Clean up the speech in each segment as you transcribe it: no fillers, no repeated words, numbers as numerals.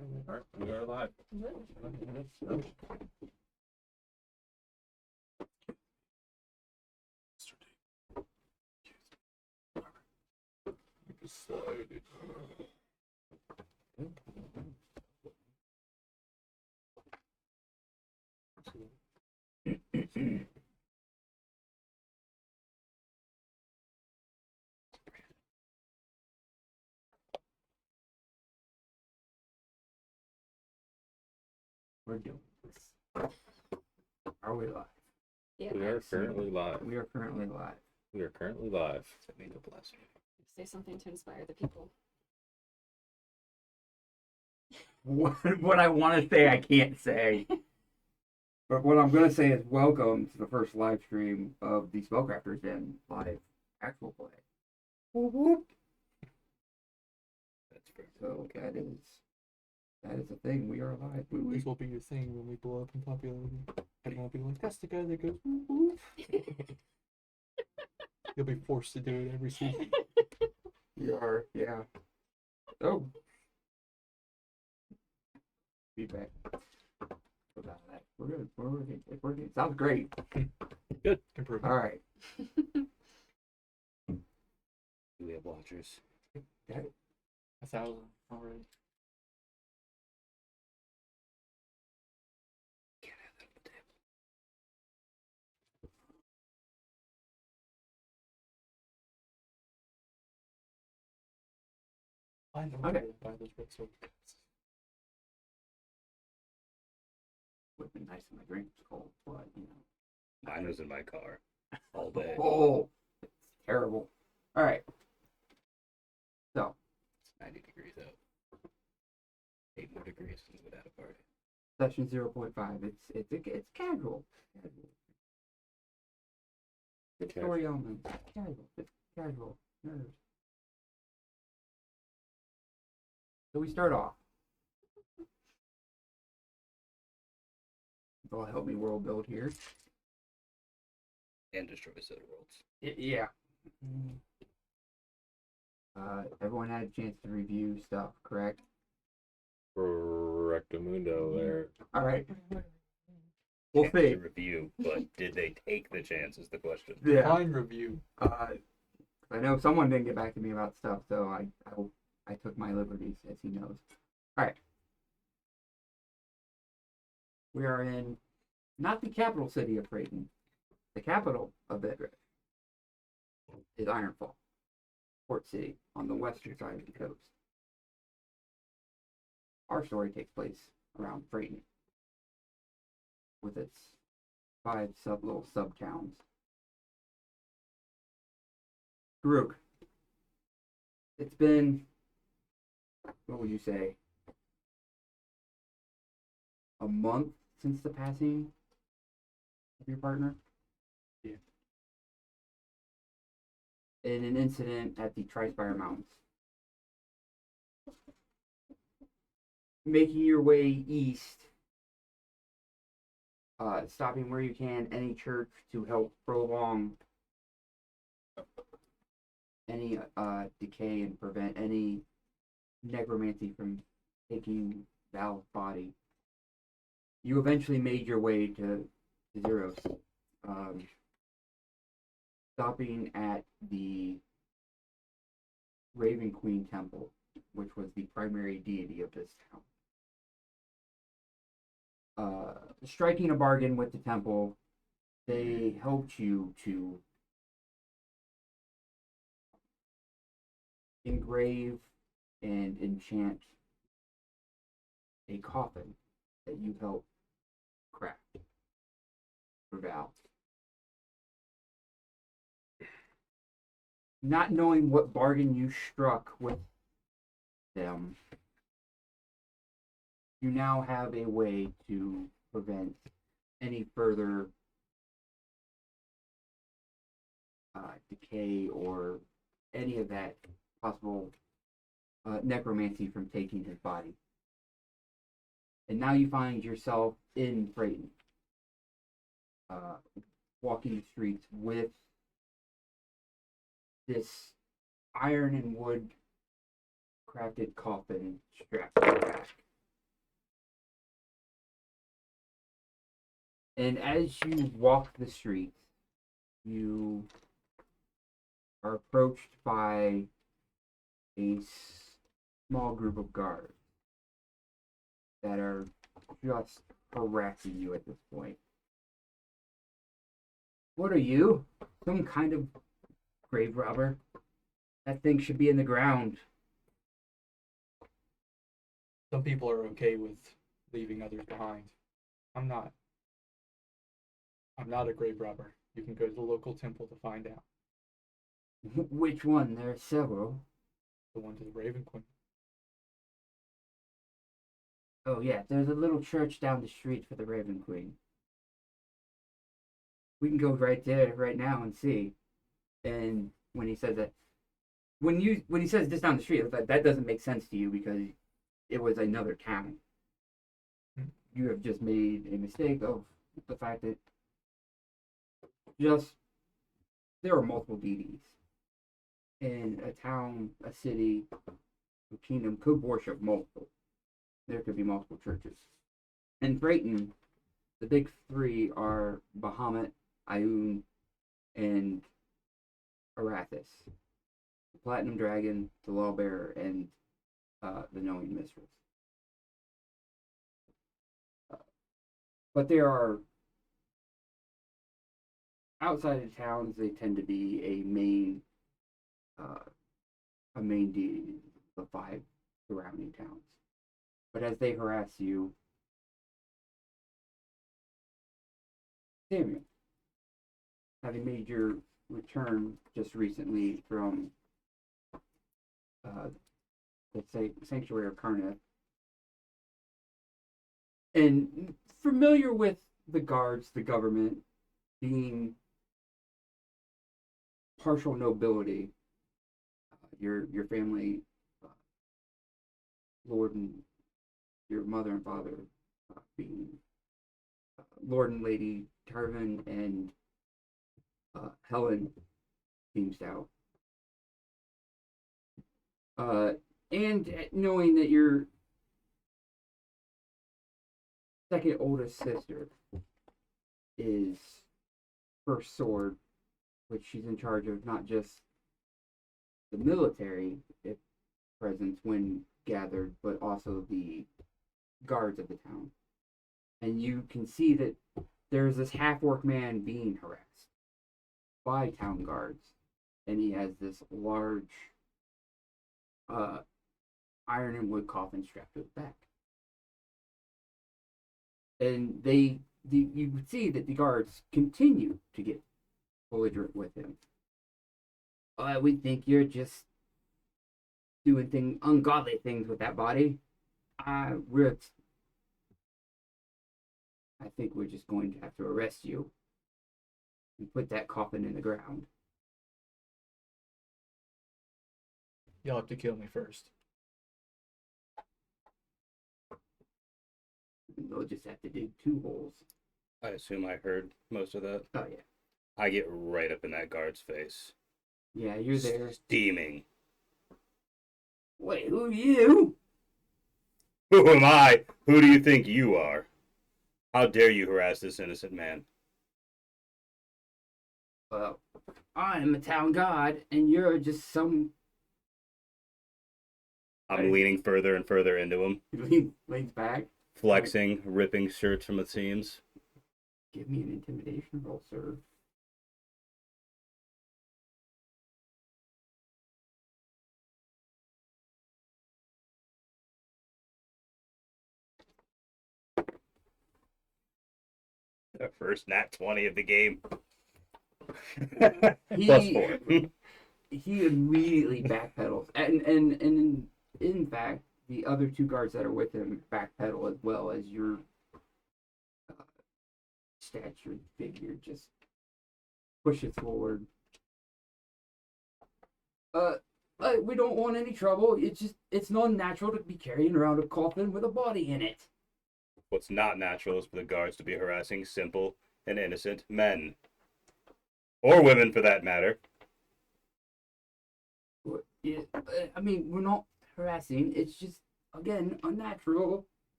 Alright, we are live. Slide. We're doing this. Are we live? Yeah. We are currently live. We are currently live. We are currently live. Say something to inspire the people. What I want to say, I can't say. But what I'm going to say is welcome to the first live stream of the SpellCrafter's in live actual play. Whoop. That's pretty So that is a thing. We are live. This will be your thing when we blow up in popularity. And I'll be like, that's the guy that goes woof woof. You'll be forced to do it every season. We are, yeah. Oh. Feedback. We're good. We're working. It's working. Sounds great. Good. Improvement. All right. Do we have watchers? 1,000 already. Can't have that on the table. I know Okay. I didn't buy those red soap cups. Would have been nice if my drink was cold, but you know. Mine was in my car all day. Oh, it's terrible. All right. So, It's 90 degrees out. 8 more degrees than we would at a party. session 0.5. It's casual. Good story elements. Casual. It's casual. Nerds. So we start off. Will help me world build here. And destroy Soda Worlds. Yeah. Everyone had a chance to review stuff, correct? Rectamundo there. All right. We'll Chance see. to review, but did they take the chance is the question. Yeah. Fine review. I know someone didn't get back to me about stuff, so I took my liberties, as he knows. All right. We are in not the capital city of Creighton. The capital of Bedrick is Ironfall, port city on the western side of the coast. Our story takes place around Creighton, with its 5 little sub towns. Grook, it's been, what would you say, a month since the passing of your partner? Yeah. In an incident at the Tri-Spire Mountains. Making your way east, stopping where you can, any church to help prolong any decay and prevent any necromancy from taking Val's body. You eventually made your way to Zeros, stopping at the Raven Queen Temple, which was the primary deity of this town. Striking a bargain with the temple, they helped you to engrave and enchant a coffin that you helped craft for Val. Not knowing what bargain you struck with them, you now have a way to prevent any further decay or any of that possible necromancy from taking his body. And now you find yourself in Creighton, walking the streets with this iron and wood crafted coffin strapped to your back. And as you walk the streets, you are approached by a small group of guards that are just harassing you at this point. What are you? Some kind of grave robber? That thing should be in the ground. Some people are okay with leaving others behind. I'm not. I'm not a grave robber. You can go to the local temple to find out. Which one? There are several. The one to the Raven Queen. Oh yeah, there's a little church down the street for the Raven Queen. We can go right there right now and see. And when he says that, when he says this down the street, that doesn't make sense to you because it was another town. You have just made a mistake of the fact that just there are multiple deities. And a town, a city, a kingdom could worship multiple. There could be multiple churches. In Brayton, the big three are Bahamut, Ioun, and Arathis. The Platinum Dragon, the Lawbearer, and the Knowing Mistress. But there are outside of towns. They tend to be a main deity, the 5 surrounding towns. But as they harass you, Samuel, having made your return just recently from let's say Sanctuary of Karna, and familiar with the guards, the government, being partial nobility, your family, Lord and your mother and father being Lord and Lady Tarvin and Helen being stout. And knowing that your second oldest sister is First Sword, which she's in charge of not just the military presence when gathered, but also the guards of the town. And you can see that there's this half-orc man being harassed by town guards, and he has this large iron and wood coffin strapped to his back. And you would see that the guards continue to get belligerent with him. We think you're just doing ungodly things with that body. I think we're just going to have to arrest you and put that coffin in the ground. You'll have to kill me first. They'll just have to dig 2 holes. I assume I heard most of that. Oh yeah. I get right up in that guard's face. Yeah, you're there. Steaming. Wait, who are you? Who am I? Who do you think you are? How dare you harass this innocent man? Well, I'm a town guard, and you're just some... I'm leaning further and further into him. He leans back. Flexing, ripping shirts from the seams. Give me an intimidation roll, sir. The first nat 20 of the game. He- Plus 4. He immediately backpedals, and in fact, the other 2 guards that are with him backpedal as well as your statured figure just pushes forward. We don't want any trouble. It's not natural to be carrying around a coffin with a body in it. What's not natural is for the guards to be harassing simple and innocent men. Or women, for that matter. Yeah, I mean, we're not harassing. It's just, again, unnatural.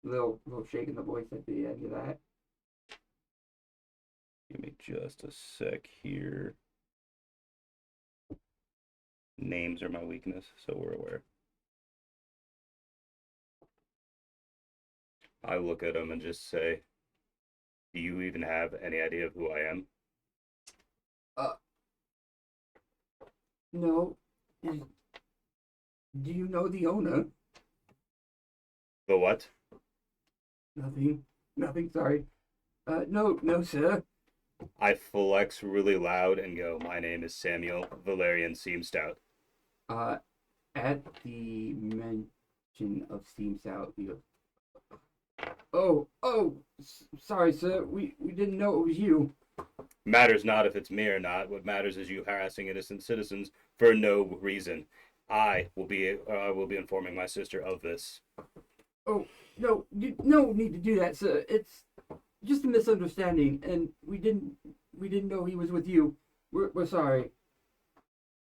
Little shake in the voice at the end of that. Give me just a sec here. Names are my weakness, so we're aware. I look at him and just say, do you even have any idea of who I am? No. Do you know the owner? The what? Nothing. Nothing, sorry. No, sir. I flex really loud and go, my name is Samuel Valerian Seamstout. At the mention of Steam South, you go, sorry, sir. We didn't know it was you. Matters not if it's me or not. What matters is you harassing innocent citizens for no reason. I will be informing my sister of this. Oh, no, no need to do that, sir. It's just a misunderstanding, and we didn't know he was with you. We're sorry.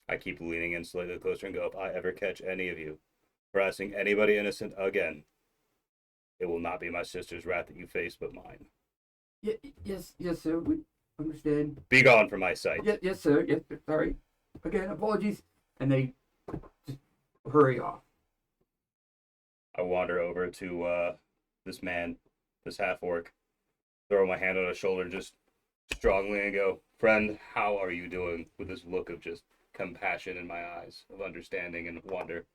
I keep leaning in slightly closer and go, if I ever catch any of you harassing anybody innocent again, it will not be my sister's wrath that you face, but mine. Yes, sir. We understand. Be gone from my sight. Yes, sir. Yes, sir. Sorry. Again, apologies. And they just hurry off. I wander over to this man, this half-orc, throw my hand on his shoulder just strongly and go, friend, how are you doing? With this look of just compassion in my eyes, of understanding and wonder.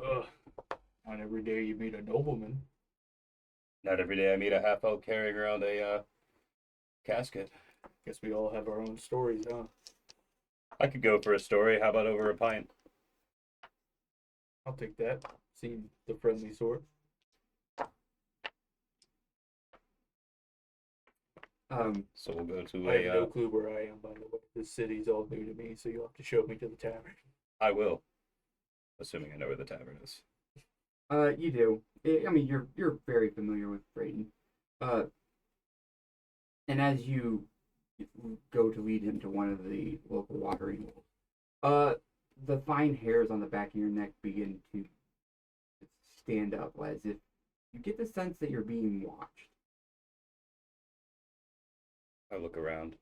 Ugh. Not every day you meet a nobleman. Not every day I meet a half-elf carrying around a casket. Guess we all have our own stories, huh? I could go for a story. How about over a pint? I'll take that. Seem the friendly sort. So we'll go to I have no clue where I am, by the way. This city's all new to me, so you'll have to show me to the tavern. I will. Assuming I know where the tavern is. You do. I mean, you're very familiar with Brayden. And as you go to lead him to one of the local watering holes, the fine hairs on the back of your neck begin to stand up as if you get the sense that you're being watched. I look around.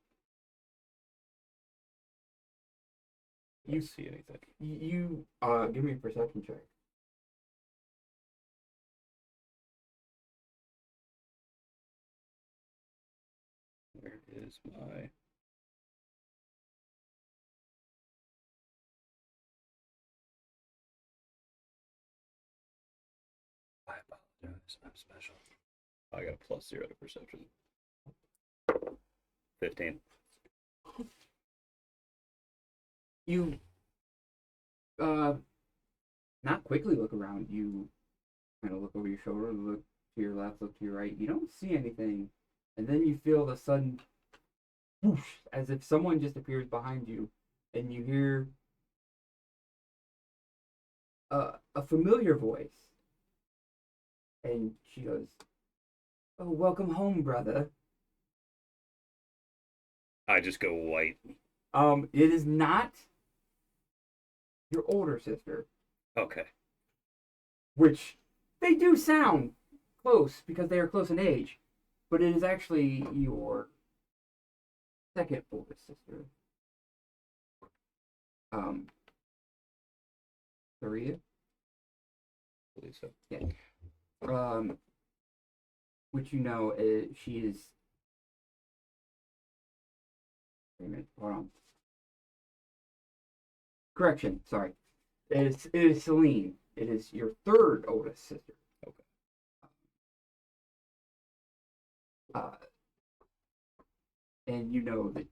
You see anything? You give me a perception check. Where is my... I apologize. I'm special. I got a +0 to perception. 15. You not quickly look around. You kind of look over your shoulder, look to your left, look to your right. You don't see anything, and then you feel the sudden whoosh, as if someone just appears behind you, and you hear a familiar voice, and she goes, "Oh, welcome home, brother." I just go white. It is not your older sister, Okay. which they do sound close because they are close in age, but it is actually your second oldest sister. Maria? I believe so. Yeah. Which you know is she is. Wait a minute, hold on. Correction, sorry. It is Celine. It is your third oldest sister. Okay. And you know that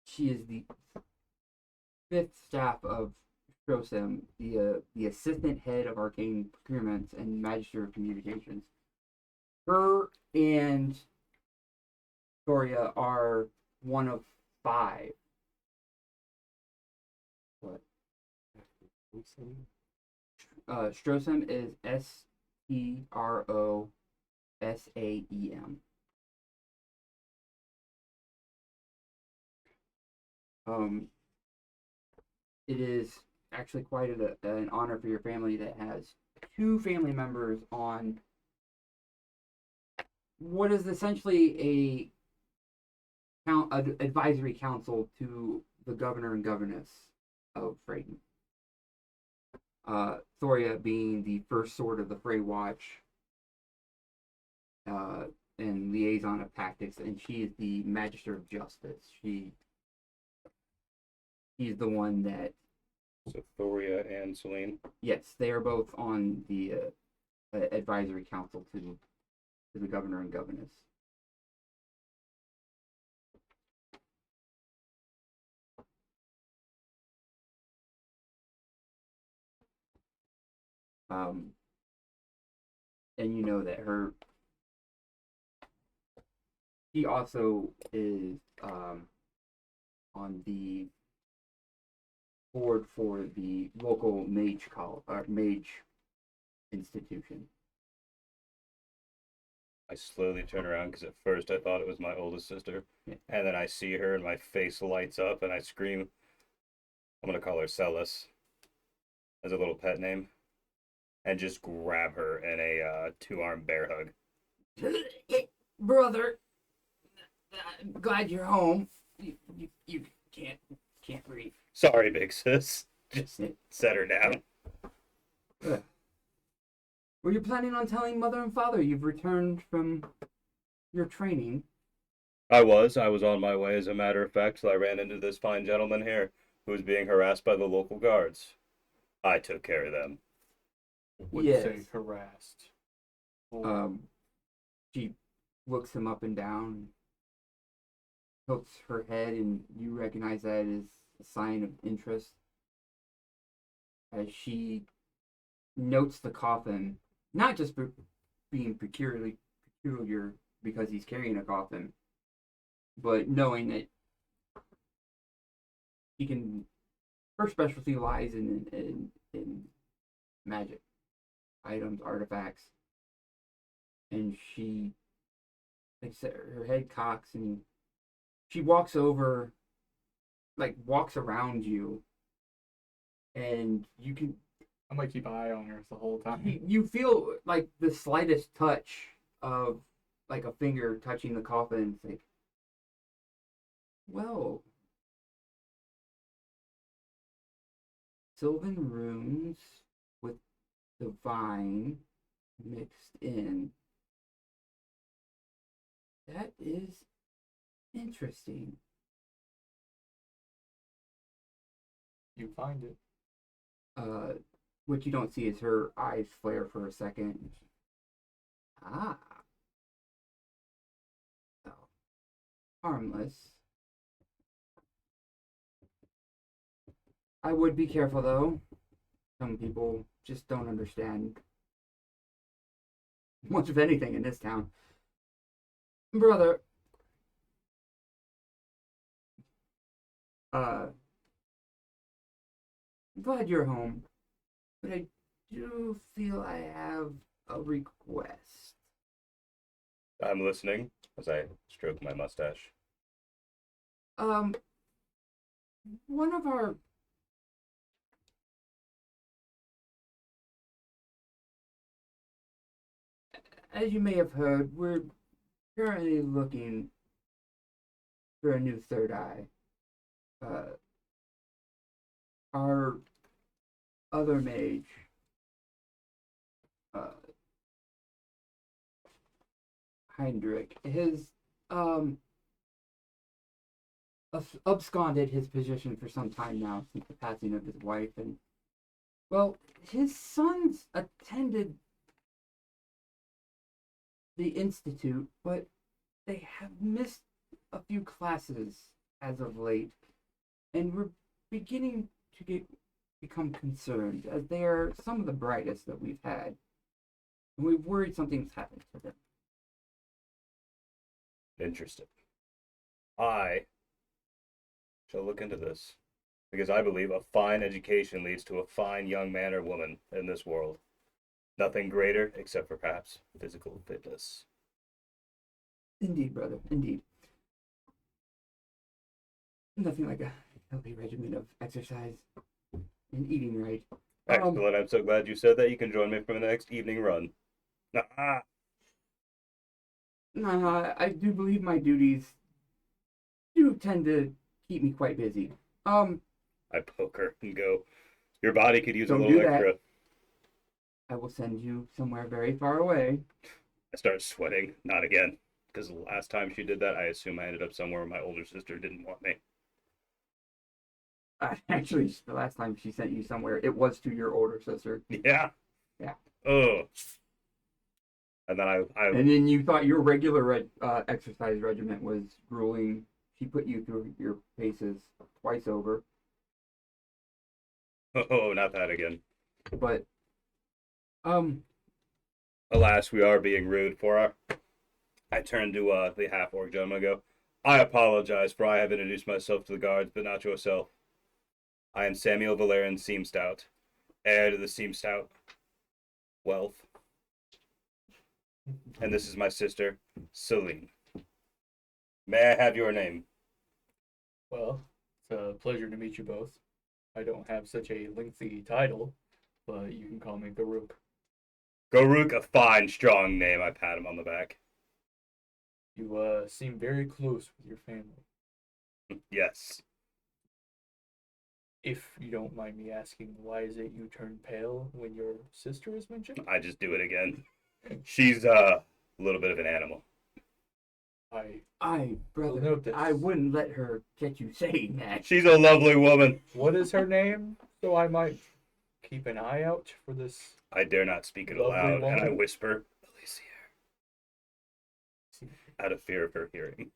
she is the fifth staff of Strosem, the assistant head of arcane procurements and magister of communications. Her and Victoria are one of 5. What? Strosem is STROSAEM. It is actually quite an honor for your family that has 2 family members on what is essentially advisory council to the governor and governess of Freyden. Thoria being the first sword of the Frey Watch, and liaison of tactics, and she is the Magister of Justice. She's the one that. So Thoria and Celine. Yes, they are both on the advisory council to the governor and governess. And you know that she also is on the board for the local mage institution. I slowly turn around because at first I thought it was my oldest sister. Yeah. And then I see her and my face lights up and I scream. I'm going to call her Celis as a little pet name. And just grab her in a two-arm bear hug. Brother, I'm glad you're home. You can't breathe. Sorry, big sis. Just set her down. Were you planning on telling mother and father you've returned from your training? I was on my way, as a matter of fact, till I ran into this fine gentleman here, who was being harassed by the local guards. I took care of them. Would Yes. say harassed. She looks him up and down, tilts her head, and you recognize that as a sign of interest. As she notes the coffin, not just being peculiar because he's carrying a coffin, but knowing that her specialty lies in magic items, artifacts, and she, like I said, her head cocks and she walks around you, and you can. I might keep an eye on her the whole time. You feel like the slightest touch of like a finger touching the coffin. It's like, well, sylvan runes with divine mixed in. That is interesting. You find it. What you don't see is her eyes flare for a second. Ah. So, harmless. I would be careful though. Some people just don't understand much of anything in this town. Brother. Glad you're home. But I do feel I have a request. I'm listening as I stroke my mustache. One of our as you may have heard, we're currently looking for a new third eye. Our other mage, Heinrich, has absconded his position for some time now since the passing of his wife, and well, his sons attended the institute, but they have missed a few classes as of late, and we're beginning to become concerned, as they are some of the brightest that we've had, and we've worried something's happened to them. Interesting. I shall look into this, because I believe a fine education leads to a fine young man or woman in this world. Nothing greater, except for perhaps physical fitness. Indeed, brother, indeed. Nothing like a healthy regimen of exercise and eating right. Excellent. I'm so glad you said that. You can join me for the next evening run. Ah. I do believe my duties do tend to keep me quite busy. I poke her and go, your body could use a Don't little do that. extra. I will send you somewhere very far away. I start sweating. Not again. Because the last time she did that, I assume I ended up somewhere where my older sister didn't want me. Actually, the last time she sent you somewhere, it was to your older sister. Yeah. Yeah. Oh. And then I And then you thought your regular exercise regimen was grueling. She put you through your paces twice over. oh, not that again. But, Alas, we are being rude for her. I turn to the half-orc gentleman and go, I apologize for I have introduced myself to the guards, but not yourself. I am Samuel Valerian Seamstout, heir to the Seamstout wealth. And this is my sister, Celine. May I have your name? Well, it's a pleasure to meet you both. I don't have such a lengthy title, but you can call me Garuk. Garuk, a fine, strong name. I pat him on the back. You seem very close with your family. Yes. If you don't mind me asking, why is it you turn pale when your sister is mentioned? I just do it again. She's a little bit of an animal. brother, note this. I wouldn't let her catch you saying that. She's a lovely woman. What is her name? So I might keep an eye out for this. I dare not speak it Lovely aloud, and I woman. whisper, Elysier, out of fear of her hearing.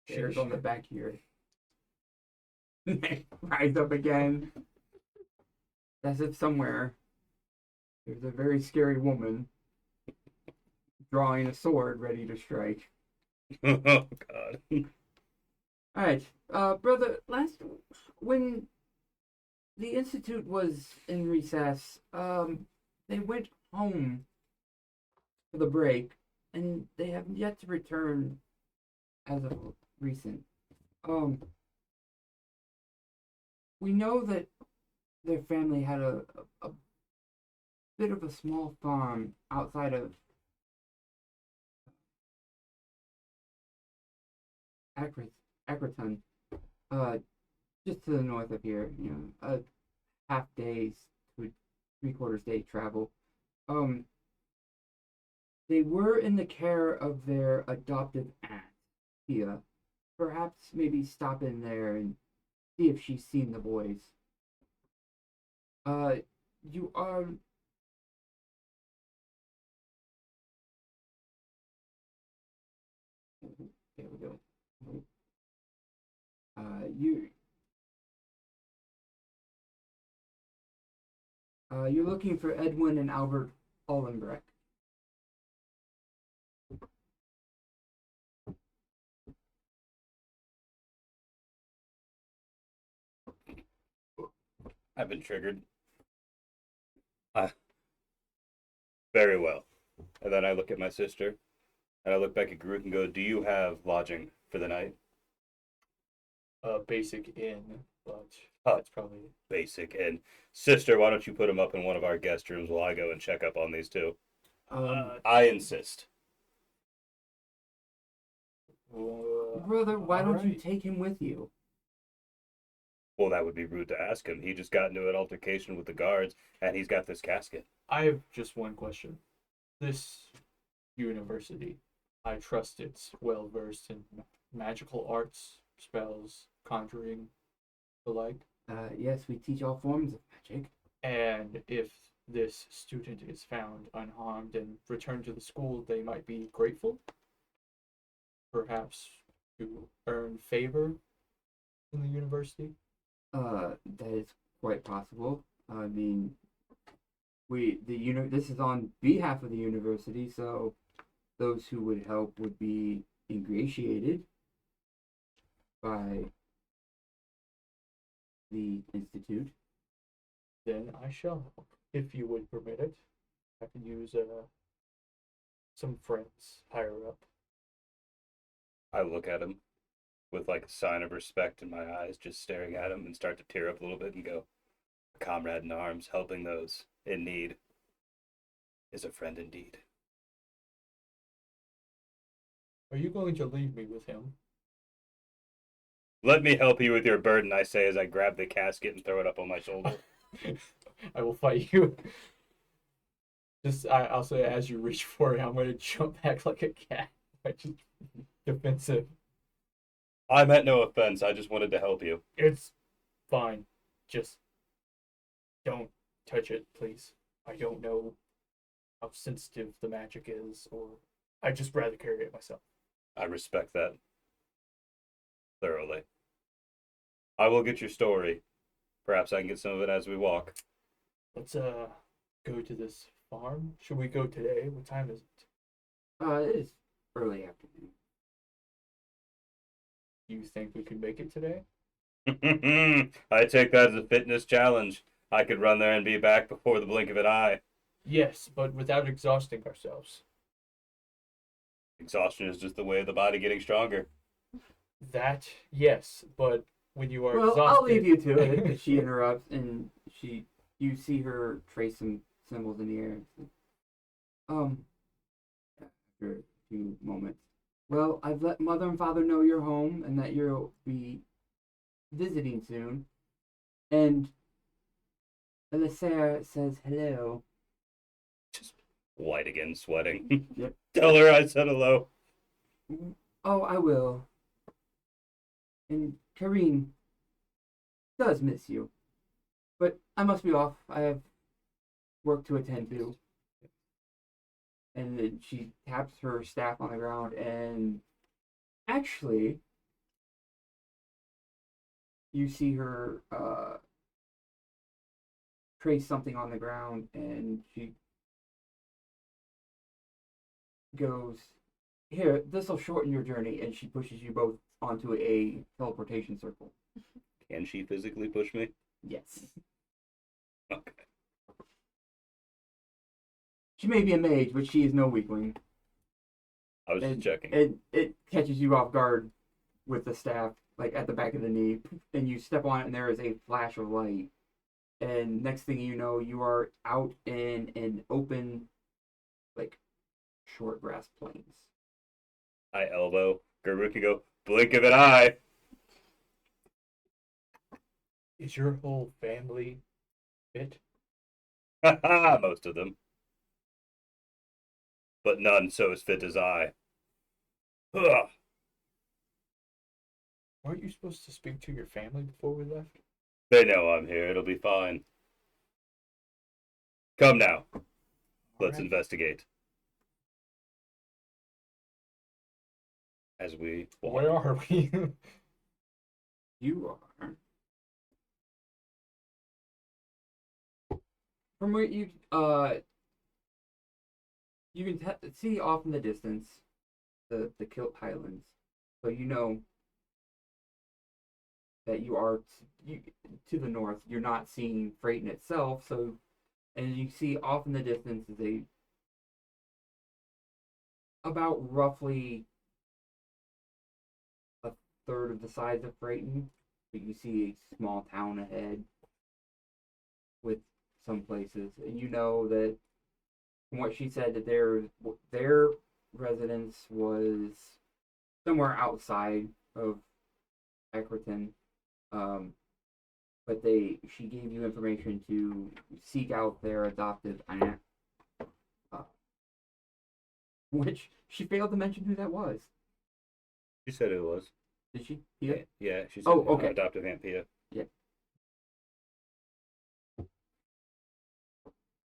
Hairs on the back here. Rise up again. As if somewhere there's a very scary woman drawing a sword ready to strike. Oh, God. Alright, brother, when the Institute was in recess, they went home for the break, and they have yet to return as of recent. We know that their family had a bit of a small farm outside of Acraton, just to the north of here. You know, a half day's to 3/4 day travel. They were in the care of their adoptive aunt, Tia. Perhaps maybe stop in there and see if she's seen the boys. You are. There we go. You're looking for Edwin and Albert Ullenbrecht. I've been triggered. Very well. And then I look at my sister, and I look back at Groot and go, do you have lodging for the night? Basic inn, but Oh. that's probably Basic. And sister, why don't you put him up in one of our guest rooms while I go and check up on these two? I insist. Brother, why don't you take him with you? Well, that would be rude to ask him. He just got into an altercation with the guards, and he's got this casket. I have just one question. This university, I trust it's well versed in magical arts, spells, conjuring, the like. Yes, we teach all forms of magic. And if this student is found unharmed and returned to the school, they might be grateful. Perhaps to earn favor in the university. That is quite possible. I mean, this is on behalf of the university, so those who would help would be ingratiated by the institute. Then I shall help, if you would permit it. I could use some friends higher up. I look at him with like a sign of respect in my eyes, just staring at him and start to tear up a little bit and go, a comrade in arms helping those in need is a friend indeed. Are you going to leave me with him? Let me help you with your burden, I say as I grab the casket and throw it up on my shoulder. I will fight you. I'll say as you reach for it, I'm going to jump back like a cat. I just defensive. I meant no offense. I just wanted to help you. It's fine. Just don't touch it, please. I don't know how sensitive the magic is, or I'd just rather carry it myself. I respect that thoroughly. I will get your story. Perhaps I can get some of it as we walk. Let's go to this farm. Should we go today? What time is it? It is early afternoon. You think we could make it today? I take that as a fitness challenge. I could run there and be back before the blink of an eye. Yes, but without exhausting ourselves. Exhaustion is just the way of the body getting stronger. That, yes, but when you are Well, exhausted... I'll leave you to it. She interrupts, and you see her trace some symbols in the air. After a few moments. Well, I've let Mother and Father know you're home and that you'll be visiting soon. And Alicia says hello. Just white again, sweating. Yep. Tell her I said hello. Oh, I will. And Karine does miss you. But I must be off. I have work to attend to. And then she taps her staff on the ground, and actually, you see her trace something on the ground, and she goes, "Here, this will shorten your journey," and she pushes you both onto a teleportation circle. Can she physically push me? Yes. Okay. She may be a mage, but she is no weakling. I was just checking. It catches you off guard with the staff, like at the back of the knee, and you step on it, and there is a flash of light. And next thing you know, you are out in an open, like, short grass plains. I elbow. Gerber can go, blink of an eye. Is your whole family fit? Most of them. But none so as fit as I. Ugh. Weren't you supposed to speak to your family before we left? They know I'm here. It'll be fine. Come now. Let's Alright. investigate. As we walk. Where are we? You are. From where you can see off in the distance the Kilt Highlands, so you know that you are to the north. You're not seeing Freyton itself, so and you see off in the distance is about roughly a third of the size of Freyton, but you see a small town ahead with some places, and you know that from what she said that their residence was somewhere outside of Ecriton, but she gave you information to seek out their adoptive aunt, which she failed to mention who that was. She said it was. Did she? Yeah. Yeah, she said Oh, okay. adoptive Aunt Pia.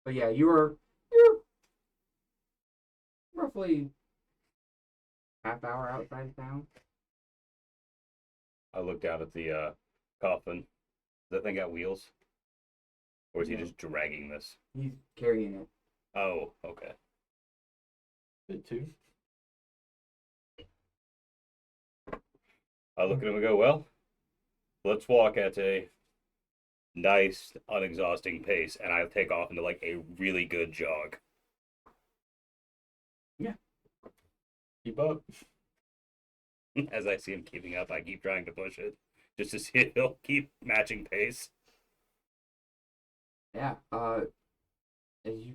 But yeah, you're roughly half hour outside of town. I look down at the coffin. Does that thing got wheels? Or is he No. just dragging this? He's carrying it. Oh, okay. It too. I look at him and go, well, let's walk at a nice, unexhausting pace, and I take off into like a really good jog. Keep up. As I see him keeping up, I keep trying to push it just to see if he'll keep matching pace. Yeah. As you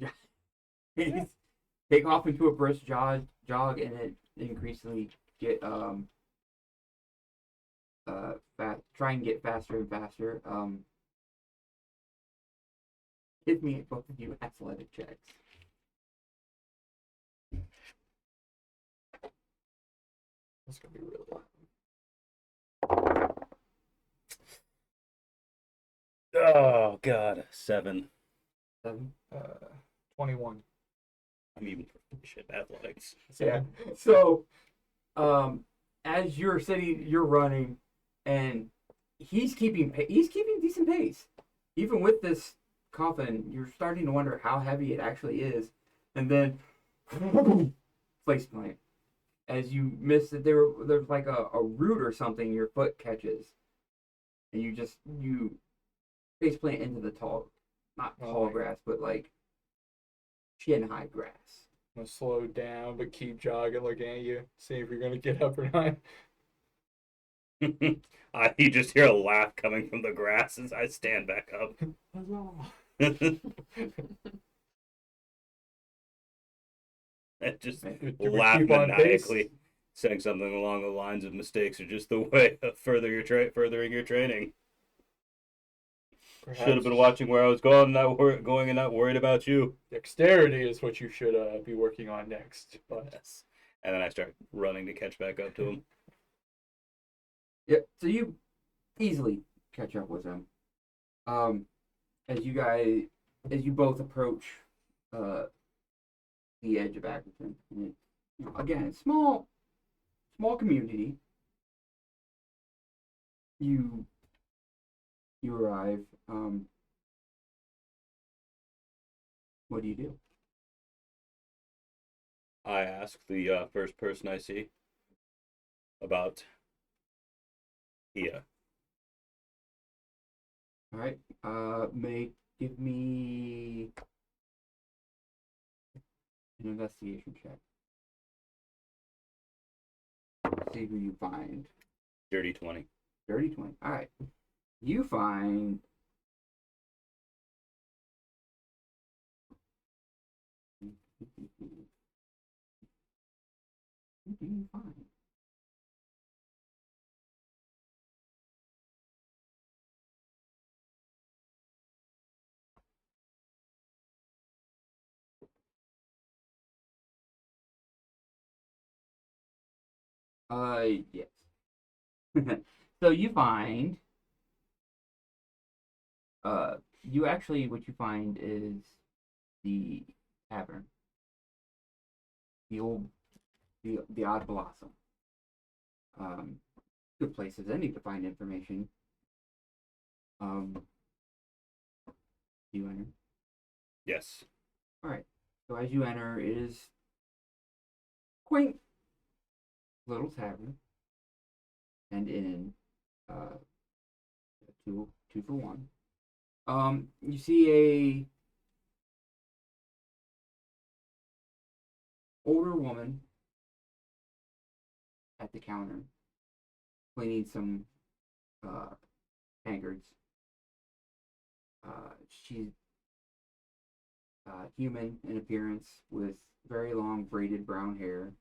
guys take off into a brisk jog, and increasingly get try and get faster and faster. Give me both of you athletic checks. That's gonna be really. Oh God, 7. 7. 21. I'm even shit athletics. Yeah. So, as you're running, and he's keeping decent pace, even with this coffin. You're starting to wonder how heavy it actually is, and then face plant. As you miss it, there's like a root or something your foot catches, and you face plant into the not tall grass, but like chin high grass. I'm gonna slow down, but keep jogging, looking at you, see if you're gonna get up or not. You just hear a laugh coming from the grass as I stand back up. And just Do we laugh keep on maniacally, pace? saying something along the lines of mistakes are just the way of furthering your training. Should have Perhaps been watching where I was going, going and not worried about you. dexterity is what you should be working on next. But Yes. And then I start running to catch back up to him. Yep. So you easily catch up with him. As you both approach the edge of Ackerton, and again, small community. You arrive. What do you do? I ask the first person I see about Pia. All right. Give me an investigation check. See who you find. Dirty 20. Dirty 20. All right. You find. Who do you find? Yes. So you find, what you find is the tavern, the Odd Blossom. Good place as any to find information. You enter. Yes. All right. So as you enter, it is quaint little tavern and inn. Two for one. You see a older woman at the counter cleaning some tankards. She's human in appearance with very long braided brown hair,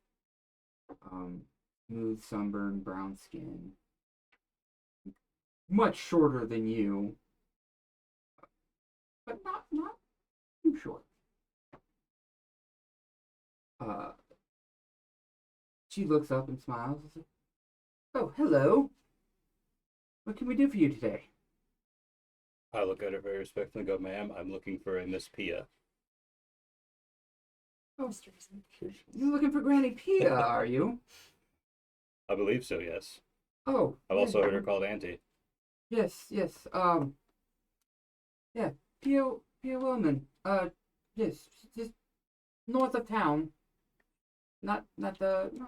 smooth sunburned brown skin, much shorter than you, but not too short. She looks up and smiles. Oh, hello. What can we do for you today? I look at her very respectfully and go, ma'am, I'm looking for a Miss Pia. Oh, you're looking for Granny Pia, are you? I believe so, yes. Oh, I've also heard her called Auntie. Yes. Yeah, Pia Willman. Yes, just north of town. Not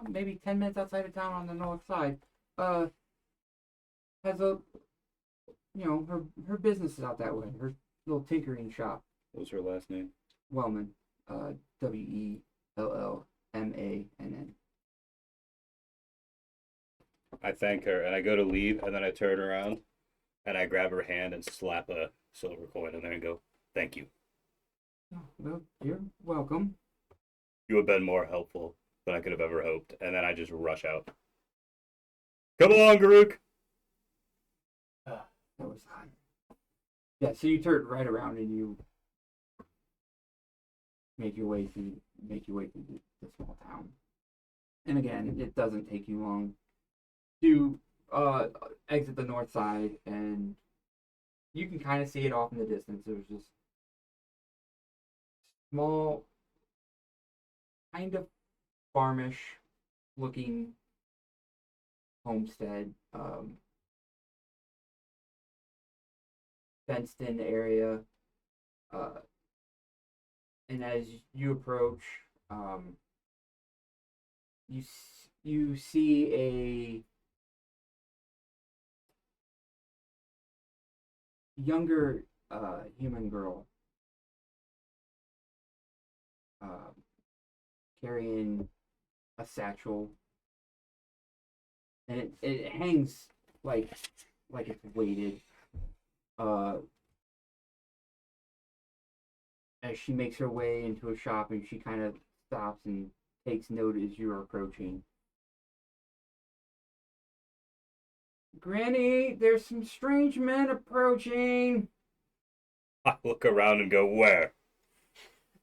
maybe 10 minutes outside of town on the north side. Has her business is out that way. Her little tinkering shop. What was her last name? Wellman. Wellmann. I thank her and I go to leave and then I turn around and I grab her hand and slap a silver coin in there and go, thank you. Oh, well, you're welcome. You have been more helpful than I could have ever hoped, and then I just rush out. Come along, Garuk. That was hot. Yeah, so you turn right around and you make your way through the small town. And again, it doesn't take you long to exit the north side, and you can kind of see it off in the distance. There's just small, kind of farmish looking homestead, fenced in area, and as you approach, you see a younger human girl carrying a satchel, and it hangs like it's weighted. As she makes her way into a shop, and she kind of stops and takes note as you're approaching. Granny, there's some strange men approaching. I look around and go, where?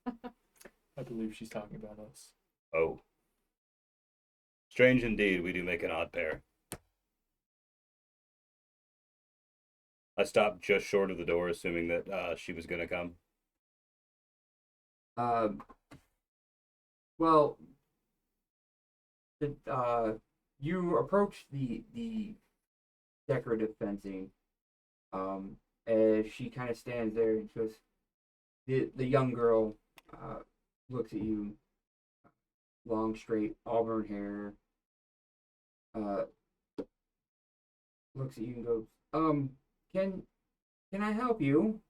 I believe she's talking about us. Oh. Strange indeed, we do make an odd pair. I stopped just short of the door, assuming that she was going to come. Well, you approach the decorative fencing, as she kind of stands there, and goes, the young girl looks at you, long, straight, auburn hair, looks at you and goes, can I help you?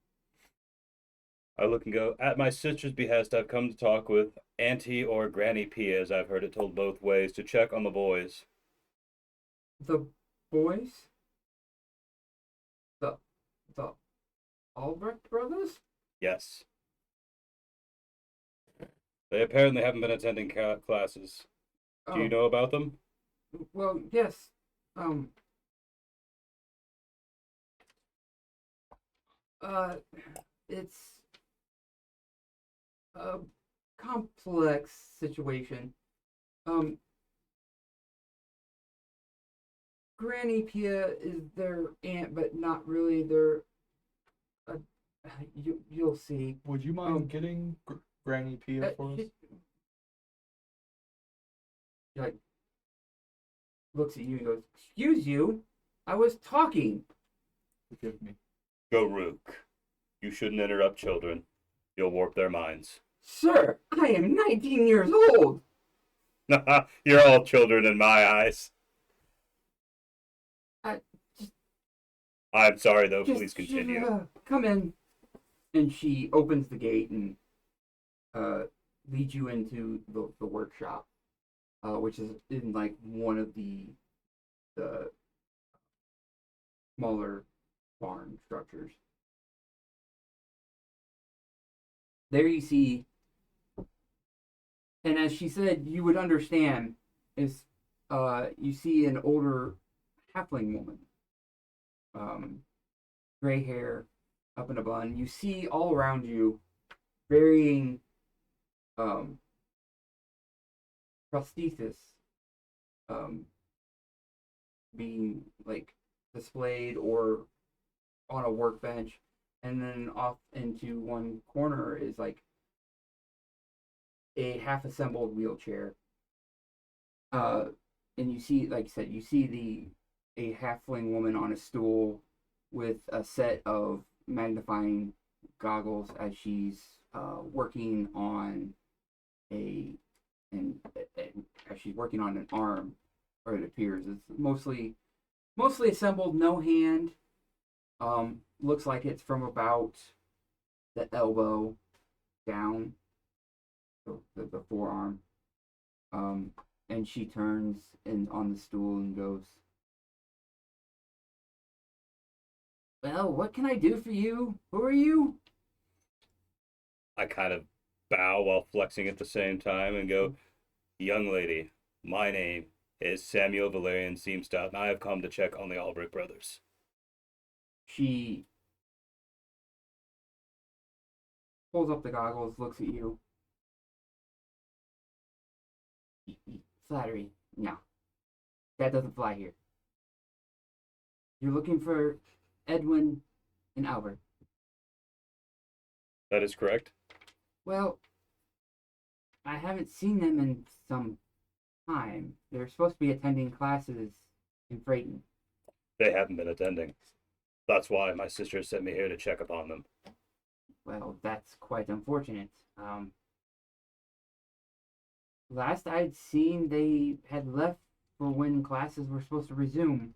I look and go, at my sister's behest, I've come to talk with Auntie or Granny Pia, as I've heard it told both ways, to check on the boys. The boys? The Albrecht brothers? Yes. They apparently haven't been attending classes. Do you know about them? Well, yes. It's a complex situation. Granny Pia is their aunt, but not really. They're you'll see. Would you mind getting Granny Pia for us? She like looks at you and goes, "Excuse you, I was talking." Forgive me. Garuk, you shouldn't interrupt children. You'll warp their minds. Sir, I am 19 years old. You're all children in my eyes. I'm sorry, though. Please continue. Come in. And she opens the gate and leads you into the workshop, which is in like one of the smaller barn structures. There you see, and as she said, you would understand, is you see an older halfling woman, gray hair, up in a bun. You see all around you varying prosthesis being like displayed or on a workbench, and then off into one corner is like a half assembled wheelchair. And you see, like I said, you see a halfling woman on a stool with a set of magnifying goggles as she's working on as she's working on an arm, or it appears it's mostly assembled, no hand. Looks like it's from about the elbow down, the forearm. And she turns on the stool and goes, "Well, what can I do for you? Who are you?" I kind of bow while flexing at the same time and go, Young lady, my name is Samuel Valerian Seamstout, and I have come to check on the Albrecht brothers. She pulls up the goggles, looks at you. Flattery. No. That doesn't fly here. You're looking for Edwin and Albert. That is correct. Well, I haven't seen them in some time. They're supposed to be attending classes in Freighton. They haven't been attending. That's why my sister sent me here to check upon them. Well, that's quite unfortunate. Last I'd seen, they had left for when classes were supposed to resume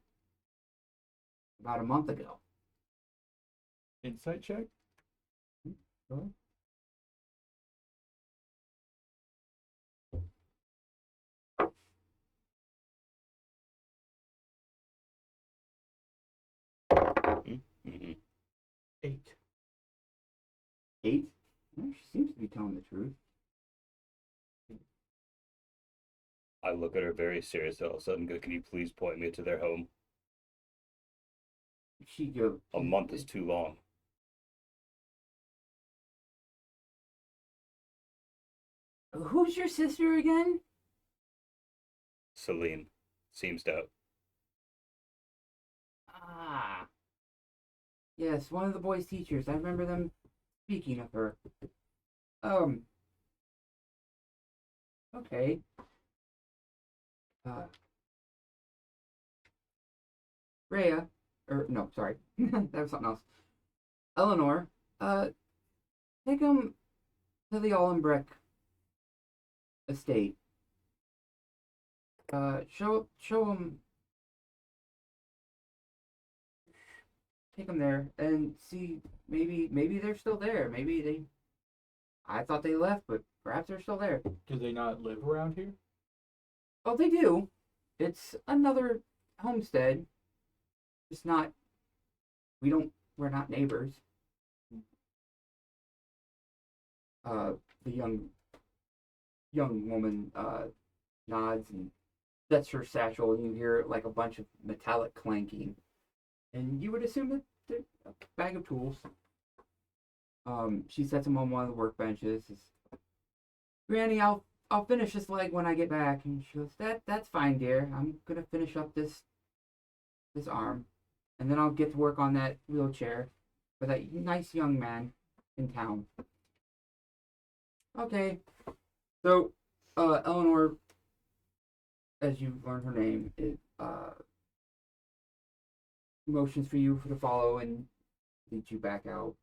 about a month ago. Insight check? Go ahead. Mm-hmm. 8. 8? Well, she seems to be telling the truth. I look at her very seriously. All of a sudden, go, can you please point me to their home? She goes. A month is too long. Who's your sister again? Celine Seamstout. Ah. Yes, one of the boys' teachers. I remember them speaking of her. Okay. Rhea, no, sorry. That was something else. Eleanor, take him to the Allenbreck estate. Show him. Take them there and see. Maybe they're still there. Maybe they. I thought they left, but perhaps they're still there. Do they not live around here? Oh, they do. It's another homestead. It's not. We're not neighbors. The young woman nods and sets her satchel, and you hear like a bunch of metallic clanking, and you would assume that they're a bag of tools. She sets them on one of the workbenches. Granny, I'll finish this leg when I get back. And she goes, that's fine, dear. I'm gonna finish up this arm, and then I'll get to work on that wheelchair for that nice young man in town. Okay. So, Eleanor, as you learn her name, it motions for you to follow and leads you back out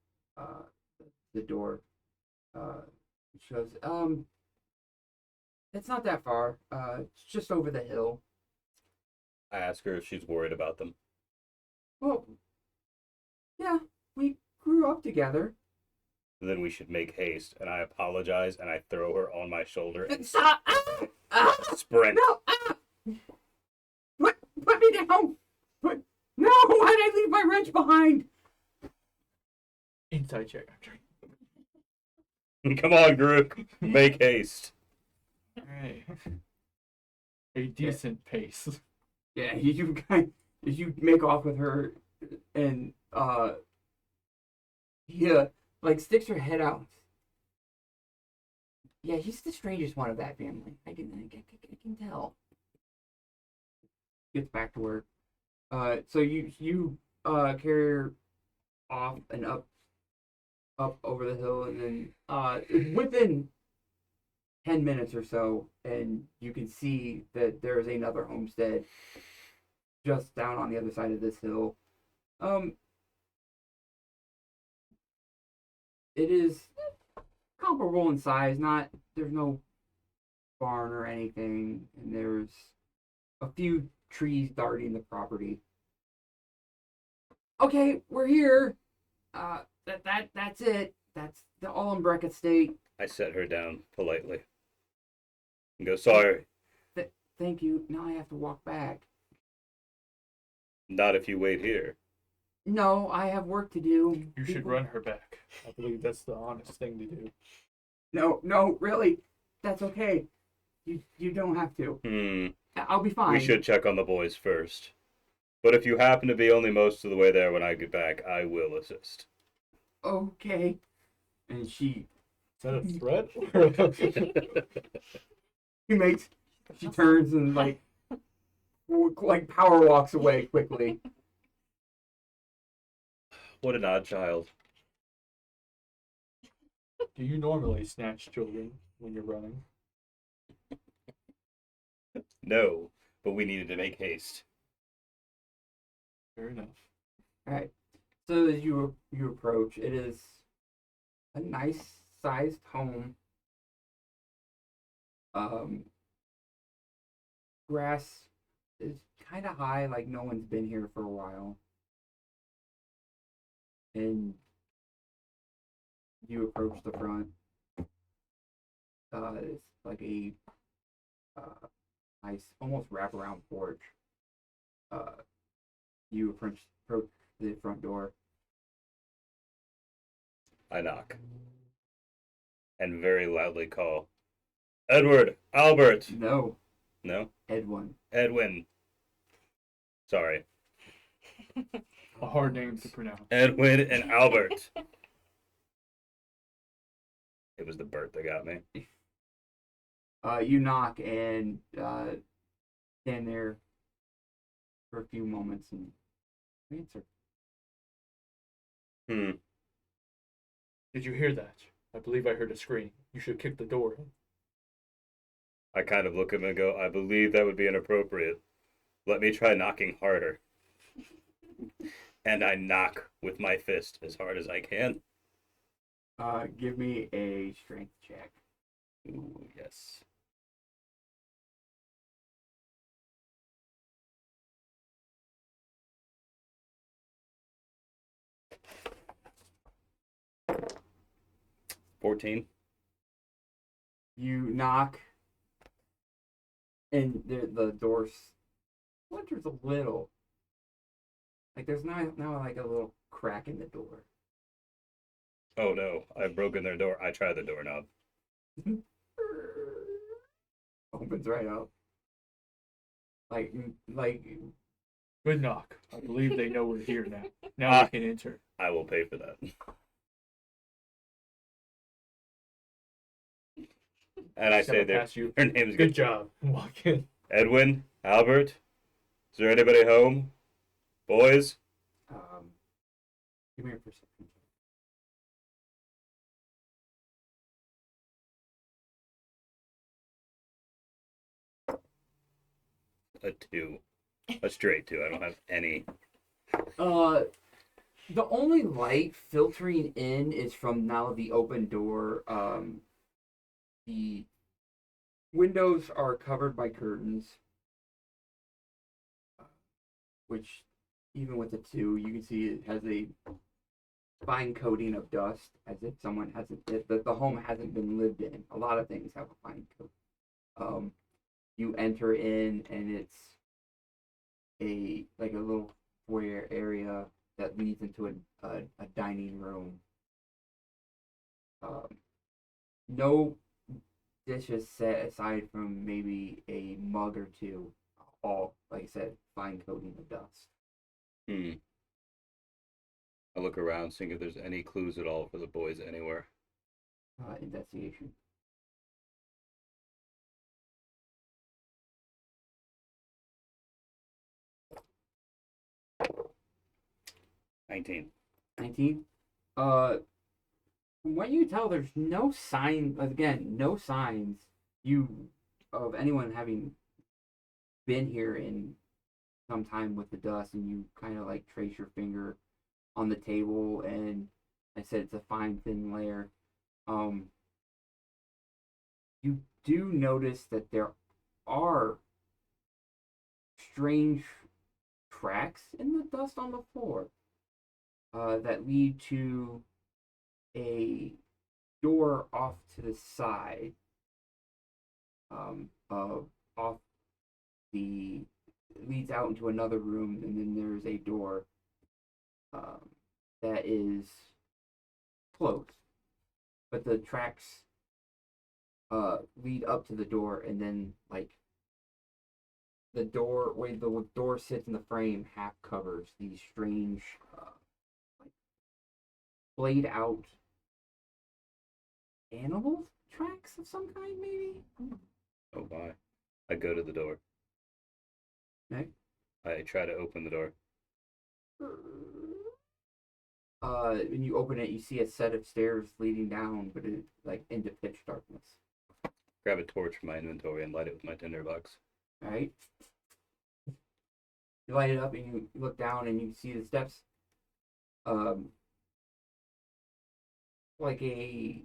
the door. She goes, it's not that far. It's just over the hill. I ask her if she's worried about them. Well, yeah, we grew up together. Then we should make haste, and I apologize, and I throw her on my shoulder and Stop! sprint. No! Put me down! No! Why'd I leave my wrench behind? Inside check. Come on, Grook. Make haste. Alright. A decent pace. Yeah, you make off with her, and like sticks her head out. Yeah, he's the strangest one of that family. I can tell. Gets back to work. So you carry her off and up over the hill, and then within 10 minutes or so, and you can see that there is another homestead just down on the other side of this hill. It is comparable in size. There's no barn or anything, and there's a few trees guarding the property. Okay, we're here. That's it. That's the Allenbreck estate. I set her down politely and go, sorry, Thank you. Now I have to walk back. not if you wait here. No, I have work to do. You should run her back. I believe that's the honest thing to do. No, really. That's okay. You don't have to. Hmm. I'll be fine. We should check on the boys first. But if you happen to be only most of the way there when I get back, I will assist. Okay. And she Is that a threat? she turns and like power walks away quickly. What an odd child. Do you normally snatch children when you're running? No, but we needed to make haste. Fair enough. All right. So as you approach, it is a nice sized home. Grass is kind of high, like no one's been here for a while. And you approach the front. It's like a nice, almost wraparound porch. You approach the front door. I knock. And very loudly call, Edward! Albert! No, No? Edwin. Edwin. Sorry. A hard name to pronounce. Edwin and Albert. It was the Bert that got me. You knock and stand there for a few moments and answer. Did you hear that? I believe I heard a scream. You should kick the door in. I kind of look at him and go, I believe that would be inappropriate. Let me try knocking harder. And I knock with my fist as hard as I can. Give me a strength check. Ooh, yes. $14. You knock, and the door splinters a little. Like there's now like a little crack in the door. Oh no, I've broken their door. I try the doorknob. Opens right up. Like Good knock. I believe they know we're here now. Now we can enter. I will pay for that. And I say Past you. their name's Good job. Walk in. Edwin, Albert, is there anybody home? Boys? give me a perception. A 2. A straight 2. I don't have any. The only light filtering in is from now the open door. The windows are covered by curtains, which even with the 2, you can see it has a fine coating of dust, as if someone hasn't. The home hasn't been lived in. A lot of things have a fine coat. You enter in, and it's a little foyer area that leads into a dining room. No dishes set aside from maybe a mug or 2. All, like I said, fine coating of dust. I look around, seeing if there's any clues at all for the boys anywhere. Investigation. $19. 19. From what you tell, there's no sign. Again, no signs of anyone having been here in some time with the dust, and you kind of like trace your finger on the table, and I said it's a fine thin layer. You do notice that there are strange tracks in the dust on the floor that lead to a door off to the side, off the leads out into another room, and then there's a door that is closed, but the tracks lead up to the door, and then like the door where the door sits in the frame half covers these strange like played out animal tracks of some kind, maybe. Oh my. I go to the door. Okay. I try to open the door. When you open it, you see a set of stairs leading down, but it like into pitch darkness. Grab a torch from my inventory and light it with my tinderbox. All right. You light it up and you look down and you see the steps. Like a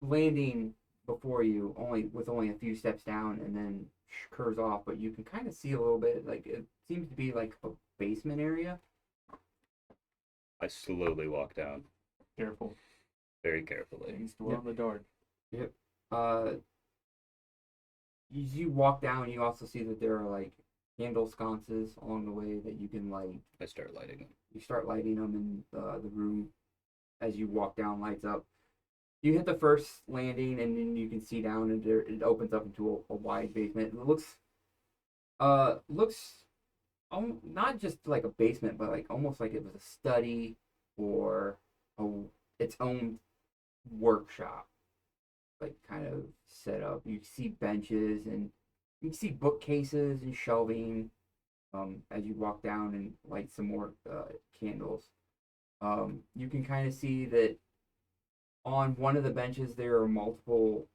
landing before you, only a few steps down, and then curves off. But you can kind of see a little bit. Like it seems to be like a basement area. I slowly walk down, Careful. very carefully. Things dwell in the dark. Yep. As you walk down, you also see that there are like candle sconces along the way that you can light. I start lighting them. You start lighting them, and the room, as you walk down, lights up. You hit the first landing, and then you can see down, and it opens up into a wide basement. It looks not just like a basement, but like almost like it was a study or its own workshop, like kind of set up. You see benches and you see bookcases and shelving. As you walk down and light some more candles, you can kind of see that on one of the benches there are multiple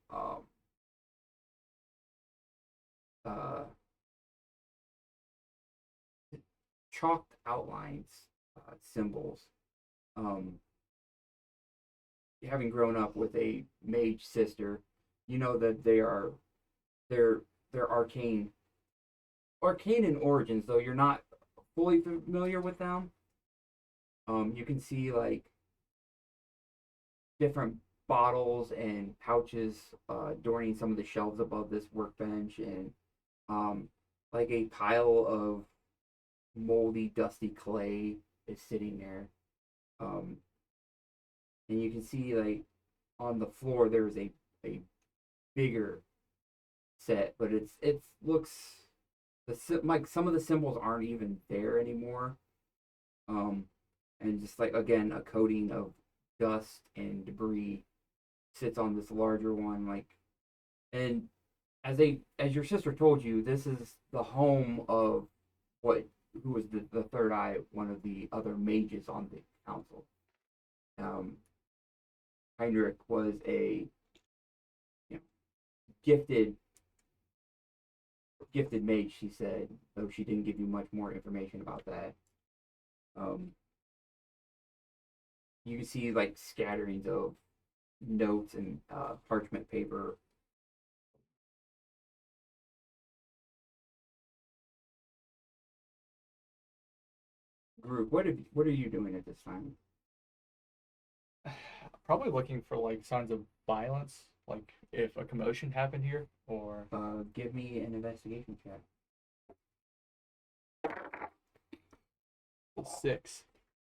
chalked outlines, symbols. Having grown up with a mage sister, you know that they're arcane in origins, though you're not fully familiar with them. You can see like different bottles and pouches adorning some of the shelves above this workbench, and like a pile of moldy, dusty clay is sitting there. And you can see like on the floor there's a bigger set, but it looks like some of the symbols aren't even there anymore. And just like again a coating of dust and debris sits on this larger one, like, and as your sister told you, this is the home of who was the third eye, one of the other mages on the council. Heinrich was a gifted mage, she said, though she didn't give you much more information about that. You can see like scatterings of notes and parchment paper. Group, what are you doing at this time? Probably looking for like signs of violence, like if a commotion happened here, or Give me an investigation check. 6.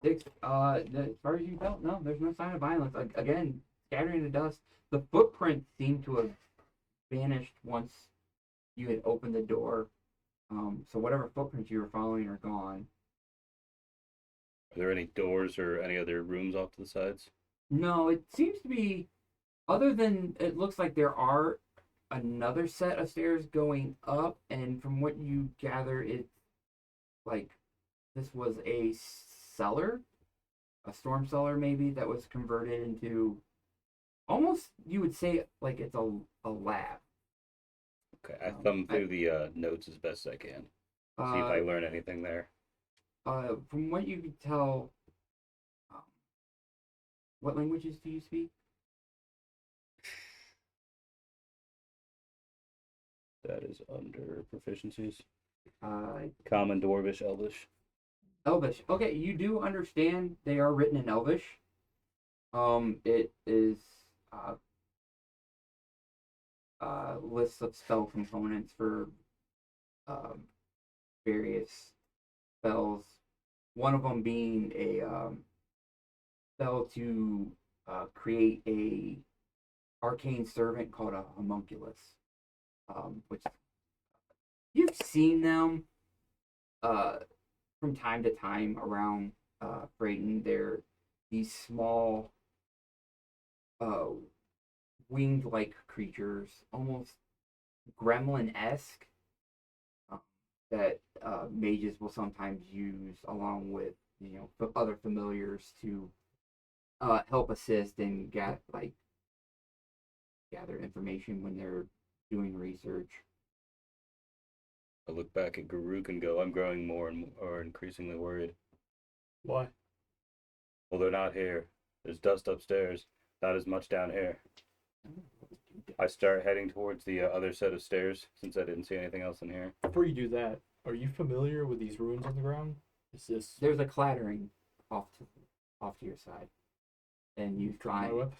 6. As far as you tell, no, there's no sign of violence. Again, scattering the dust. The footprints seem to have vanished once you had opened the door. So whatever footprints you were following are gone. Are there any doors or any other rooms off to the sides? No, it seems to be, other than it looks like there are another set of stairs going up, and from what you gather, it's like this was a cellar, a storm cellar maybe, that was converted into almost, you would say, like it's a lab. Okay, I thumb through the notes as best I can. See if I learn anything there. From what you can tell, what languages do you speak? That is under proficiencies. Common, Dwarvish, Elvish. Elvish. Okay, you do understand they are written in Elvish. It is lists of spell components for various spells. One of them being a spell to create a arcane servant called a homunculus, which you've seen them from time to time around Brayton. They're these small winged-like creatures, almost gremlin-esque, that mages will sometimes use along with other familiars to help assist and gather information when they're doing research. I look back at Garuk and go, I'm growing more and more increasingly worried. Why? Well, they're not here. There's dust upstairs, not as much down here. I start heading towards the other set of stairs since I didn't see anything else in here. Before you do that, are you familiar with these ruins on the ground? Is this There's a clattering off to your side, and you my find weapon?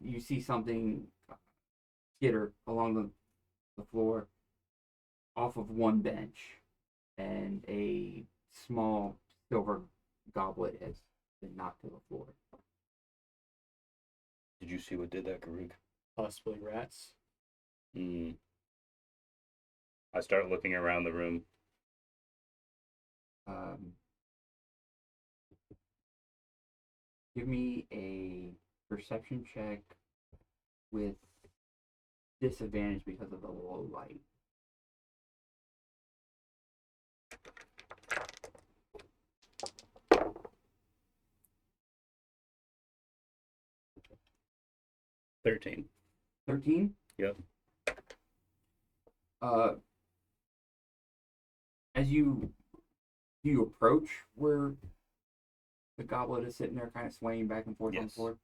you see something skitter along the floor off of one bench, and a small silver goblet has been knocked to the floor. Did you see what did that, Garuk? Possibly rats. I start looking around the room. Give me a perception check with disadvantage because of the low light. $13. 13? Yep. As you approach where the goblet is sitting there kind of swaying back and forth on the Yes. floor,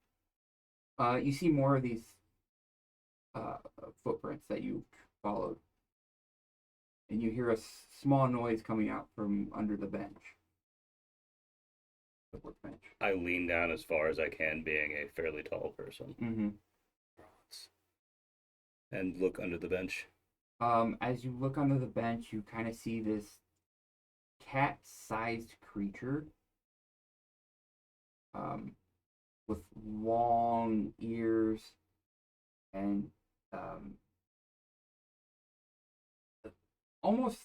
you see more of these footprints that you followed. And you hear a small noise coming out from under the bench. The workbench. I lean down as far as I can, being a fairly tall person, Mm-hmm. and look under the bench. As you look under the bench, you kind of see this cat-sized creature with long ears and almost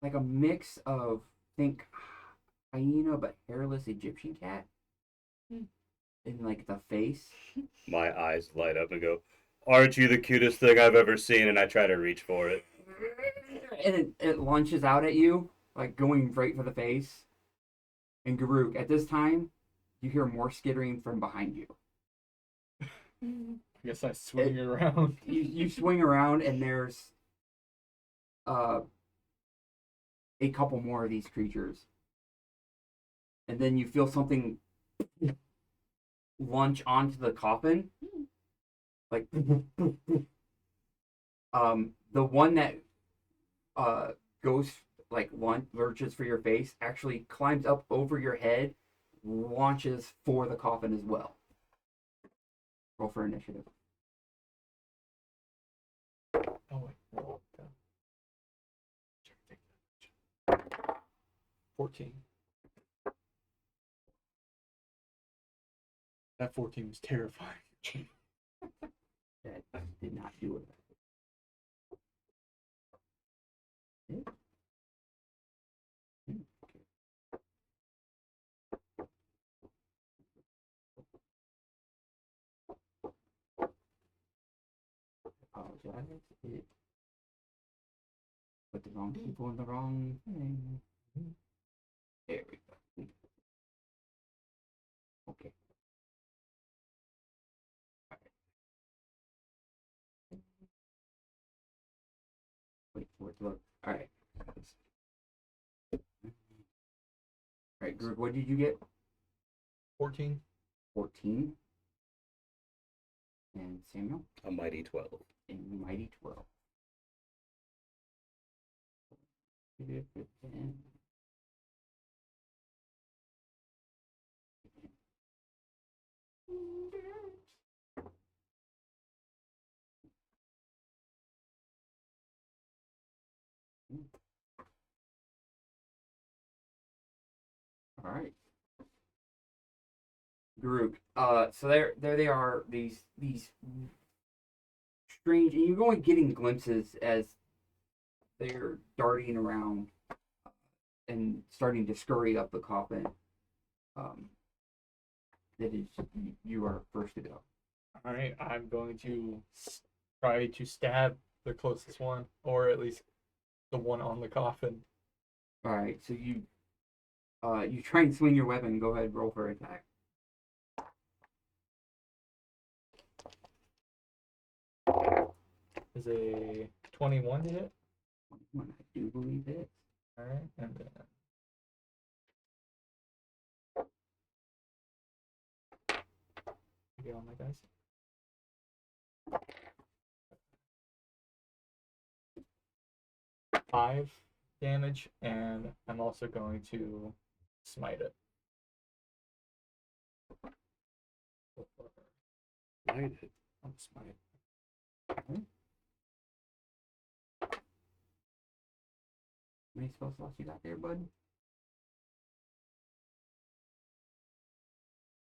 like a mix of, think hyena but hairless Egyptian cat in like the face. My eyes light up and go, aren't you the cutest thing I've ever seen? And I try to reach for it. And it launches out at you, like going right for the face. And Garuk, at this time, you hear more skittering from behind you. I guess I swing around. You swing around, and there's a couple more of these creatures. And then you feel something launch onto the coffin. Like, the one that goes, like, lurches for your face, actually climbs up over your head, launches for the coffin as well. Roll for initiative. Oh wait. No. 14. That 14 was terrifying. That did not do it. Apologize. It put the wrong people in the wrong thing. There we go. Okay. Wait for it to look. Alright. Alright, group, what did you get? 14. 14. And Samuel? A mighty 12. And Mighty 12. Alright. Garuk. So there they are. These strange, and you're going getting glimpses as they're darting around and starting to scurry up the coffin. That is, you are first to go. All right, I'm going to try to stab the closest one, or at least the one on the coffin. All right, so you try and swing your weapon. Go ahead, roll for attack. Is a 21 to hit? 21, I do believe it. All right, and then get all my dice. 5 damage, and I'm also going to smite it. Light it. I'll smite. How many spell slots you got there, bud?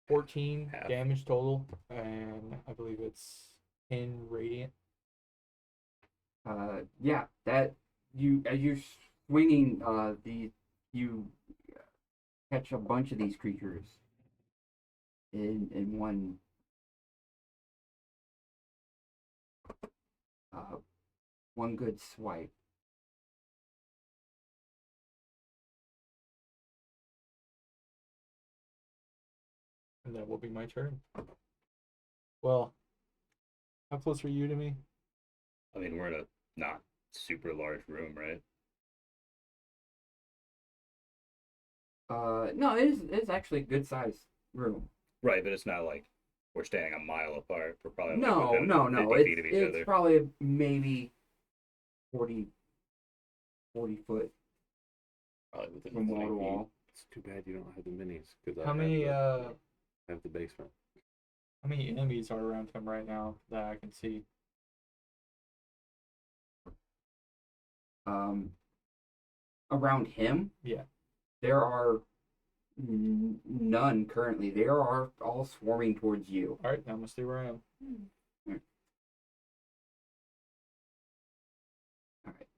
14 Half. damage total, and I believe it's 10 radiant. Yeah, that you as you're swinging, you catch a bunch of these creatures in one good swipe. And that will be my turn. Well, how close are you to me? I mean, we're in a not super large room, right? No, it's actually a good sized room. Right, but it's not like we're standing a mile apart. We're probably like No, within no, 50 no. feet of each It's other. probably maybe 40 foot Probably within from wall 20 to feet. wall. It's too bad you don't have the minis because How many have the basement. how many enemies are around him right now that I can see? Around him, Yeah. there are none currently. They are all swarming towards you. All right, now I'm gonna stay where I am. All right.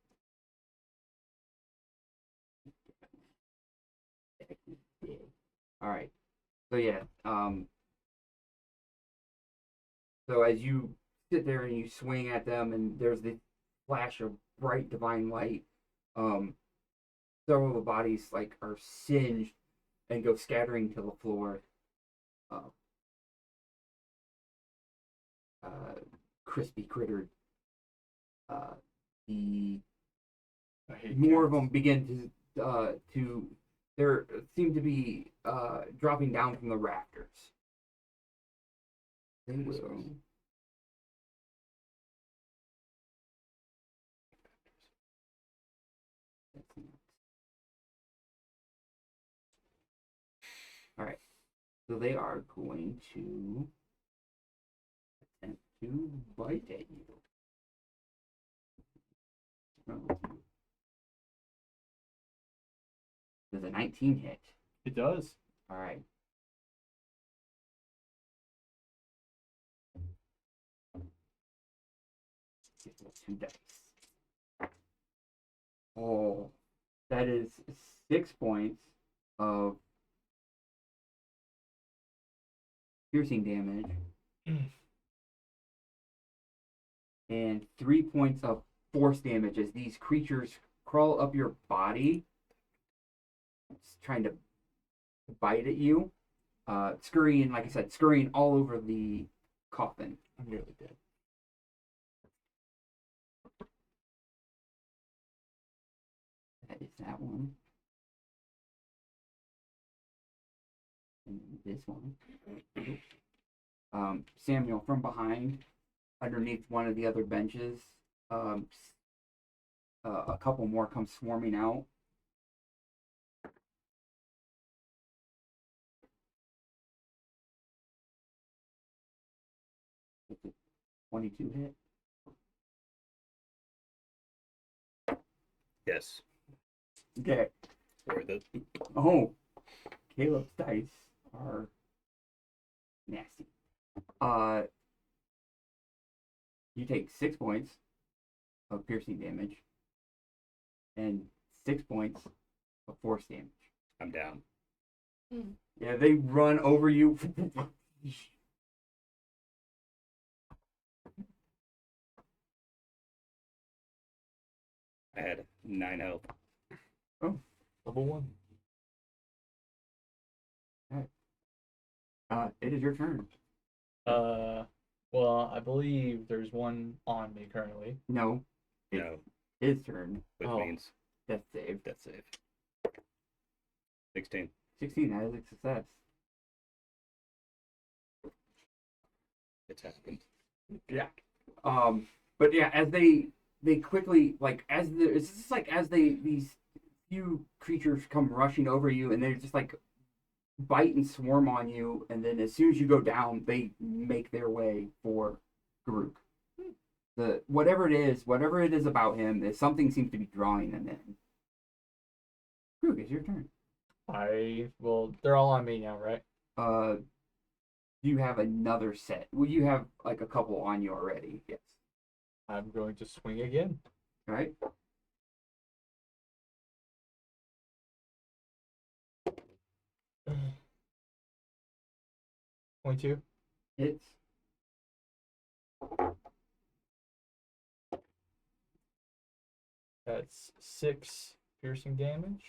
All right. So yeah. So as you sit there and you swing at them, and there's the flash of bright divine light, several of the bodies like are singed and go scattering to the floor. Crispy crittered. The I hate more of cats. them begin to there seem to be dropping down from the rafters. They will. All right, so they are going to attempt to bite at you. Does a 19 hit? It does. All right. Get those 2 dice. Oh, that is 6 points of piercing damage and 3 points of force damage as these creatures crawl up your body, trying to bite at you, scurrying, like I said, scurrying all over the coffin. I'm nearly dead. That is that one. And this one. Samuel, from behind, underneath one of the other benches, a couple more come swarming out. It's a 22 hit. Yes. Okay. Worth it. Oh, Caleb's dice are nasty. You take 6 points of piercing damage and 6 points of force damage. I'm down. Yeah, they run over you. I had 9 health. Level 1. It is your turn. Well, I believe there's one on me currently. No, No, his turn. which Oh. means Death save. death save. 16. 16. That is a success. It's happened. Yeah. But yeah, as they quickly it's just like as these few creatures come rushing over you, and they're just like bite and swarm on you, and then as soon as you go down, they make their way for Garuk. Whatever it is about him, something seems to be drawing them in. Garuk, it's your turn. They're all on me now, right? You have another set. Well, you have like a couple on you already. Yes. I'm going to swing again. All right. Uh, 22. Hits. That's 6 piercing damage.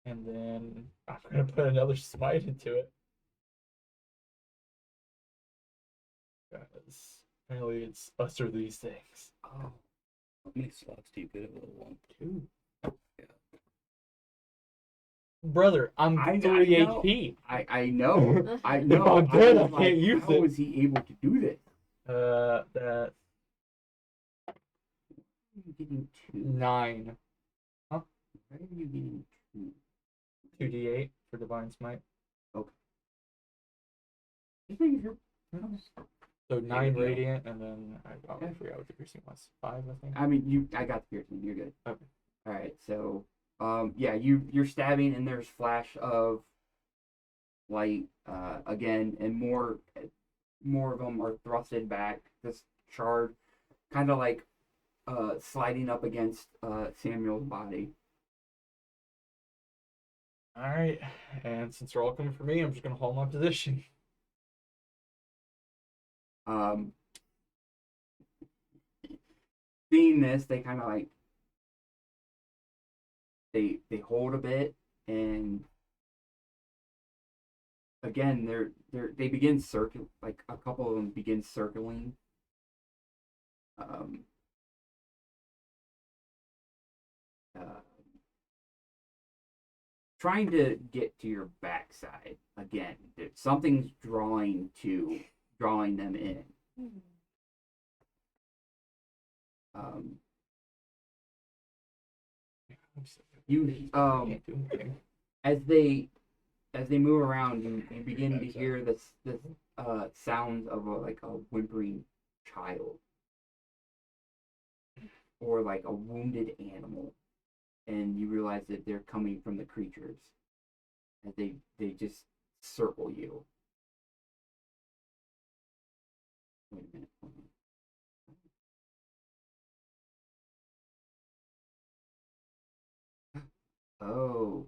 And then I'm going to put another smite into it. Because apparently it's us or these things. Oh. How many slots do you get at level 1? 2. Yeah. Brother, I'm I 3 know. HP. I know. I know. I'm dead, was I can't use how it. was he able to do this? That's Why are you getting 2? 9. Why are you getting 2? 2d8 for Divine Smite. Just making sure. So 9 Yeah. radiant, and then I Yeah. forgot what the piercing was. 5, I think. I mean, I got the piercing. You're good. Okay. All right. So, yeah, you're stabbing, and there's flash of light again, and more of them are thrusted back. This charred, kind of like sliding up against Samuel's body. All right, and since they're all coming for me, I'm just gonna hold my position. Seeing this, they kind of like they hold a bit, and again they begin circle, like a couple of them begin circling. Trying to get to your backside again. Something's drawing them in. You Can't do anything. as they move around, you begin to hear this sounds of like a whimpering child or like a wounded animal, and you realize that they're coming from the creatures as they just circle you. Wait a minute. Hold on. Oh.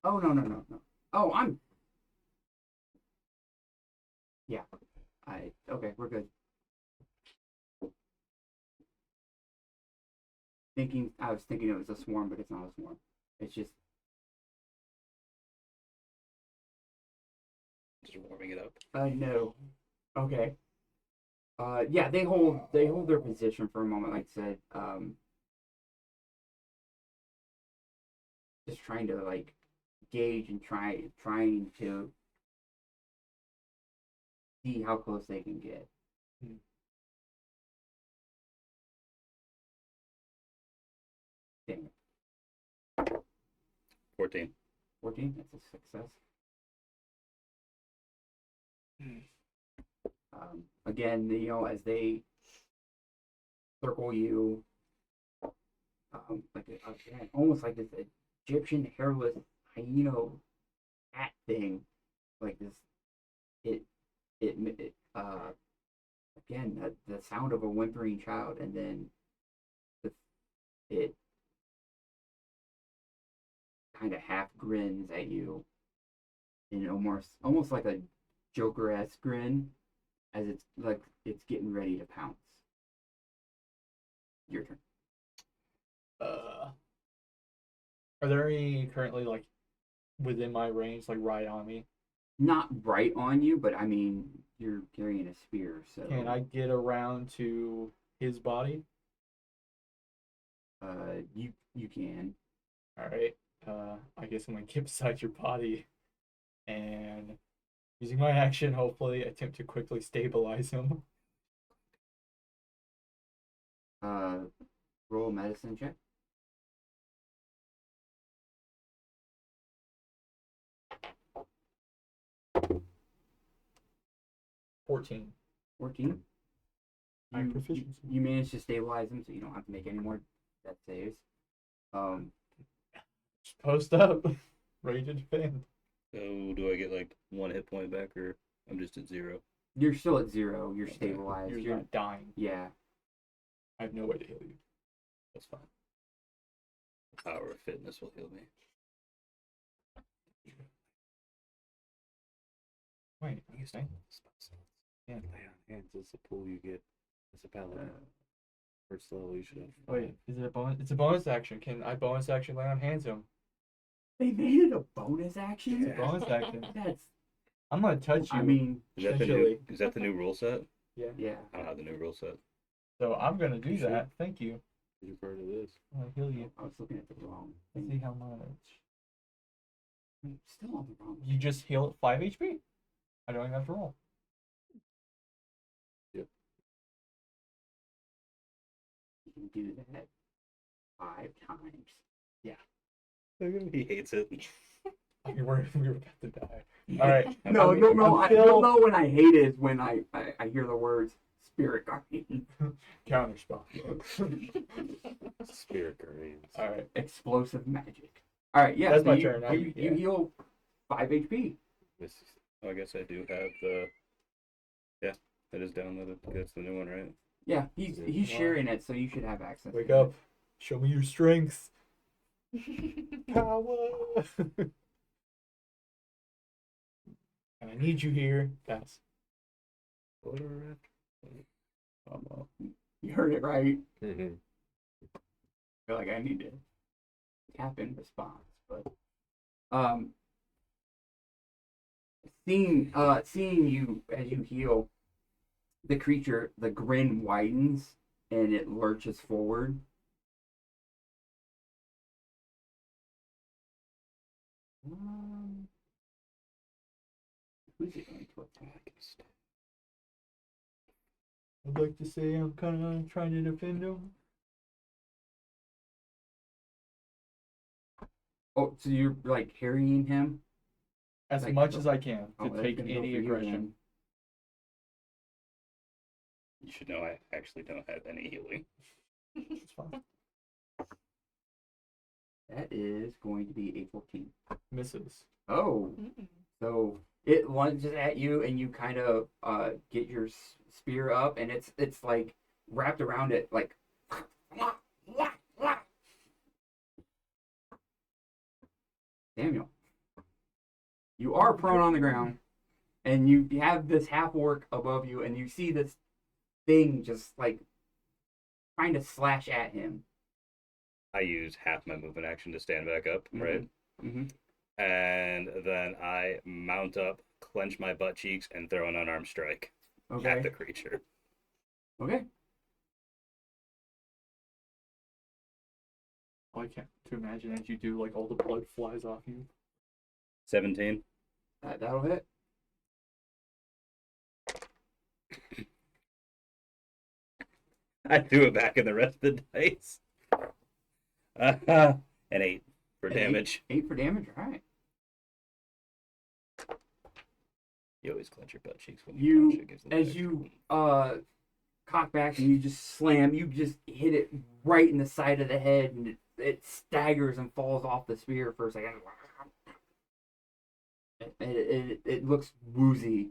Oh, no. Oh, yeah. Okay, we're good. I was thinking it was a swarm, but it's not a swarm. It's just, Just warming it up. no. Okay. Yeah, they hold their position for a moment, like I said. Just trying to like gauge and trying to see how close they can get. Dang it. 14. 14, that's a success. Again, as they circle you, like again, almost like this Egyptian hairless hyena cat thing, like this. It again the sound of a whimpering child, and then it kind of half grins at you, and almost like a Joker-esque grin, as it's like it's getting ready to pounce. Your turn. Are there any currently like within my range, like right on me? Not right on you, but I mean you're carrying a spear, so Can I get around to his body? you can. All right. I guess I'm gonna get beside your body, and using my action, hopefully attempt to quickly stabilize him. Roll a medicine check. 14. 14. High proficiency. You managed to stabilize him, so you don't have to make any more death saves. Just post up, ready to defend. So do I get like 1 hit point back, or I'm just at 0? You're still at 0. You're Okay. stabilized. You're not dying. Yeah. I have no way to heal you. That's fine. The power of fitness will heal me. Wait, what are you saying? Yeah, lay on hands is the pool you get as a paladin. First level, you should have. Wait, is it a bonus? It's a bonus action. Can I bonus action lay on hands him? They made it a bonus action. It's a bonus action. That's. I'm gonna touch you. I mean, Is that the new? Essentially. Is that the new rule set? Yeah. yeah. I don't have the new rule set. So I'm gonna do You should. that. Thank you. You've heard of this. I'm gonna heal you. I was looking at the wrong Let's thing. see how much. I'm still on the wrong. You just heal at 5 HP. I don't even have to roll. You can do that 5 times. He hates it. I mean, we're about to die. All right. No, I'm- you'll know. I'm still- You'll know when I hate it is when I hear the words spirit guardian, Counter spell. Spirit guardians. All right. explosive magic. All right, yeah. That's so my you, turn, now You, you- you yeah. heal 5 HP. Missy's Oh, I guess I do have the. Yeah, that is downloaded. That's the new one, right? Yeah, he's Wow. sharing it, so you should have access. Wake to up. Show me your strength. Power. And I need you here. Pass. Order it. You heard it right. Mhm. I feel like I need to tap in response, but seeing you as you heal, the creature, the grin widens and it lurches forward. Who's it going to attack? I'd like to say I'm kind of trying to defend him. Oh, so you're like carrying him? As Like, much as I can Oh, to that's take gonna go any for you aggression. then. You should know I actually don't have any healing. It's fine. That is going to be a 14. Misses. Oh, so it lunges at you, and you kind of get your spear up, and it's like wrapped around it, like. Samuel, you are prone on the ground, and you have this half orc above you, and you see this thing just like trying to slash at him. I use half my movement action to stand back up, right? Mm-hmm. And then I mount up, clench my butt cheeks, and throw an unarmed strike at Okay. the creature. Okay. I can't to imagine as you do, like all the blood flies off you. 17. That'll hit. I threw it back in the rest of the dice. An 8 for An damage. 8 for damage. All right. You always clench your butt cheeks when You- punch. It gives a as extra- you cock back and you just slam, you just hit it right in the side of the head, and it staggers and falls off the spear for a second. It looks woozy.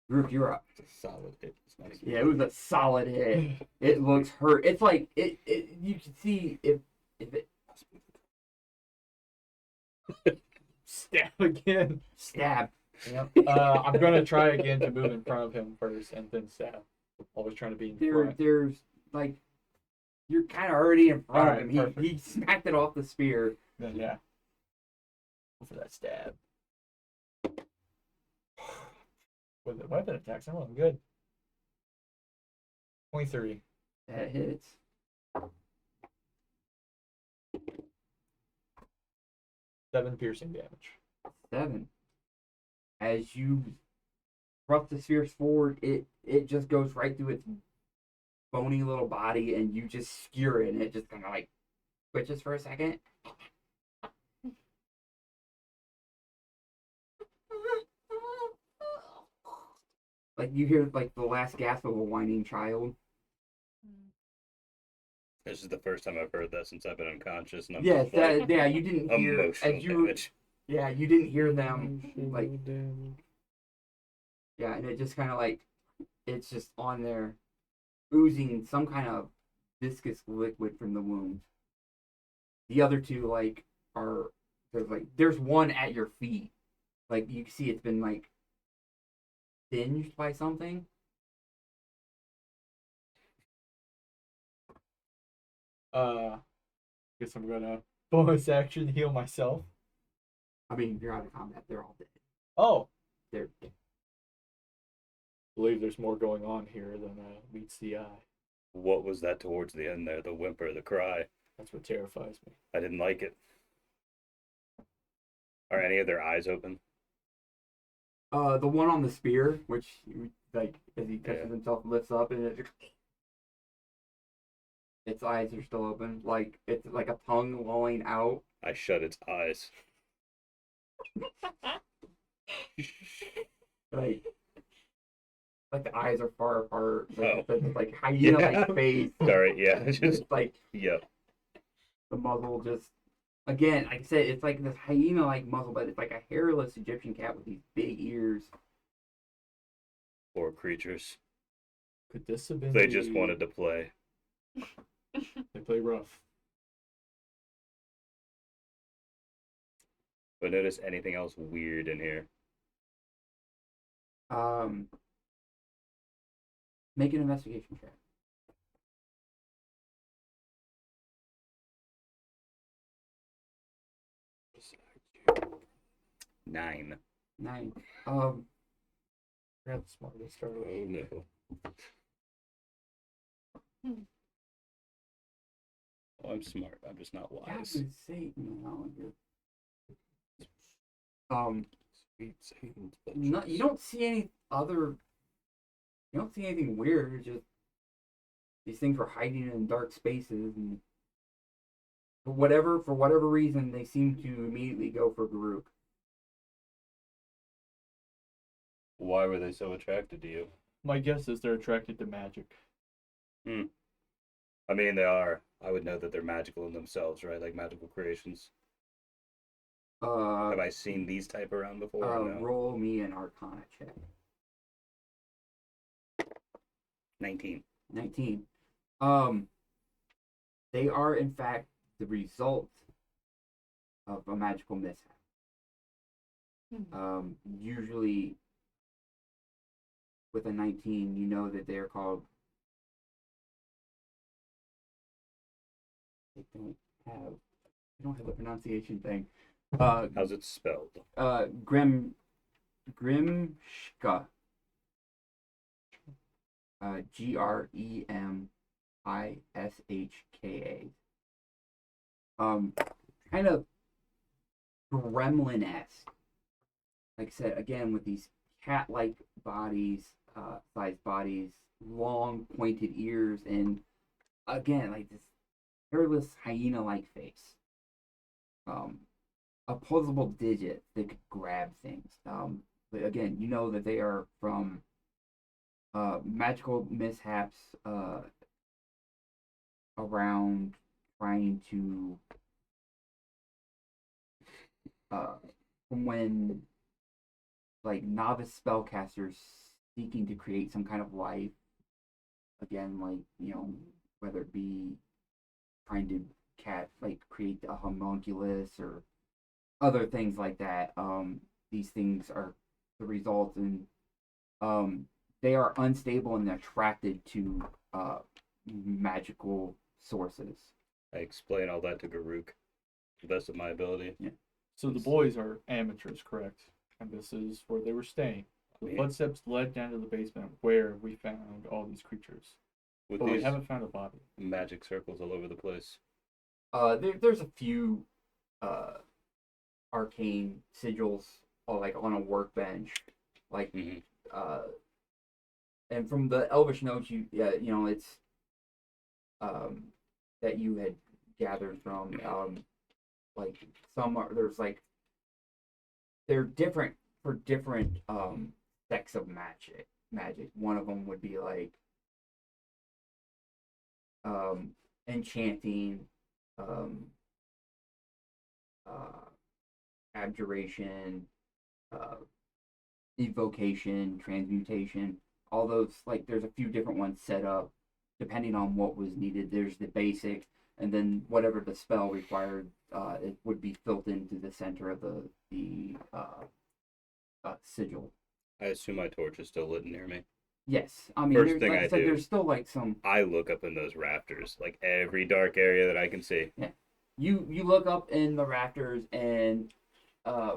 Rook, you're up. It's a solid hit. It's not a Yeah, it was a solid hit. It looks hurt. It's like you can see if it Stab again. stab. Yep. I'm gonna try again to move in front of him first and then stab. Always trying to be in front. There's like you're kind of already in front of Alright, him. perfect. He smacked it off the spear. Then yeah. Go for that stab. With the weapon attacks, I'm looking good. 23. That hits. 7 piercing damage. 7. As you thrust the spears forward, it just goes right through its bony little body, and you just skewer it, and it just kind of like twitches for a second. Like you hear like the last gasp of a whining child. This is the first time I've heard that since I've been unconscious. And I'm Yes, just like, yeah, you didn't hear emotional as you damage. yeah, you didn't hear them like Damage. yeah, and it just kind of like it's just on there oozing some kind of viscous liquid from the wound. The other two like are there's one at your feet. Like you can see it's been like singed by something. Guess I'm gonna bonus action heal myself. I mean, you're out of combat. They're all dead. Oh, They're dead. believe there's more going on here than meets the eye. What was that towards the end there? The whimper, the cry. That's what terrifies me. I didn't like it. Are any of their eyes open? The one on the spear, which like as he touches Yeah. himself, lifts up, and its eyes are still open, like it's like a tongue lolling out. I shut its eyes. Like the eyes are far apart. Like, Oh. it's like hyena like Yeah. face. Sorry, yeah, just Just like yep. the muzzle, just again, like I said, it's like this hyena like muzzle, but it's like a hairless Egyptian cat with these big ears. Poor creatures. Could this have been? They just wanted to play. They play rough. But notice anything else weird in here? Make an investigation check. Nine. 9. You're not the smartest, are we? Oh no. Oh, I'm smart. I'm just not I wise. would say no. Sweet Satan's No, you don't see any other. You don't see anything weird. It's just these things were hiding in dark spaces, and for whatever reason, they seem to immediately go for Garuk. Why were they so attracted to you? My guess is they're attracted to magic. I mean, they are. I would know that they're magical in themselves, right? Like magical creations. Have I seen these type around before? Or no? Roll me an Arcana check. 19. 19. They are in fact the result of a magical mishap. Usually with a 19, you know that they're called. They don't have a pronunciation thing. How's it spelled? Grimshka. Gremishka. Kind of gremlin-esque. Like I said, again, with these cat-like bodies, sized bodies, long pointed ears, and again, like this hairless hyena-like face. Opposable digits that could grab things. But again, you know that they are from magical mishaps around trying to from when like novice spellcasters seeking to create some kind of life. Again, like whether it be trying to create a homunculus or other things like that. These things are the result, and they are unstable and attracted to magical sources. I explain all that to Garuk, to the best of my ability. Yeah. So the boys are amateurs, correct? And this is where they were staying. The Yeah. footsteps led down to the basement where we found all these creatures. With But we these haven't found a body. magic circles all over the place. There's a few arcane sigils, like on a workbench, like Hmm. and from the elvish notes, it's that you had gathered from, like they're different for different sects of magic. One of them would be like enchanting, um, abjuration, uh, evocation, transmutation. All those, like, there's a few different ones set up depending on what was needed. There's the basic, and then whatever the spell required, it would be filled into the center of the sigil. I assume my torch is still lit near me. Yes, I mean, First thing like I I said, do. there's still like some. I look up in those rafters, like every dark area that I can see. You look up in the rafters and uh,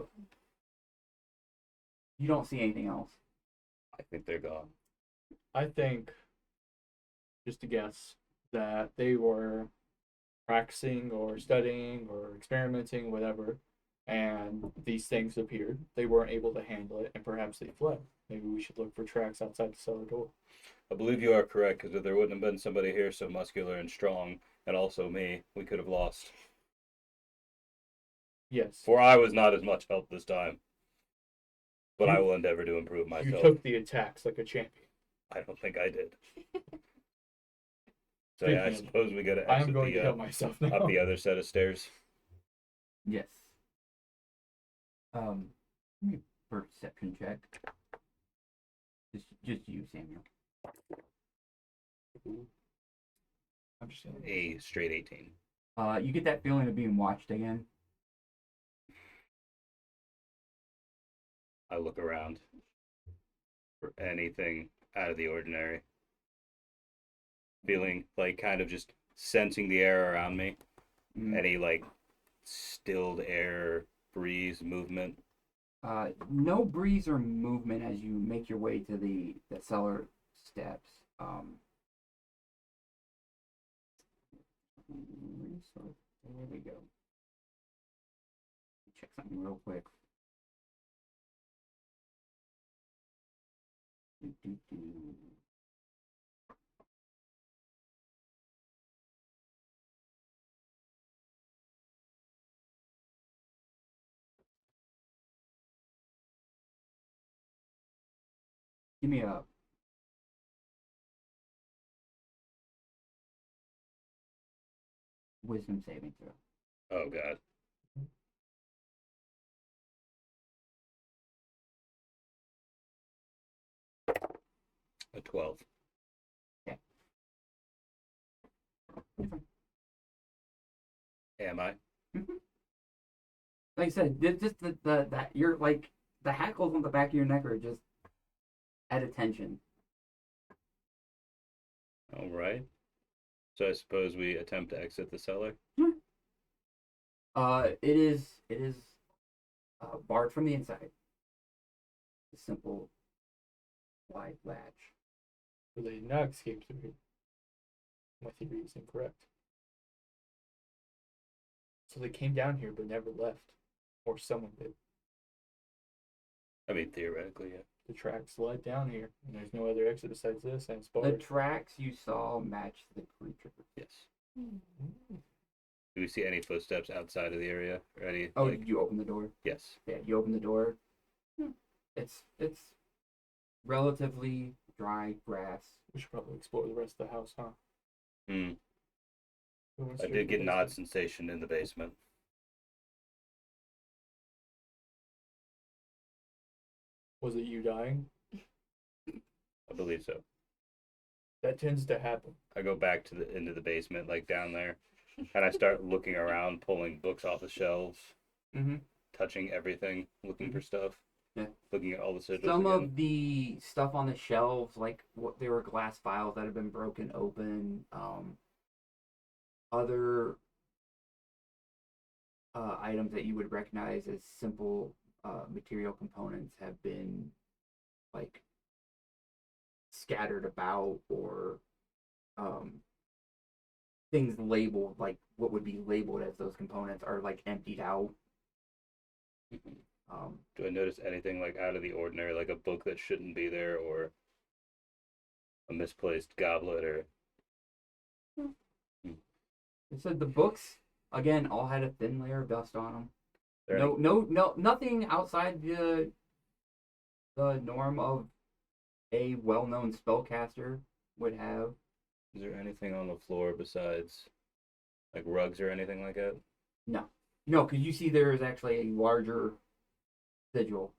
you don't see anything else. I think they're gone. I think, just to guess, that they were practicing or studying or experimenting, whatever, and these things appeared. They weren't able to handle it, and perhaps they fled. Maybe we should look for tracks outside the cellar door. I believe you are correct, because if there wouldn't have been somebody here so muscular and strong, and also me, we could have lost. Yes. For I was not as much help this time. But I will endeavor to improve You myself. took the attacks like a champion. I don't think I did. So yeah, I Speaking of, suppose we gotta I am exit going to the heal myself now. up the other set of stairs. Yes. Give me a perception check. Just you, Samuel. I'm just saying. A straight 18. You get that feeling of being watched again. I look around for anything out of the ordinary. Feeling like kind of just sensing the air around me. Mm. Any like stilled air, breeze, movement. No breeze or movement as you make your way to the cellar steps. So there we go. Check something real quick. Do. Give me a wisdom saving throw. Oh god. A 12. Okay. You're fine. Am I? Like I said, just the that you're like the hackles on the back of your neck are just at attention. All right. So I suppose we attempt to exit the cellar. It is barred from the inside. A simple wide latch. So they did not escape through. My theory is incorrect. So they came down here but never left. Or someone did. I mean, theoretically, yeah. The tracks led down here, and there's no other exit besides this, and it's The barred. tracks you saw match the creature. Yes. Do we see any footsteps outside of the area or any? Oh, like, did you open the door? yes. Yeah, you open the door. It's relatively dry grass. We should probably explore the rest of the house, huh? Hmm. We went I straight did to the get an odd basement. sensation in the basement. Was it you dying? I believe so. That tends to happen. I go back to the into the basement, like down there, and I start looking around, pulling books off the shelves, Mm-hmm. touching everything, looking for stuff. Yeah. Looking at all the sigils Some again. of the stuff on the shelves, like what there were glass files that have been broken open. Other items that you would recognize as simple material components have been like scattered about, or things labeled, like what would be labeled as those components, are like emptied out. Do I notice anything like out of the ordinary, like a book that shouldn't be there, or a misplaced goblet, or It said the books again all had a thin layer of dust on them. there No, nothing outside the norm of a well-known spellcaster would have. is there anything on the floor besides like rugs or anything like that? No, because you see there is actually a larger sigil.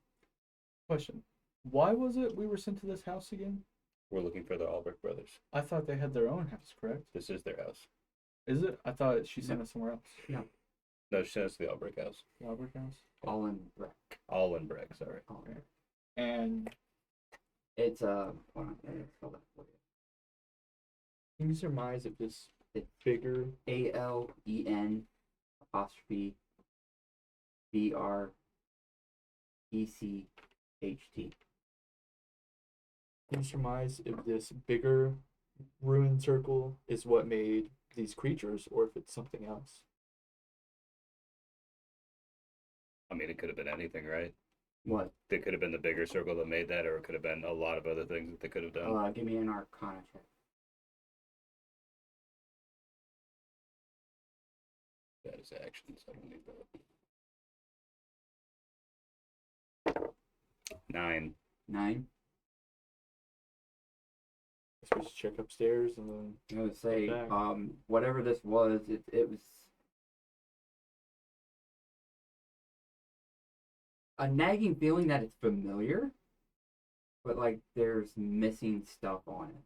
Question. Why was it we were sent to this house again? We're looking for the Albrecht brothers. I thought they had their own house, correct? This is their house. Is it? I thought she sent us somewhere else. No, she sent us to the Albrecht house. The Albert house. All in wreck. Allenbrecht, sorry. And It's hold on, let me spell that for can you surmise if this bigger you. ALEN apostrophe BRECHT. Can you surmise if this bigger ruin circle is what made these creatures, or if it's something else? I mean, it could have been anything, right? What? It could have been the bigger circle that made that, or it could have been a lot of other things that they could have done. Give me an Arcana check. That is actions. I don't need that. 9. 9. Guess we should check upstairs and then. I would say, Back. whatever this was, it was a nagging feeling that it's familiar, but like there's missing stuff on it.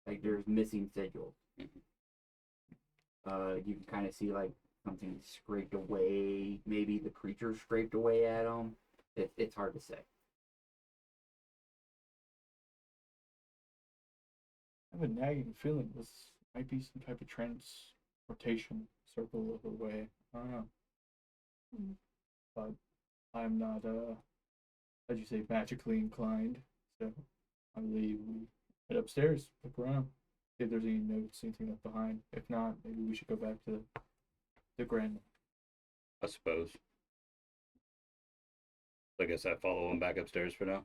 Like there's missing sigils. You can kind of see like something scraped away. Maybe the creature scraped away at them. It's hard to say. I have a nagging feeling this might be some type of transportation circle of a way. I don't know. Hmm. But I'm not, how'd you say, magically inclined. So I believe we head upstairs, look around, see if there's any notes, anything left behind. If not, maybe we should go back to the grand. I suppose. I guess I follow him back upstairs for now.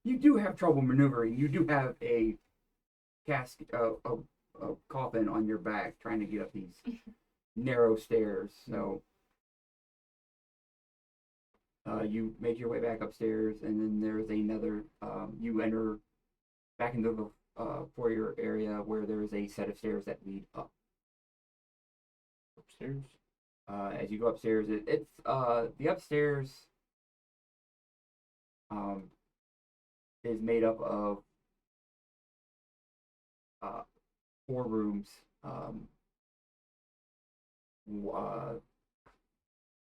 You do have trouble maneuvering. You do have a casket, a coffin on your back, trying to get up these narrow stairs. So you make your way back upstairs, and then there's another. You enter back into the foyer area where there is a set of stairs that lead up. Upstairs. As you go upstairs, it's the upstairs is made up of 4 rooms,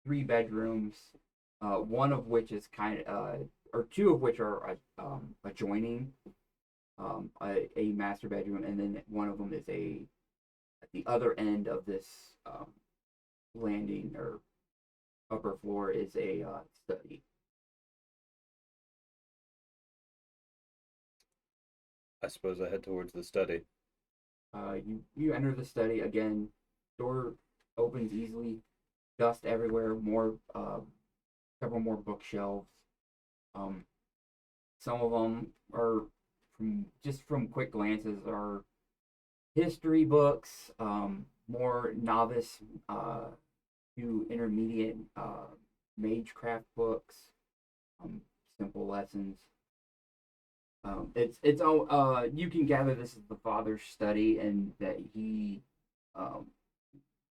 3 bedrooms, one of which is or 2 of which are adjoining a master bedroom, and then one of them is at the other end of this landing or upper floor is a study. I suppose I head towards the study. You enter the study again. Door opens easily. Dust everywhere. Several more bookshelves. Some of them are from quick glances are history books. More novice to intermediate magecraft books. Simple lessons. It's all you can gather this is the father's study, and that he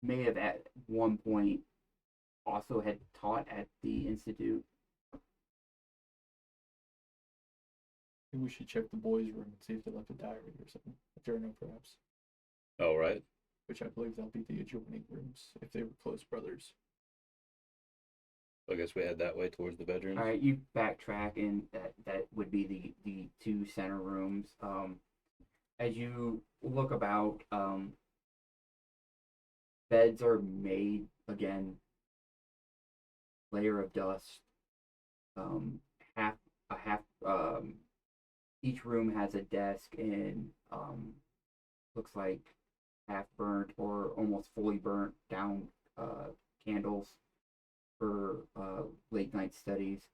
may have at one point also had taught at the institute. Maybe we should check the boys' room and see if they left a diary or something. A journal, perhaps. All right. Which I believe that'll be the adjoining rooms if they were close brothers. I guess we head that way towards the bedrooms. All right, you backtrack, and that would be the two center rooms. As you look about, beds are made again. Layer of dust. Half a half. Each room has a desk and looks like half burnt or almost fully burnt down candles for late night studies.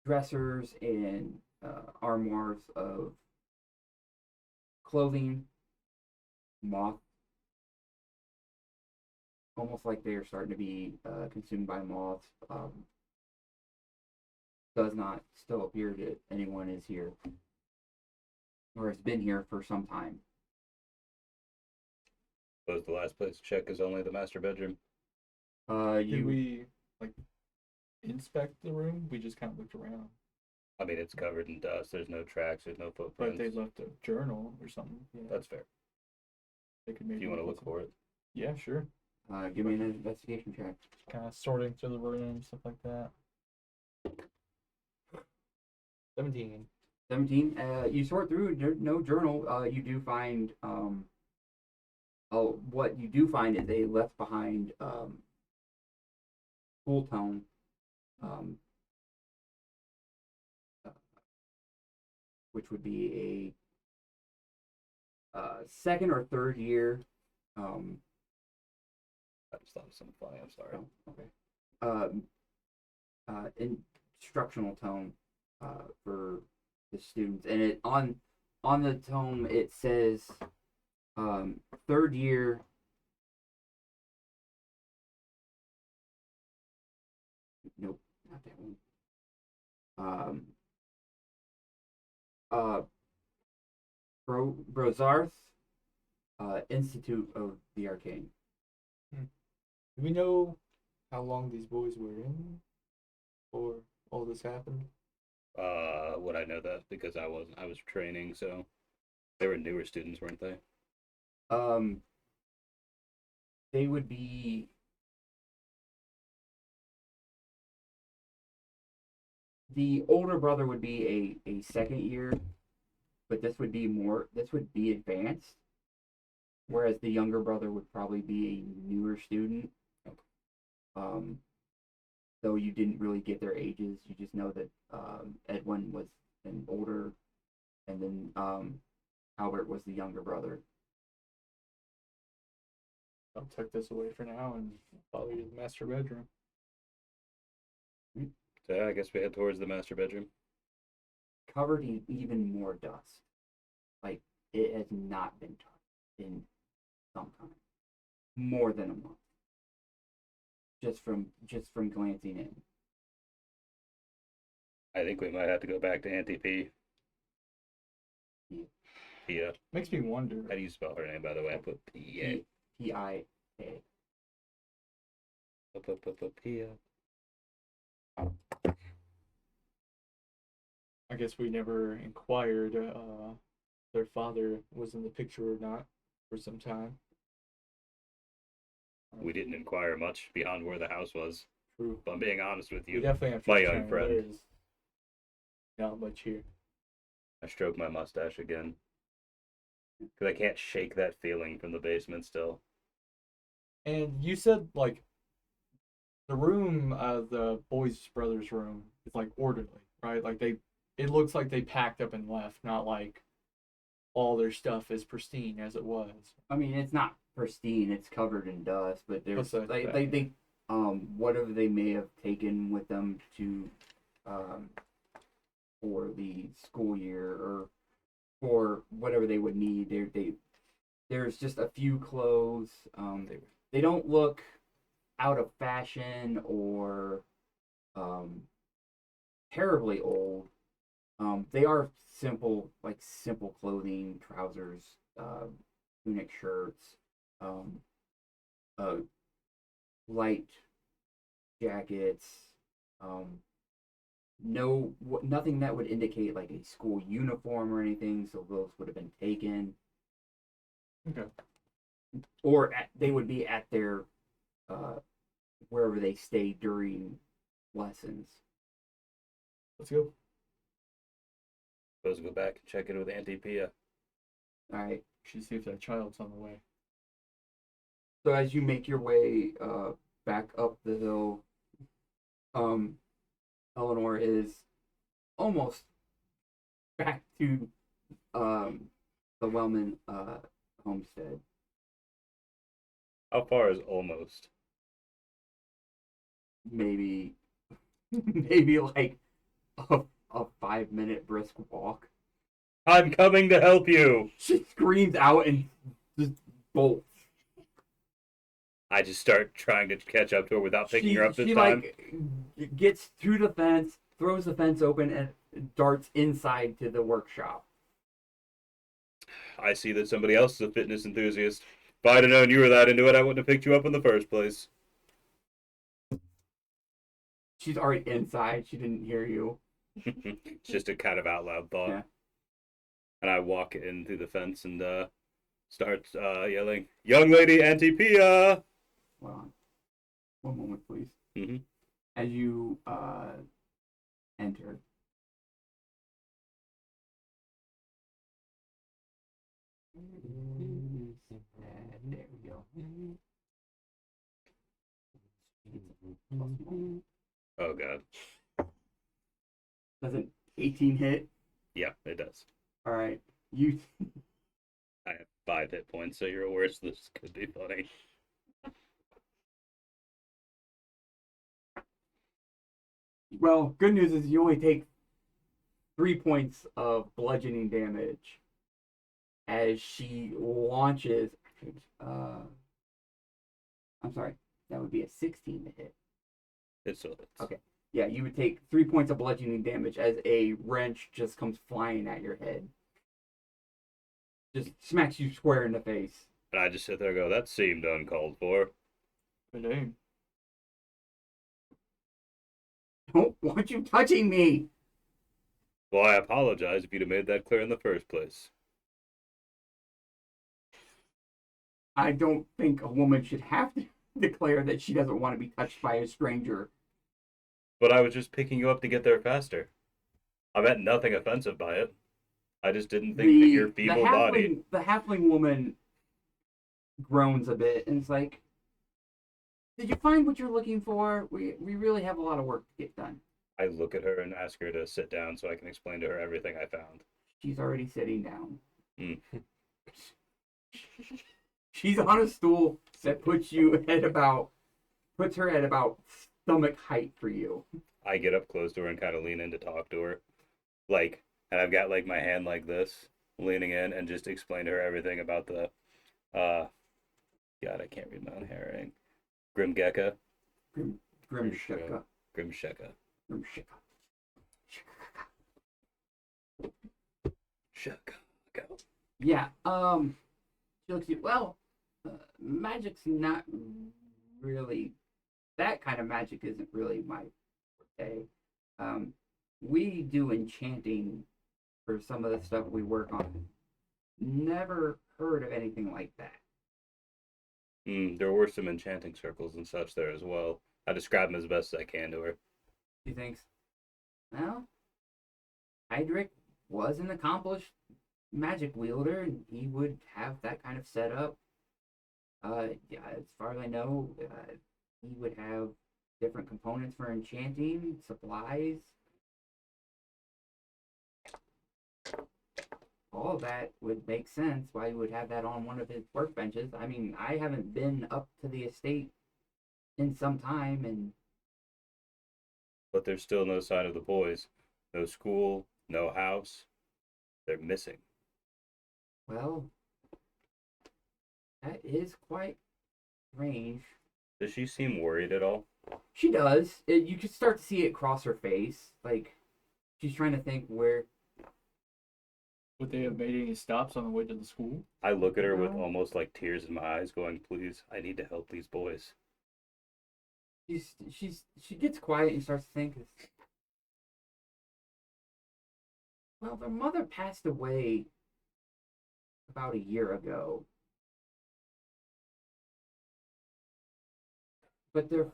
Dressers and armoires of clothing, moth, almost like they are starting to be consumed by moths. Does not still appear that anyone is here or has been here for some time. Suppose the last place to check is only the master bedroom. Did we like inspect the room? We just kind of looked around. I mean, it's covered in dust. There's no tracks. There's no But footprints. they left a journal or something. Yeah. That's fair. They could If maybe you want to look at for it. Yeah, sure. Give me an investigation check. Kind of sorting through the room, stuff like that. 17. 17. You sort through no journal. You do find what you do find is they left behind full tone, which would be a second or third year. I just thought of something funny. I'm sorry. Okay. Instructional tone for the students, and it on the tome it says third year. Nope, not that one. Brozarth, Institute of the Arcane. Do we know how long these boys were in before all this happened? Would I know that because I was training, so they were newer students, weren't they? They would be the older brother would be a second year, but this would be advanced, whereas the younger brother would probably be a newer student. Though you didn't really get their ages, you just know that Edwin was an older, and then Albert was the younger brother. I'll tuck this away for now and follow you to the master bedroom. So yeah, I guess we head towards the master bedroom. Covered in even more dust, like it has not been touched in some time, more than a month. Just from glancing in. I think we might have to go back to Auntie P. Yeah. Pia. Makes me wonder. How do you spell her name, by the way? I put P-A. P-I-A. Pia. I guess we never inquired their father was in the picture or not for some time. We didn't inquire much beyond where the house was. True. If I'm being honest with We you, definitely have to my return. young friend. There's not much here. I stroke my mustache again. Because I can't shake that feeling from the basement still. And you said like the room, the boys' brothers' room, is like orderly, right? Like it looks like they packed up and left, not like all their stuff is pristine as it was. I mean, it's not pristine; it's covered in dust. But there's Besides that, they whatever they may have taken with them to for the school year or for whatever they would need. There's just a few clothes. They don't look out of fashion or terribly old. They are simple clothing, trousers, tunic shirts, light jackets, nothing that would indicate like a school uniform or anything. So those would have been taken, Okay. or they would be at their wherever they stay during lessons. Let's go. Supposed to go back and check in with Auntie Pia. All right. Should see if that child's on the way. So as you make your way back up the hill, Eleanor is almost back to the Wellman homestead. How far is almost? Maybe maybe like a 5-minute brisk walk. I'm coming to help you. She screams out and just bolts. I just start trying to catch up to her without picking her up this she time. like gets through the fence, throws the fence open, and darts inside to the workshop. I see that somebody else is a fitness enthusiast. If I'd have known you were that into it, I wouldn't have picked you up in the first place. She's already inside. She didn't hear you. It's just a kind of out loud thought. Yeah. And I walk in through the fence and start yelling, "Young lady, Auntie Pia!" Hold on. One moment, please. Mm-hmm. As you enter. There we go. Oh god. Does an 18 hit? Yeah, it does. All right. You I have 5 hit points, so you're worse. This could be funny. well, good news is you only take 3 points of bludgeoning damage as she launches. I'm sorry, that would be a 16 to hit. It still hits. Okay. Yeah, you would take 3 points of bludgeoning damage as a wrench just comes flying at your head. Just smacks you square in the face. And I just sit there and go, that seemed uncalled for. Good aim. Don't want you touching me! Well, I apologize if you'd have made that clear in the first place. I don't think a woman should have to declare that she doesn't want to be touched by a stranger. But I was just picking you up to get there faster. I meant nothing offensive by it. I just didn't think that your feeble-bodied... The halfling woman groans a bit and is like, did you find what you're looking for? We really have a lot of work to get done. I look at her and ask her to sit down so I can explain to her everything I found. She's already sitting down. Mm. She's on a stool that puts her at about stomach height for you. I get up close to her and kind of lean in to talk to her. Like, and I've got like my hand like this, leaning in and just explain to her everything about the, God, I can't read my own handwriting. Grimgecka. Grimshika. Grimsheka. Grimshika. Shaka. Go. Yeah, she looks at you, well, magic's not really, that kind of magic isn't really my forte. We do enchanting for some of the stuff we work on. Never heard of anything like that. There were some enchanting circles and such there as well. I describe them as best as I can to her. She thinks, well, Hydrick was an accomplished magic wielder, and he would have that kind of setup. Yeah, as far as I know, he would have different components for enchanting, supplies. All of that would make sense why he would have that on one of his workbenches. I mean, I haven't been up to the estate in some time, and But there's still no sign of the boys. No school, no house. They're missing. well, that is quite strange. Does she seem worried at all? She does. You can start to see it cross her face. Like, she's trying to think where. Would they have made any stops on the way to the school? I look at her with No. almost like tears in my eyes, going, please, I need to help these boys. She gets quiet and starts to think. Well, their mother passed away about a year ago. But they're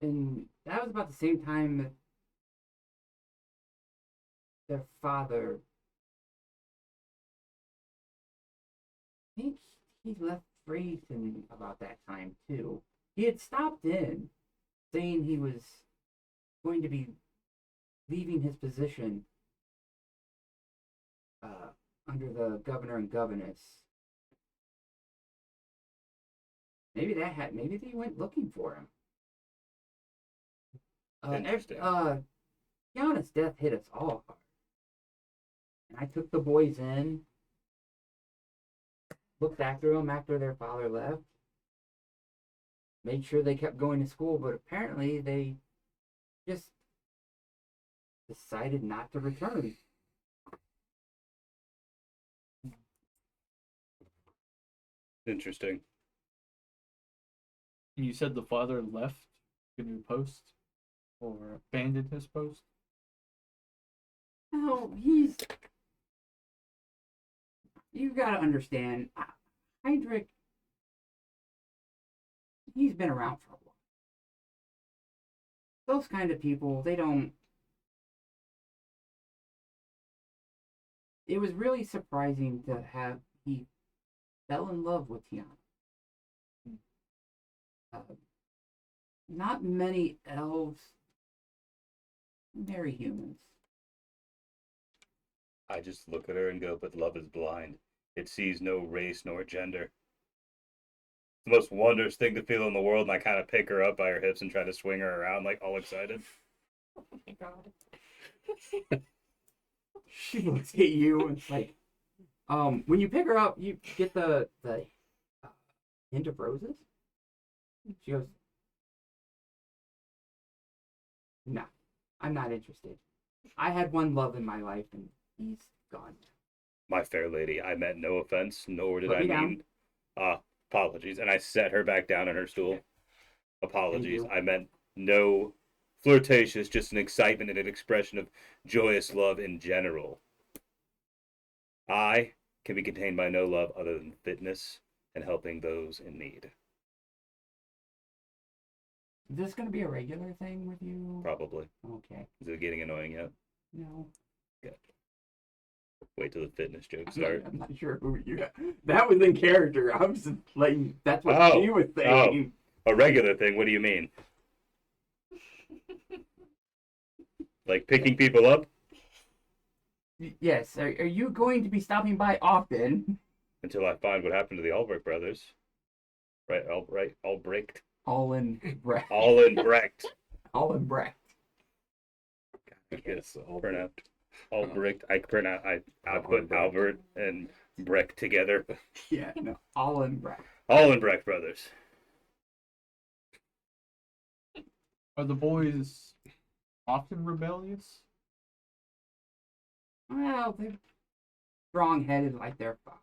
and that was about the same time that their father, I think he left Drayton about that time too. He had stopped in saying he was going to be leaving his position under the governor and governess. Maybe they went looking for him. Interesting. Kiana's death hit us all hard. And I took the boys in, looked after them after their father left, made sure they kept going to school, but apparently they just decided not to return. Interesting. You said the father left a new post or abandoned his post. No, you gotta understand, Hydrick, he's been around for a while. Those kind of people, they don't. It was really surprising to have he fell in love with Tiana. Not many elves marry humans. I just look at her and go, but love is blind. It sees no race nor gender. It's the most wondrous thing to feel in the world, and I kind of pick her up by her hips and try to swing her around, like all excited. Oh my god. She looks at you and it's like, when you pick her up, you get the hint of roses. She goes, "No, I'm not interested. I had one love in my life, and he's gone." My fair lady, I meant no offense, nor did Put I me down. mean apologies. And I set her back down in her stool. Apologies. you. I meant no flirtatious, just an excitement and an expression of joyous love in general. I can be contained by no love other than fitness and helping those in need. Is this gonna be a regular thing with you? Probably. Okay. Is it getting annoying yet? No. Good. Wait till the fitness jokes I'm start. not sure who you. That was in character. I was like, that's what Oh, she was saying. A regular thing, what do you mean? Like picking people up? Yes. Are you going to be stopping by often? Until I find what happened to the Albrecht brothers. Right, Albrecht. All in Brecht. Albrecht. All in Brecht. Yes, Pronounced Albrecht. I put Albert and Brecht together. Yeah, no. All in Brecht. Albrecht brothers. Are the boys often rebellious? Well, they're strong-headed like their father.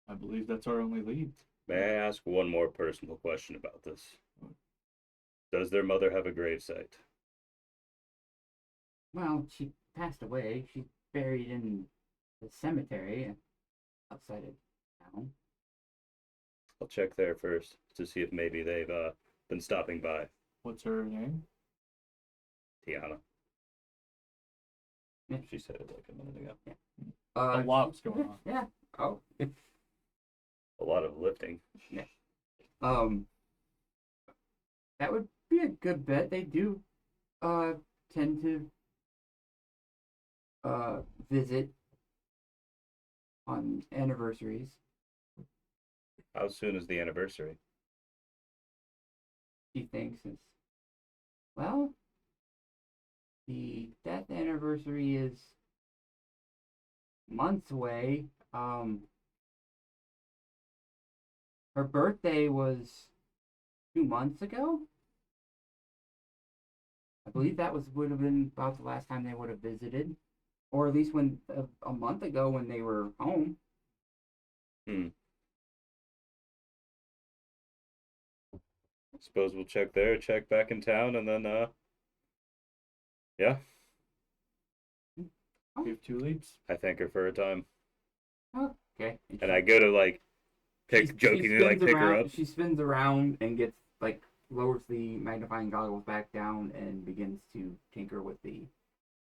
I believe that's our only lead. May I ask one more personal question about this? Does their mother have a gravesite? Well, she passed away. She's buried in the cemetery outside of town. I'll check there first to see if maybe they've been stopping by. What's her name? Tiana. Yeah. She said it like a minute ago. A lot's going on. Yeah. Oh. A lot of lifting. That would be a good bet. They do tend to visit on anniversaries. How soon is the anniversary? She thinks is, well, the death anniversary is months away. Her birthday was 2 months ago. I believe that would have been about the last time they would have visited, or at least when a month ago when they were home. Suppose we'll check there, check back in town, and then Yeah, You have 2 leads. I thank her for her time, Okay. and I go to like jokingly like spins pick her around. up. She spins around and gets like lowers the magnifying goggles back down and begins to tinker with the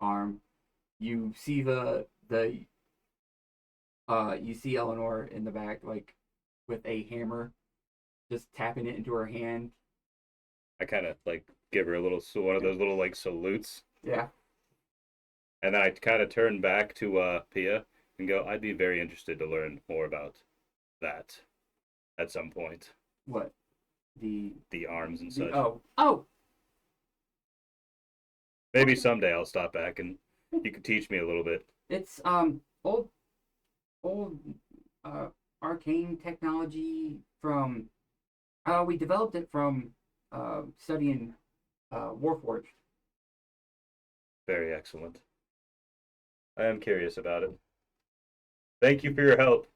arm. You see you see Eleanor in the back like with a hammer, just tapping it into her hand. I kind of like give her a little one of those little like salutes, Yeah. and then I kind of turn back to Pia and go, "I'd be very interested to learn more about that at some point, What? the arms and The such. oh. Maybe someday I'll stop back and you could teach me a little bit." It's old uh arcane technology from we developed it from studying Warforged. Very excellent. I am curious about it. Thank you for your help.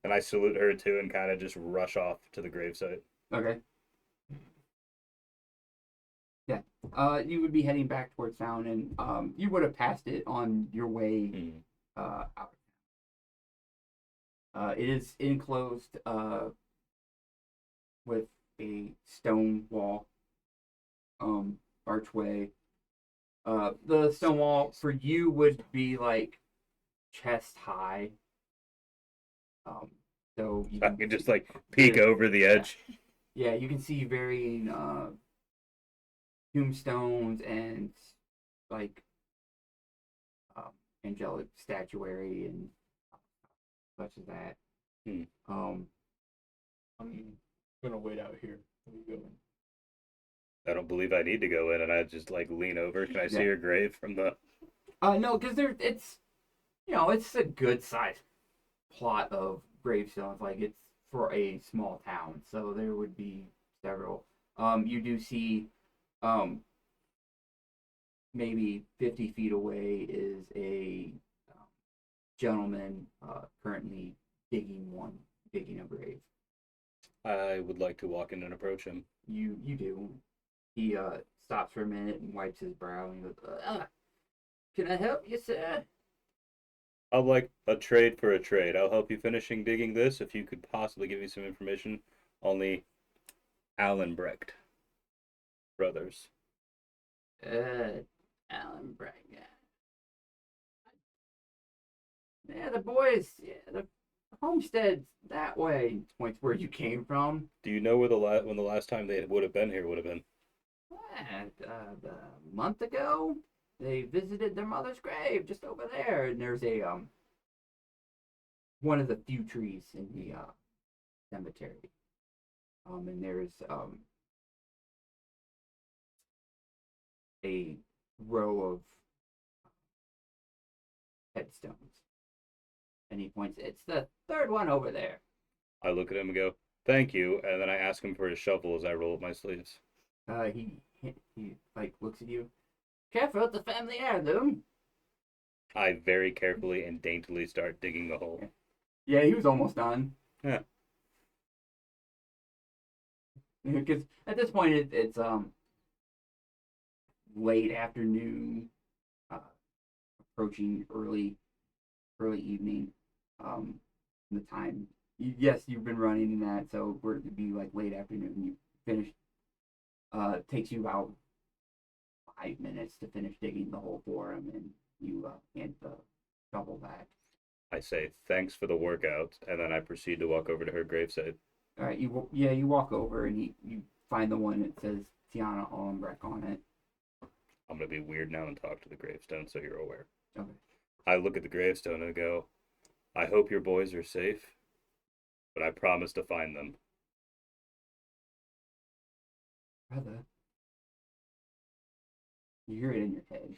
And I salute her too and kind of just rush off to the gravesite. Okay. Yeah. You would be heading back towards town, and you would have passed it on your way Hmm. out. It is enclosed with a stone wall, archway. The stone wall for you would be like chest high. Um, so you I can just like peek over the edge. yeah, you can see varying tombstones and like um, angelic statuary and such as that. Hmm. I'm gonna wait out here. Where you going? I don't believe I need to go in, and I just like lean over. Can I see Yeah. her grave from the? No, because it's it's a good sized plot of gravestones. Like it's for a small town, so there would be several. You do see, maybe 50 feet away is a gentleman currently digging a grave. I would like to walk in and approach him. You do. He stops for a minute and wipes his brow and he goes, "Can I help you, sir?" I'll like a trade for a trade. I'll help you finishing digging this if you could possibly give me some information on the Allenbrecht brothers. Alan Bragg. Yeah, the boys. Yeah, the homestead's that way. Points where you came from. Do you know where when the last time they would have been here would have been? A month ago, they visited their mother's grave just over there, and there's a one of the few trees in the cemetery. And there's a row of headstones. And he points, "It's the third one over there." I look at him and go, "Thank you," and then I ask him for his shovel as I roll up my sleeves. He like looks at you. "Careful, it's a family heirloom." I very carefully and daintily start digging the hole. Yeah, he was almost done. Yeah. Because at this point it's late afternoon, approaching early evening. The time. Yes, you've been running in that, so we're to be like late afternoon. You finish. Takes you about 5 minutes to finish digging the hole for him, and you hand the shovel back. I say, "Thanks for the workout," and then I proceed to walk over to her gravesite. All right, you walk over and you find the one that says Tiana Allenbrecht on it. I'm going to be weird now and talk to the gravestone so you're aware. Okay. I look at the gravestone and go, "I hope your boys are safe, but I promise to find them." Brother, you hear it in your head.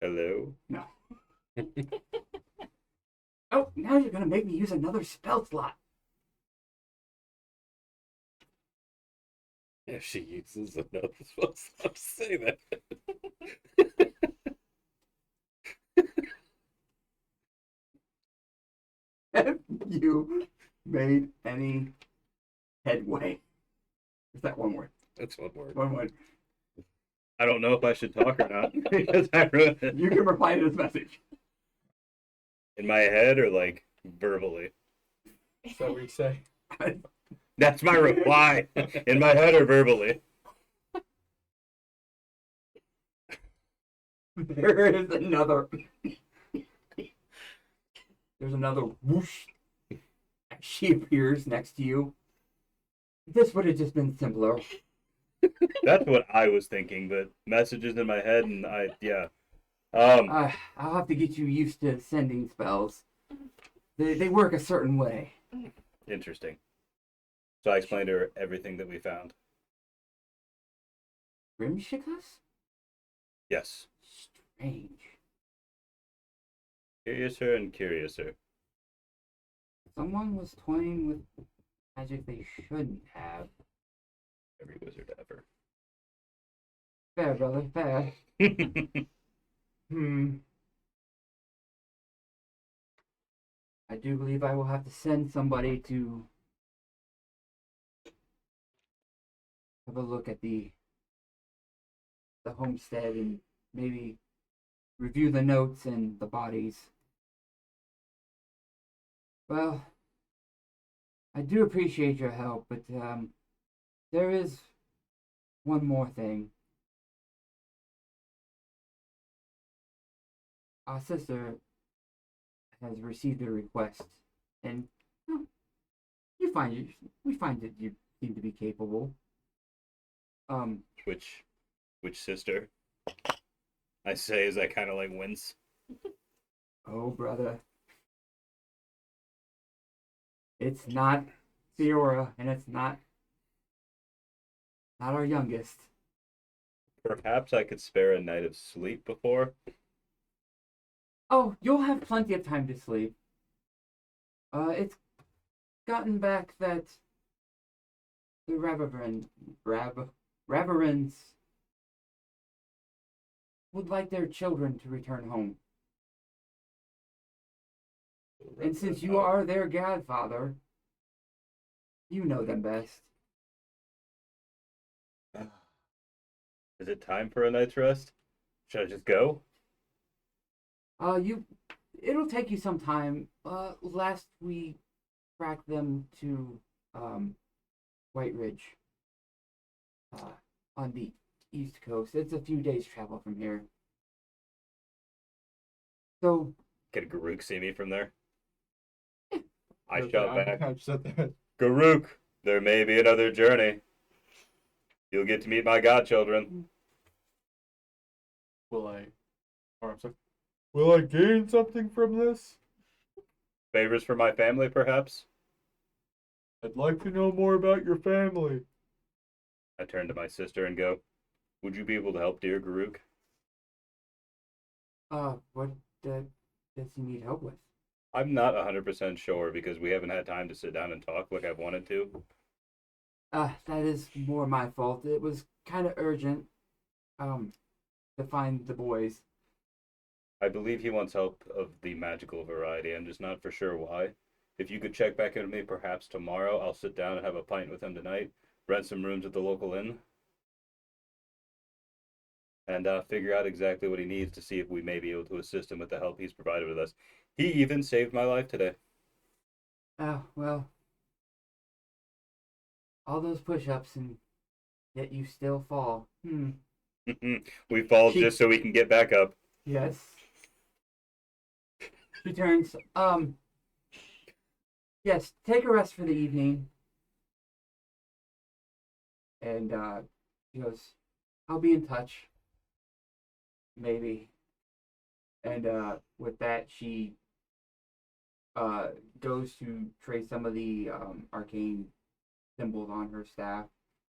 Hello? No. Oh, now you're gonna make me use another spell slot. If she uses another spell slot, say that. Have you made any headway? Is that one word? That's one word. One word. I don't know if I should talk or not because I wrote it You can reply to this message. in my head or like verbally. Is that what you say? That's my reply in my head or verbally. There is another. There's another whoosh. She appears next to you. This would have just been simpler. That's what I was thinking, but messages in my head and yeah. I'll have to get you used to sending spells. They work a certain way. Interesting. So I explained to her everything that we found. Grimshikas? Yes. Strange. Curiouser and curiouser. Someone was toying with magic they shouldn't have. Every wizard ever. Fair, brother, fair. I do believe I will have to send somebody to have a look at the homestead and maybe review the notes and the bodies. Well, I do appreciate your help, but there is one more thing. Our sister has received a request, and we find that you seem to be capable. Which sister? I say as I kind of like wince. Oh, brother. It's not Theora, and it's not our youngest. Perhaps I could spare a night of sleep before. Oh, you'll have plenty of time to sleep. It's gotten back that the Ravarins would like their children to return home. And since you are their godfather, you know them best. Is it time for a night's rest? Should I just go? It'll take you some time. Last we tracked them to, White Ridge, on the East Coast. It's a few days travel from here. So, Can Garuk see me from there? I Okay, shout back. I said that. Garuk, there may be another journey. You'll get to meet my godchildren. Will I? Or I'm sorry. Will I gain something from this? Favors for my family, perhaps? I'd like to know more about your family. I turn to my sister and go, would you be able to help dear Garuk? what does he need help with? I'm not 100% sure because we haven't had time to sit down and talk like I've wanted to. That is more my fault. It was kind of urgent, to find the boys. I believe he wants help of the magical variety. I'm just not for sure why. If you could check back in with me perhaps tomorrow, I'll sit down and have a pint with him tonight, rent some rooms at the local inn, and figure out exactly what he needs to see if we may be able to assist him with the help he's provided with us. He even saved my life today. Oh, well, all those push-ups and yet you still fall. We fall She- just so we can get back up. Yes. She turns, yes, take a rest for the evening. And, she goes, I'll be in touch. Maybe. And, with that, she, goes to trace some of the, arcane symbols on her staff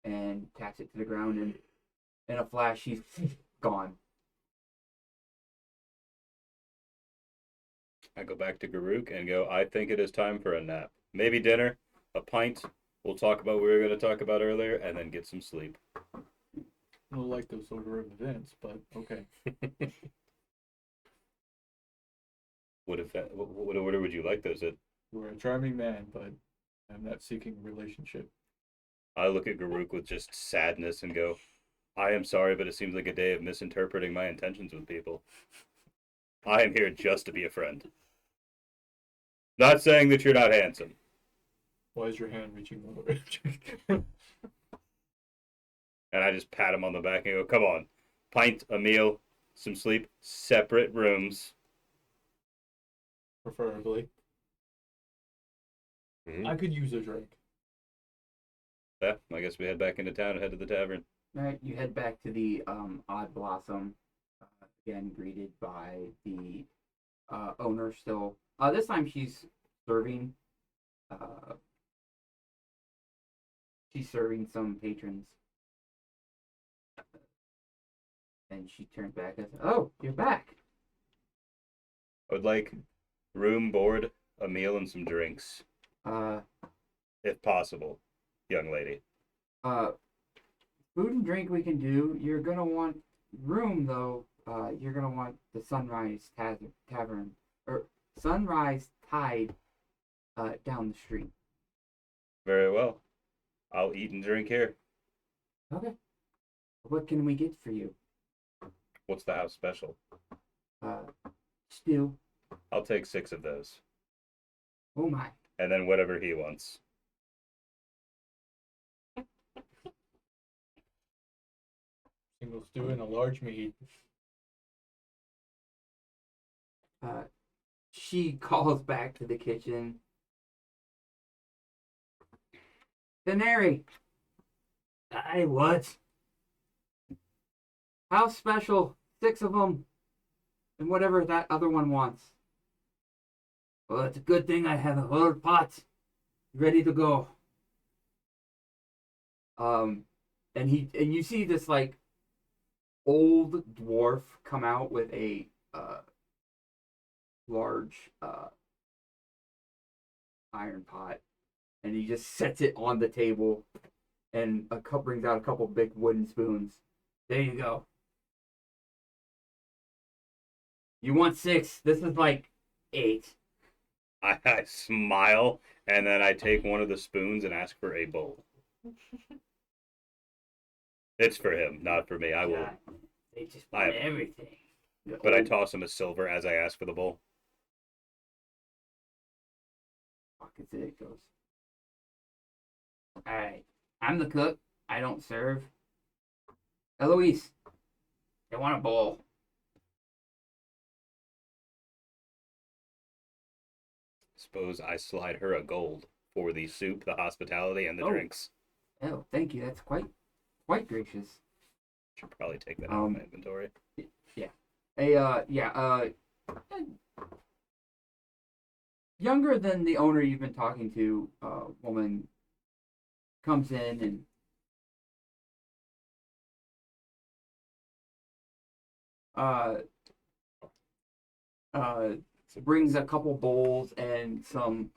and taps it to the ground, and in a flash, she's gone. I go back to Garuk and go, I think it is time for a nap. Maybe dinner, a pint. We'll talk about what we were going to talk about earlier, and then get some sleep. I don't like those order of events, but okay. What order would you like those in? You're a charming man, but I'm not seeking a relationship. I look at Garuk with just sadness and go, I am sorry, but it seems like a day of misinterpreting my intentions with people. I am here just to be a friend. Not saying that you're not handsome. Why is your hand reaching over? And I just pat him on the back and go, come on. Pint, a meal, some sleep, separate rooms. Preferably. Mhm. I could use a drink. Yeah, I guess we head back into town and head to the tavern. All right, you head back to the Odd Blossom. Again, greeted by the owner still. This time she's serving. She's serving some patrons. And she turns back and says, "Oh, you're back." I would like room, board, a meal, and some drinks, Uh, if possible, young lady. Food and drink we can do. You're gonna want room though. You're gonna want the Sunrise Tavern or Sunrise Tide down the street. Very well. I'll eat and drink here. Okay. What can we get for you? What's the house special? Stew. I'll take 6 of those. Oh my. And then whatever he wants. Single stew and a large meat. She calls back to the kitchen. Denary. Aye, what? House special. 6 of them. And whatever that other one wants. Well, it's a good thing I have a whole pot ready to go. And you see this like old dwarf come out with a large iron pot, and he just sets it on the table, and brings out a couple big wooden spoons. There you go. You want 6? This is like 8. I smile, and then I take one of the spoons and ask for a bowl. It's for him, not for me. I will. God, they just want everything. But I toss him a silver as I ask for the bowl. Pockets it goes. Alright. I'm the cook. I don't serve. Eloise. They want a bowl. Suppose I slide her a gold for the soup, the hospitality, and the Oh. drinks. Oh, thank you. That's quite gracious. Should probably take that out of my inventory. Younger than the owner you've been talking to, woman comes in and brings a couple bowls and some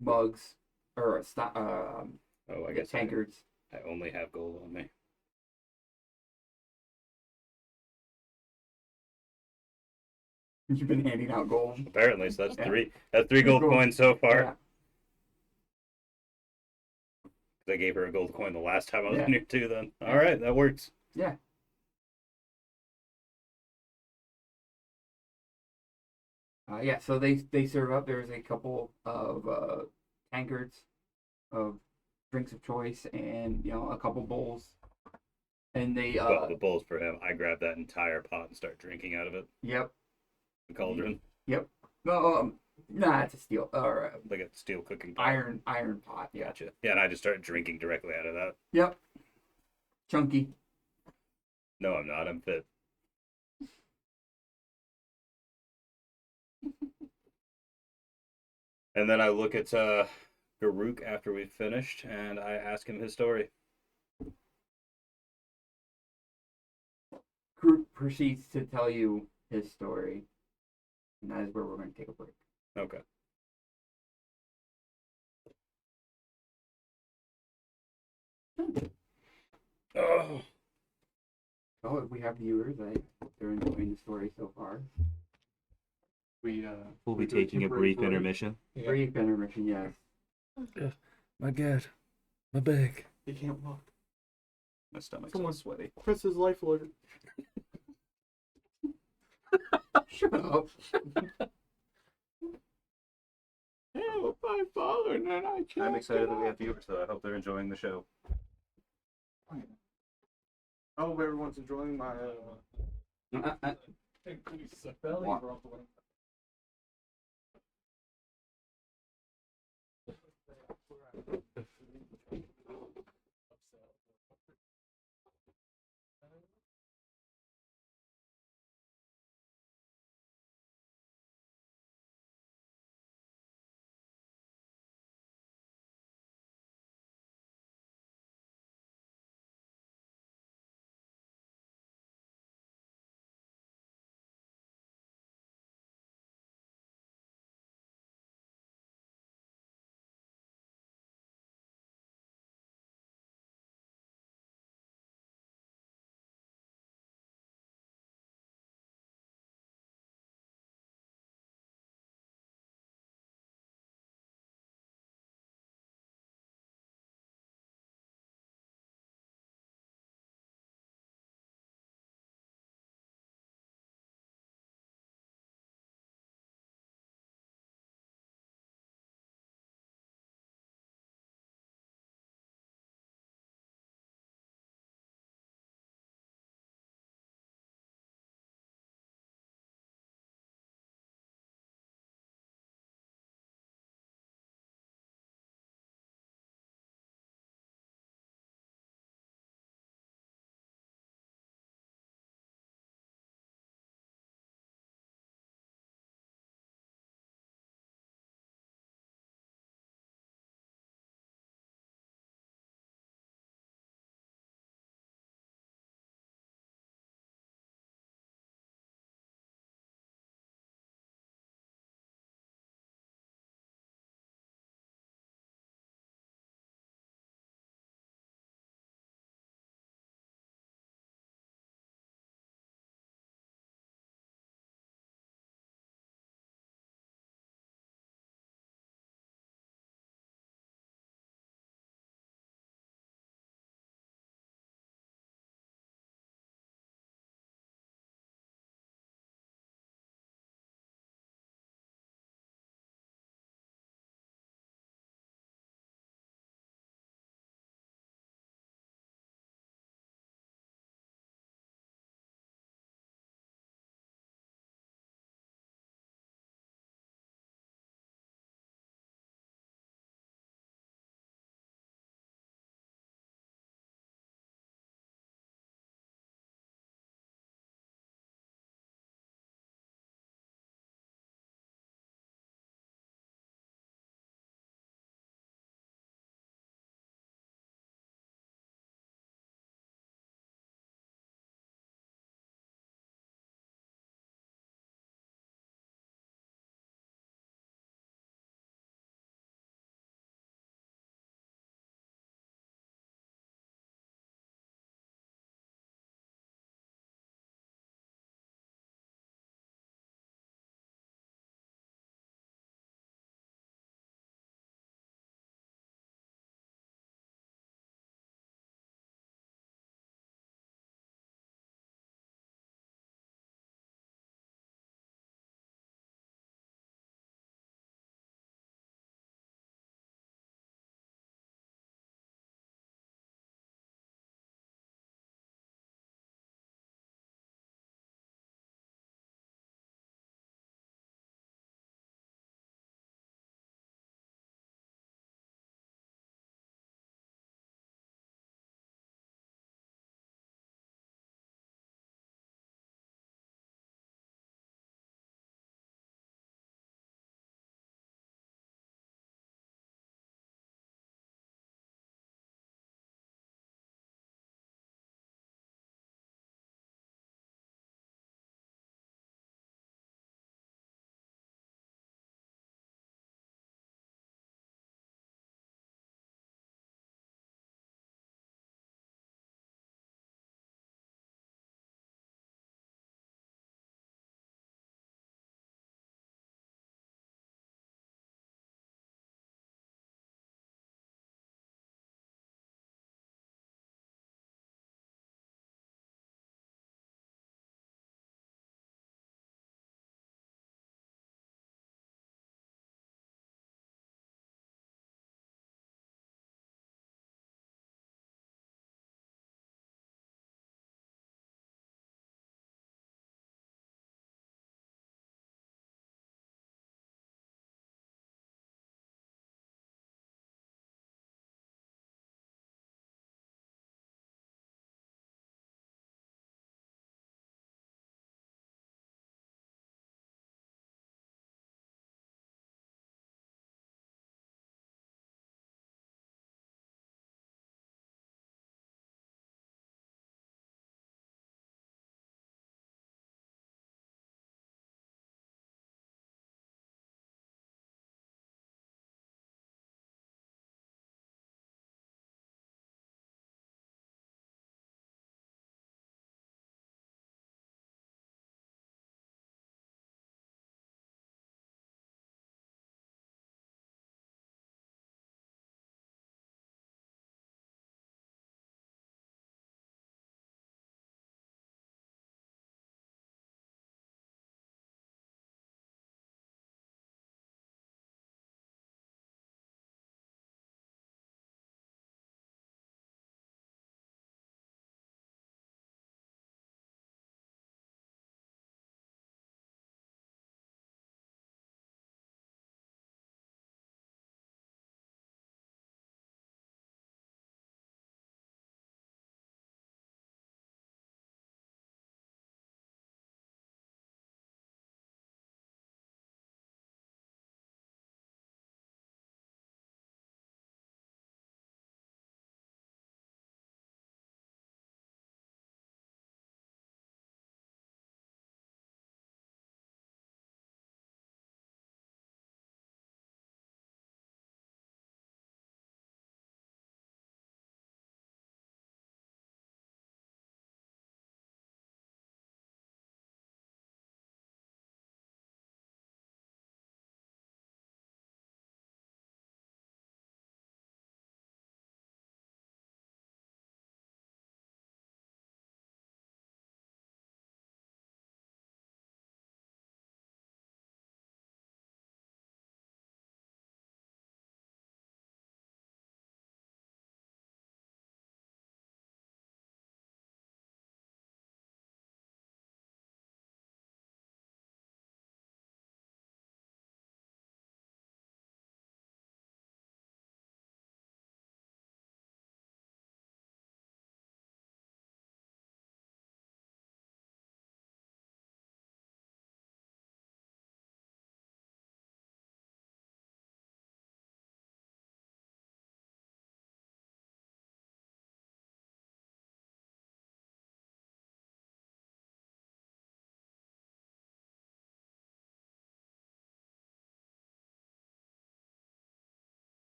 mugs or Oh, I guess tankards. I only have gold on me. You've been handing out gold. Apparently, so that's Yeah. 3. That's 3 gold Gold. coins so far. Yeah. I gave her a gold coin the last time I was Yeah. in here too. Then all right, that works. Yeah. So they serve up. There's a couple of tankards of drinks of choice, and a couple bowls. And they Well, the bowl's for him. I grab that entire pot and start drinking out of it. Yep. The cauldron, No, nah, it's a steel or like a steel cooking pot. iron pot. Yeah. Gotcha. Yeah, and I just start drinking directly out of that. Yep. Chunky. No, I'm not. I'm fit. And then I look at Garuk after we've finished, and I ask him his story. Groot proceeds to tell you his story, and that is where we're going to take a break. Okay. Oh. Oh, we have viewers. They're enjoying the story so far. We'll be taking a brief intermission. Brief intermission, yes. My God, my back. You can't walk. My stomach's Someone- all sweaty. Press his life alert. Shut up. Help, my father, and then I can't I'm excited get that we up. have viewers, though. I hope they're enjoying the show. I hope everyone's enjoying my belly What? rumbling.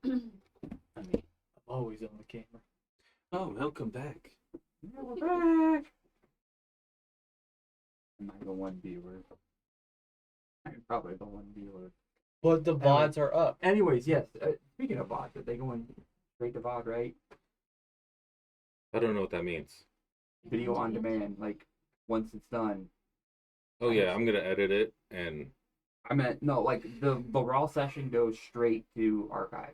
I mean, I'm always on the camera. Oh, welcome back. Yeah, we're back. Am I the one viewer? I'm probably the one viewer. But the VODs are up. Anyways, yes. Speaking of VOD, are they going straight to VOD, right? I don't know what that means. Video on demand, like once it's done. Oh yeah, I'm gonna edit it and I meant no, like the raw session goes straight to archive.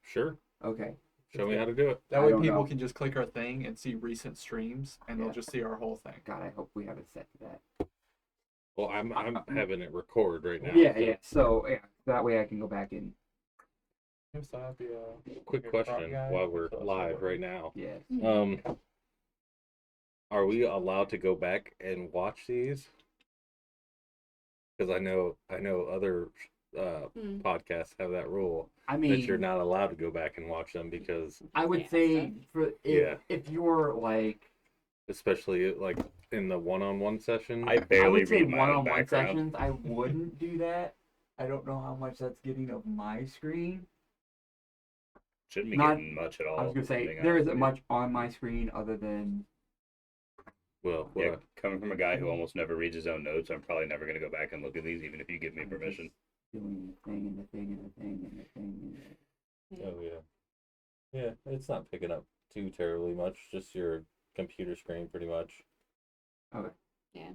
sure. Okay. Show me how to do it. That I way don't people know. can just click our thing and see recent streams, and Yeah. they'll just see our whole thing. God, I hope we have it set to that. Well, I'm having it record right now. Yeah, so- yeah. So yeah, that way I can go back and So I'll be, Quick your prop question guy, while we're so that's live what- right now. yeah. Are we allowed to go back and watch these? Because I know other Mm. podcasts have that rule I that mean, you're not allowed to go back and watch them because, I would Yeah, say for Yeah. if you're like especially like in the one-on-one session. I I barely would say read my own one-on-one background. sessions, I wouldn't do that. I don't know how much that's getting of my screen. Shouldn't be Not- getting much at all. I was gonna say being there honest isn't with you. much on my screen other than well, Yeah, coming from a guy who almost never reads his own notes, I'm probably never gonna go back and look at these, even if you give me permission. doing the thing and the thing and the thing and the thing. And oh yeah, yeah. It's not picking up too terribly much. Just your computer screen, pretty much. Yeah.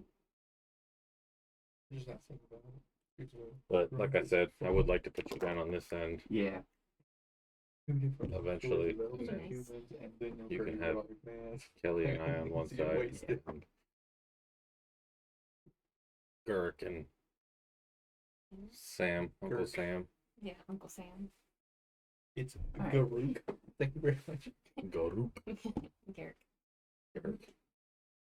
Just not think about it. It's a- But like I said, I would like to put you down on this end. yeah. Eventually, Nice. And then you'll You can be have- like, man. Kelly and I on one You're side, wasted. and Gurk and Sam, Uncle Gurk. Sam. Yeah, Uncle Sam. It's Alright. Garuk. Thank you very much. Gurk. Garrick.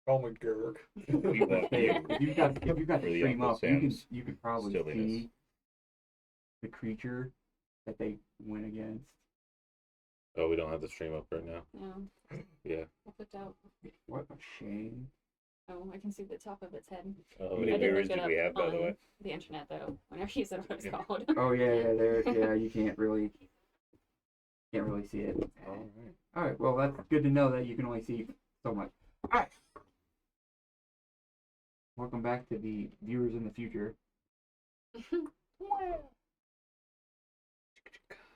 Call me Garuk. We want Hey, you. if you've got the For the stream Uncle up, Sam's you can probably silliness. see the creature that they went against. Oh, we don't have the stream up right now. No, Yeah. I flipped out. What a shame. Oh, I can see the top of its head. Oh, How I many yeah. did viewers look it did we up have, by the on way? the internet though. Whenever you said what it's called. Oh yeah, yeah, you can't really see it. All right. All right, well that's good to know that you can only see so much. All right. Welcome back to the viewers in the future.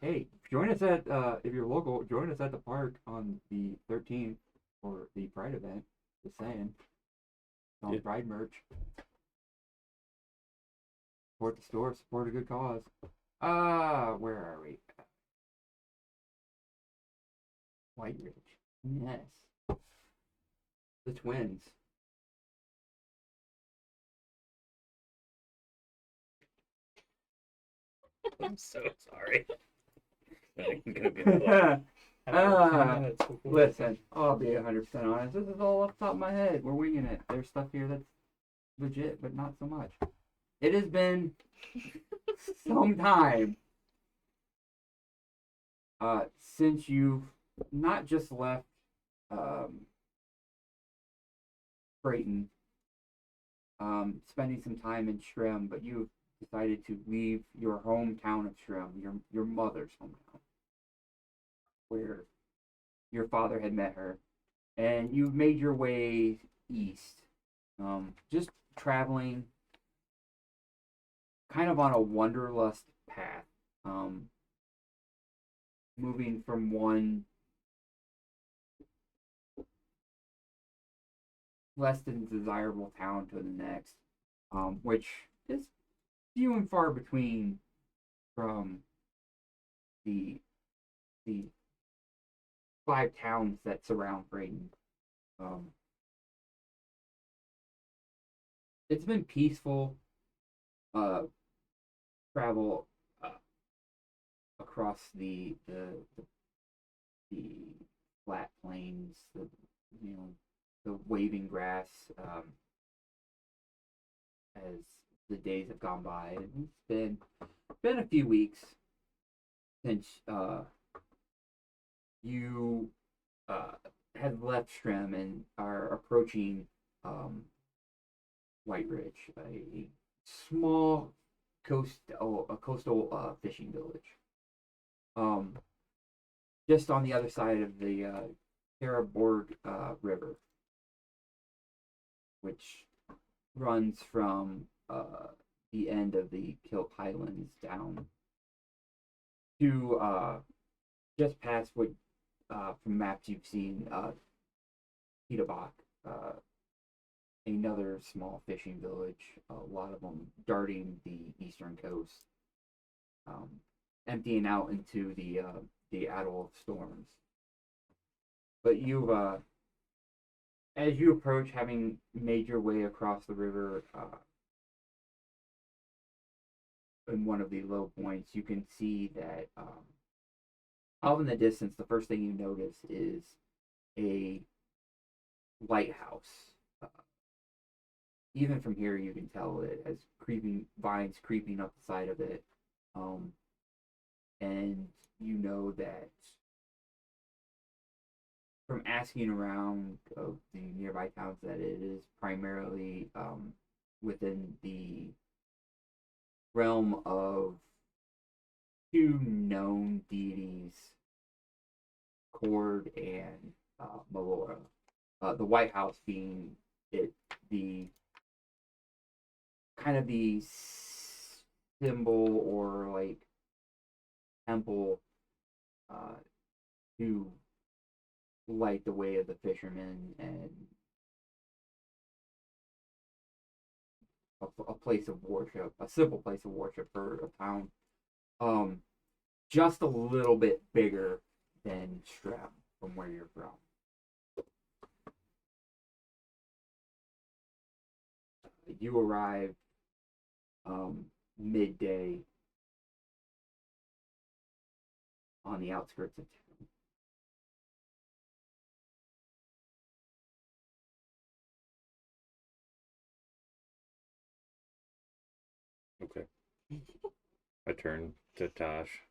Hey, join us at if you're local, join us at the park on the 13th for the Pride event. Just saying. On Yeah. Pride merch. Support the store, support a good cause. Where are we? White Ridge. Yes. The twins. I'm so sorry. I'm gonna be like, Listen, I'll be 100% honest. This is all off the top of my head. We're winging it. There's stuff here that's legit, but not so much. It has been some time since you've not just left Brayton, spending some time in Shrem, but you've decided to leave your hometown of Shrem, your mother's hometown, where your father had met her, and you've made your way east, just traveling kind of on a wanderlust path, moving from one less than desirable town to the next, which is few and far between from the 5 towns that surround Brayton. It's been peaceful travel across the flat plains, the waving grass, as the days have gone by. And it's been a few weeks since you have left Strem and are approaching White Ridge, a small coastal fishing village. um, just on the other side of the Karaborg River, which runs from the end of the Kilt Highlands down to just past what from maps you've seen, Peterbach, another small fishing village. A lot of them darting the eastern coast, emptying out into the Attle of Storms. But you've as you approach, having made your way across the river, in one of the low points, you can see that out in the distance, the first thing you notice is a lighthouse. Even from here, you can tell it has creeping vines creeping up the side of it, and you know that from asking around of the nearby towns that it is primarily within the realm of two known deities, Cord and Melora. The White House being the kind of the symbol or like temple to light the way of the fishermen and a place of worship, a simple place of worship for a town. Just a little bit bigger than Strem from where you're from. You arrive midday on the outskirts of town. Okay. I turn to Tosh.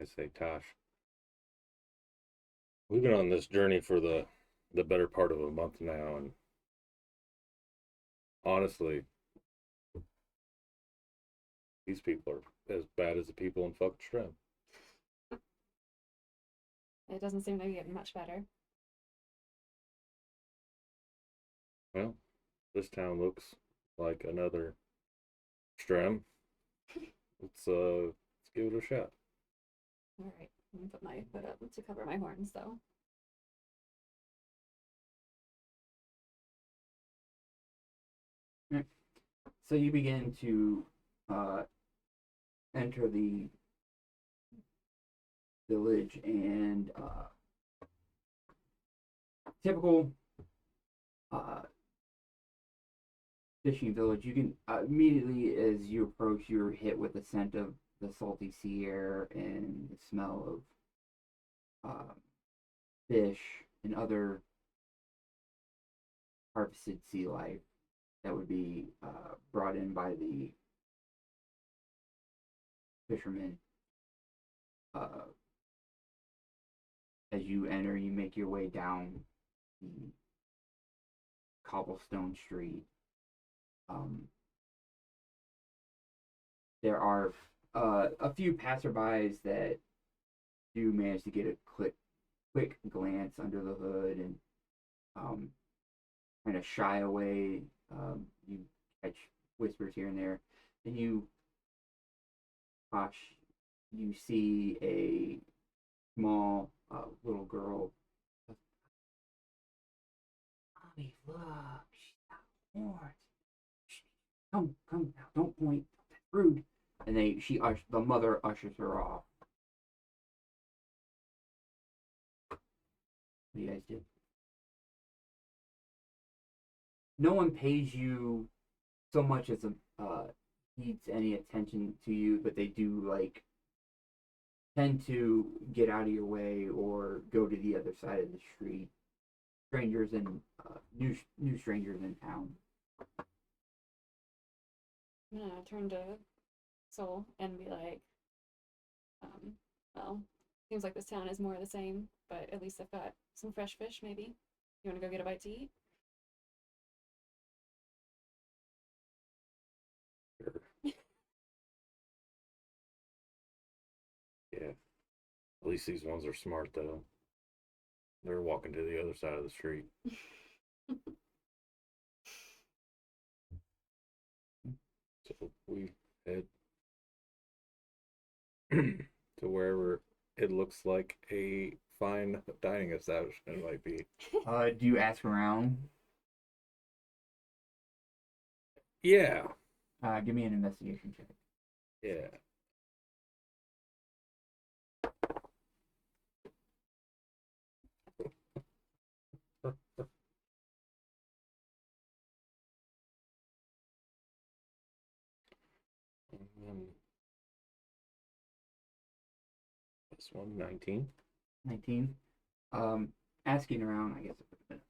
I say, Tosh, we've been on this journey for the better part of a month now, and honestly, these people are as bad as the people in fucking Strem. It doesn't seem to be getting much better. Well, this town looks like another Strem. Let's give it a shot. All right, I'm gonna put my hood up to cover my horns, though. So you begin to enter the village, and typical fishing village. You can immediately, as you approach, you're hit with the scent of the salty sea air and the smell of fish and other harvested sea life that would be brought in by the fishermen. As you enter, you make your way down the cobblestone street. There are a few passerbys that do manage to get a quick glance under the hood and kind of shy away. You catch whispers here and there. Then you see a small little girl. Mommy, look, she's got horns. Come now, don't point. That's rude. And the mother ushers her off. What do you guys do? No one pays you so much as needs any attention to you, but they do tend to get out of your way or go to the other side of the street. Strangers and new strangers in town. I'm gonna turn to Soul and be like, well, seems like this town is more of the same, but at least I've got some fresh fish, maybe. You wanna go get a bite to eat? Sure. Yeah. At least these ones are smart, though. They're walking to the other side of the street. So we head to wherever it looks like a fine dining establishment might be. Do you ask around? Yeah. Give me an investigation check. Yeah. This one, 19. 19. Asking around, I guess it would have been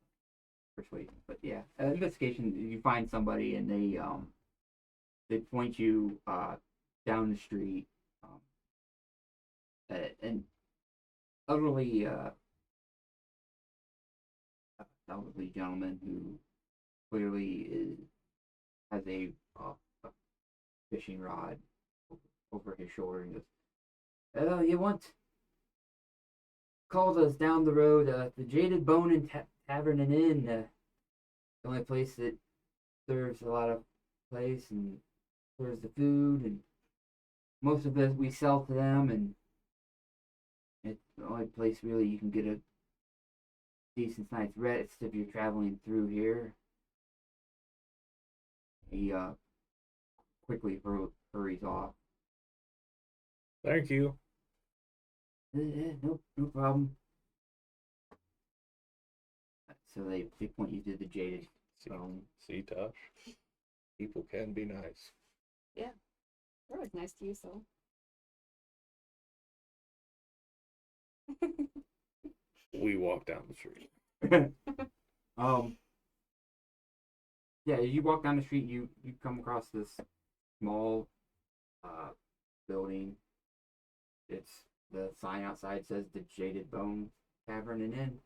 persuasion, but yeah, investigation. You find somebody and they point you down the street, an elderly elderly gentleman who clearly has a fishing rod over his shoulder and goes, you want called us down the road, the Jaded Bone and Tavern and Inn, the only place that serves a lot of place and serves the food, and most of it we sell to them, and it's the only place really you can get a decent night's rest if you're traveling through here. He quickly hurries off. Thank you. No problem. So they point you to the Jaded Bone. See, Tosh? People can be nice. We're always nice to you, so. We walk down the street. Yeah, as you walk down the street, you come across this small building. It's the sign outside says the Jaded Bone Tavern and Inn.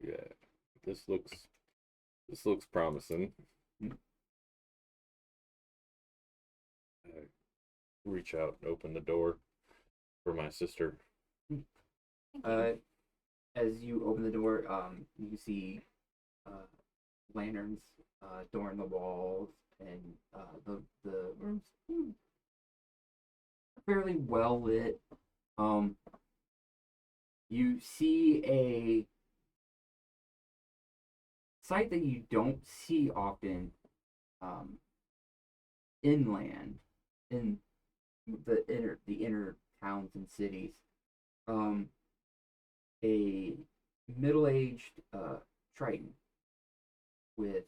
Yeah. This looks promising. Hmm. I reach out and open the door for my sister. As you open the door, you see lanterns adorn the walls, and the rooms fairly well lit. You see a sight that you don't see often inland in the inner towns and cities. A middle-aged Triton with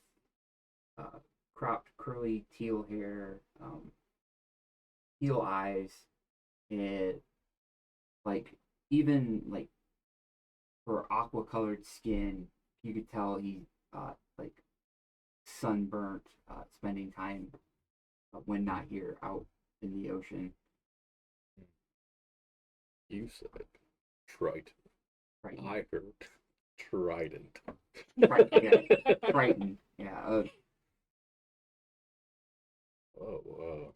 cropped curly teal hair, teal eyes, and even for aqua colored skin, you could tell he's sunburnt, spending time when not here out in the ocean. You said Triton. Triton. I heard Trident. Triton. Yeah. Oh,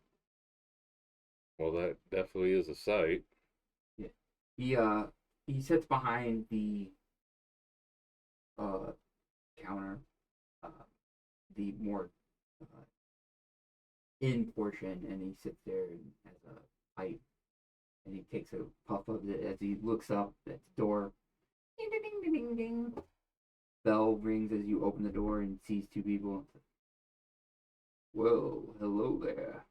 well, that definitely is a sight. He sits behind the counter, the more in portion, and he sits there and has a pipe, and he takes a puff of it as he looks up at the door. Ding ding ding ding ding. Bell rings as you open the door and sees two people. Well, hello there.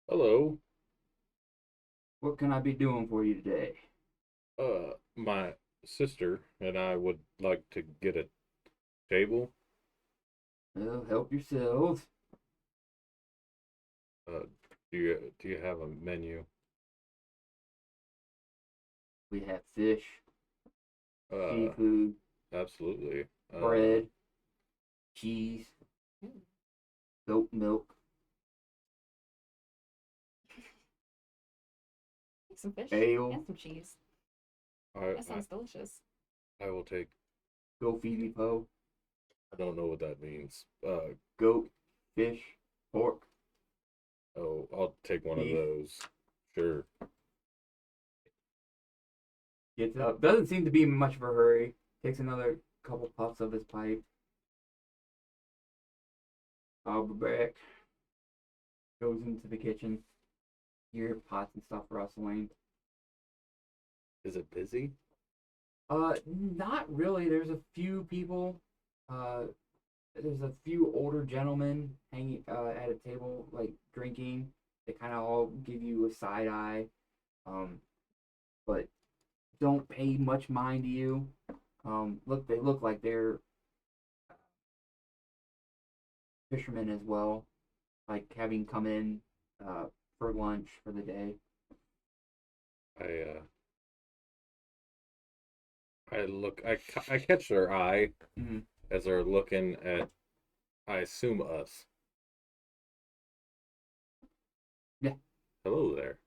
Hello. What can I be doing for you today? My sister and I would like to get a table. Well, help yourselves. Do you have a menu? We have fish, Uh, seafood, absolutely. bread, cheese, goat milk. Some fish Ale. and some cheese. I That sounds delicious. will take. Go feed me, Po. I don't know what that means. Goat, fish, pork. Oh, I'll take one of Beef. those. Sure. Gets up. Doesn't seem to be in much of a hurry. Takes another couple puffs of his pipe. I'll be back. Goes into the kitchen. Hear pots and stuff rustling. Is it busy? Not really. There's a few people. There's a few older gentlemen hanging at a table, like drinking. They kind of all give you a side eye, but don't pay much mind to you. They look like they're fishermen as well, like having come in for lunch for the day. I catch their eye Mm-hmm. as they're looking at, I assume, us. Yeah. Hello there.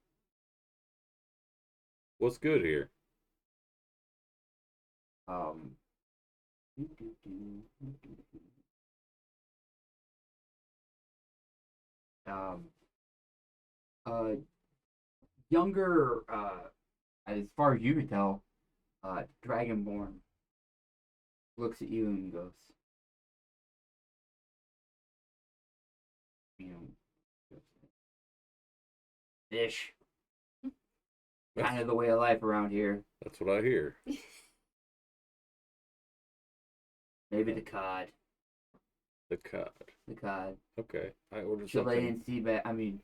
What's good here? Um, um, uh, younger, as far as you can tell, Dragonborn looks at you and goes, you know, fish. Kind of the way of life around here. That's what I hear. Maybe the cod. The cod. The cod. Okay. I ordered Chilean sea bass. I mean,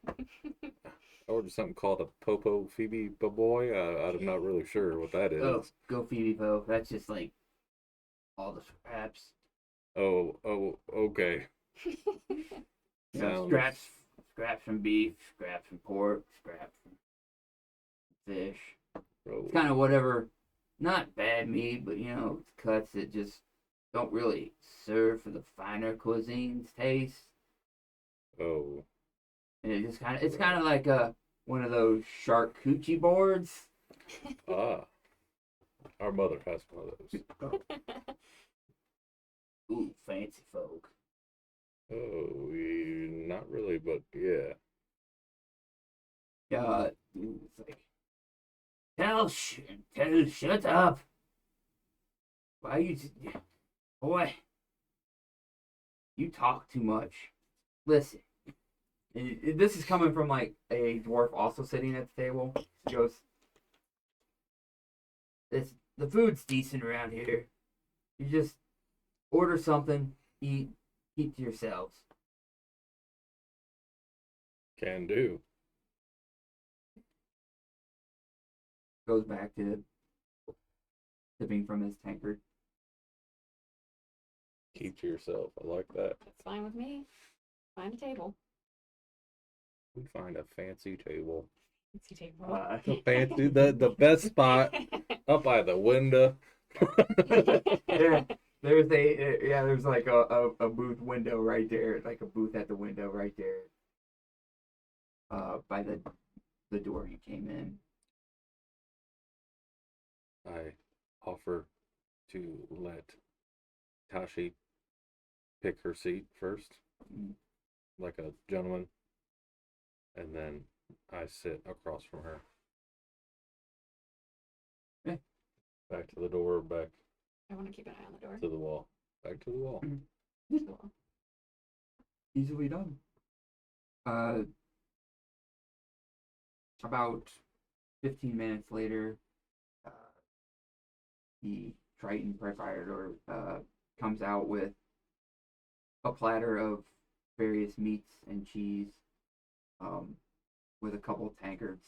something called a Popo Phoebe Boy. I'm not really sure what that is. oh, go Phoebe Poe. That's just like all the scraps. Oh, okay. You know, scraps from beef, scraps from pork, scraps from fish. Oh, It's kind of whatever, not bad meat, but you know, it's cuts that just don't really serve for the finer cuisines taste. oh. And it's kind of like one of those charcuterie boards. Ah. Our mother has one of those. Ooh, fancy folk. Oh, not really, but yeah. It's like, shut up. Why boy, you talk too much. Listen, this is coming from like a dwarf also sitting at the table. He goes, the food's decent around here. You just order something, eat, keep to yourselves. Can do. Goes back to sipping from his tankard. Keep to yourself. I like that. That's fine with me. Find a table. We find a fancy table. Fancy table. Fancy, the best spot up by the window. Yeah, there's like a booth window right there, like a booth at the window right there. By the door you came in. I offer to let Tashi pick her seat first, like a gentleman, and then I sit across from her. Yeah. Back to the door, back I want to keep an eye on the door. to the wall. Back to the wall. Cool. Easily done. About 15 minutes later, the Triton proprietor comes out with a platter of various meats and cheese, with a couple tankards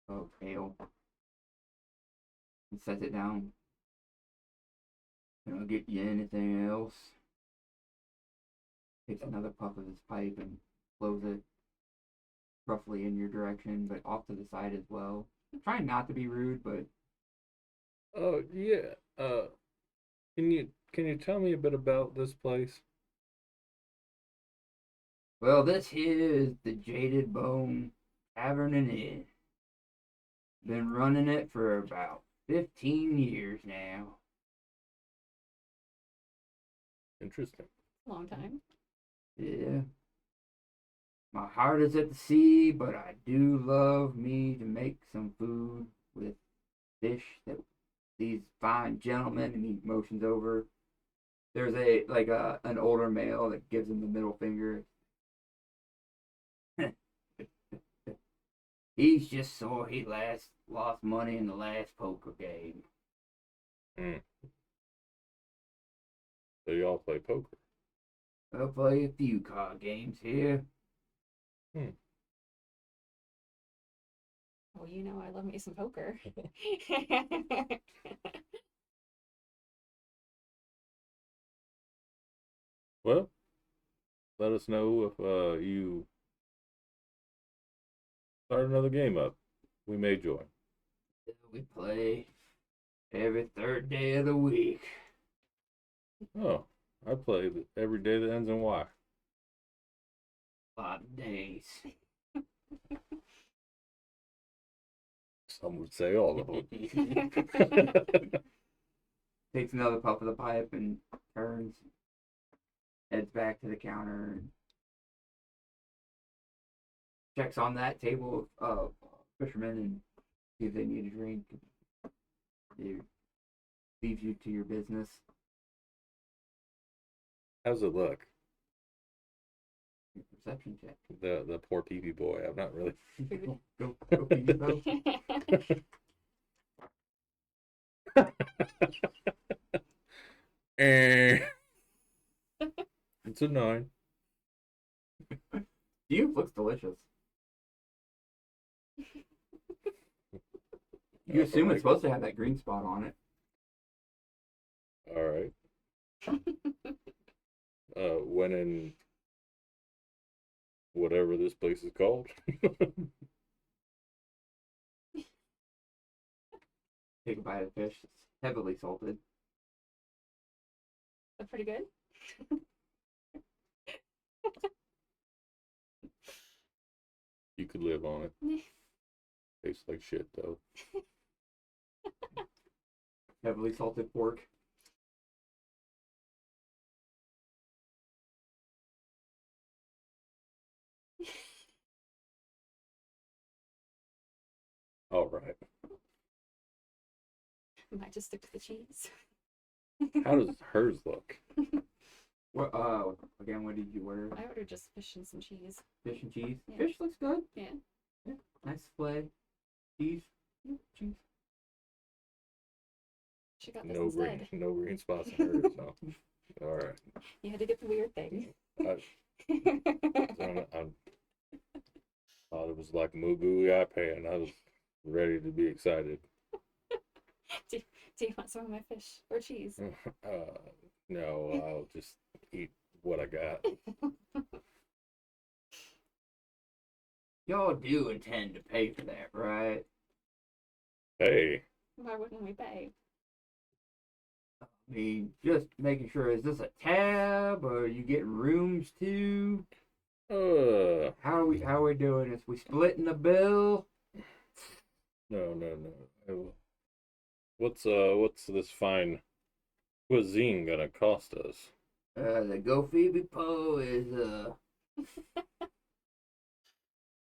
of ale, and sets it down. Can I get you anything else? Takes another puff of his pipe and blows it roughly in your direction, but off to the side as well. Trying not to be rude, but Oh yeah. Can you tell me a bit about this place? well, this here is the Jaded Bone Tavern and Inn. Been running it for about 15 years now. Interesting. Long time. Yeah. My heart is at the sea, but I do love me to make some food with fish that these fine gentlemen, and he motions over. There's an older male that gives him the middle finger. He's just sore he lost money in the last poker game. So y'all play poker. I'll play a few card games here. Well, you know I love me some poker. Well, let us know if you start another game up. We may join. We play every third day of the week. Oh, I play every day that ends in Y. A lot of days. Some would say all of them. Takes another puff of the pipe and turns. Heads back to the counter and checks on that table of fishermen and see if they need a drink. He leaves you to your business. How's it look? Perception check. The poor peepee boy. I'm not really. Go for you both. It's a 9. You looks delicious. You assume it's supposed to have that green spot on it. All right. When in whatever this place is called. Take a bite of fish. It's heavily salted. That's pretty good. You could live on it. Tastes like shit though. Heavily salted pork. All right. Might just stick to the cheese. How does hers look? What? Again, what did you order? I ordered just fish and some cheese. Fish and cheese. Yeah. Fish looks good. Yeah. Nice fillet. Cheese. Cheese. She got this No instead. green, no green spots in hers. So. All right. You had to get the weird thing. I thought it was like Mugu Ipe, and I was ready to be excited. Do you want some of my fish or cheese? No, I'll just eat what I got. Y'all do intend to pay for that, right? Hey, Why wouldn't we pay? I mean, just making sure, is this a tab or are you getting rooms too? How are we doing this? We splitting the bill? no. What's this fine cuisine gonna cost us? The Go Phoebe Po is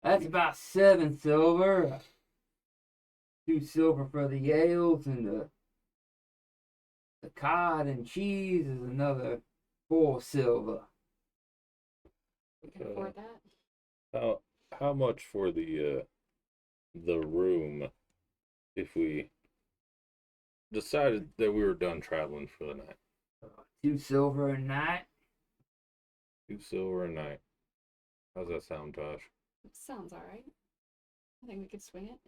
that's about 7 silver. 2 silver for the ales, and the cod and cheese is another 4 silver. We can afford that. How much for the room if we decided that we were done traveling for the night? 2 silver a night. 2 silver a night. How's that sound, Tosh? Sounds alright. I think we could swing it.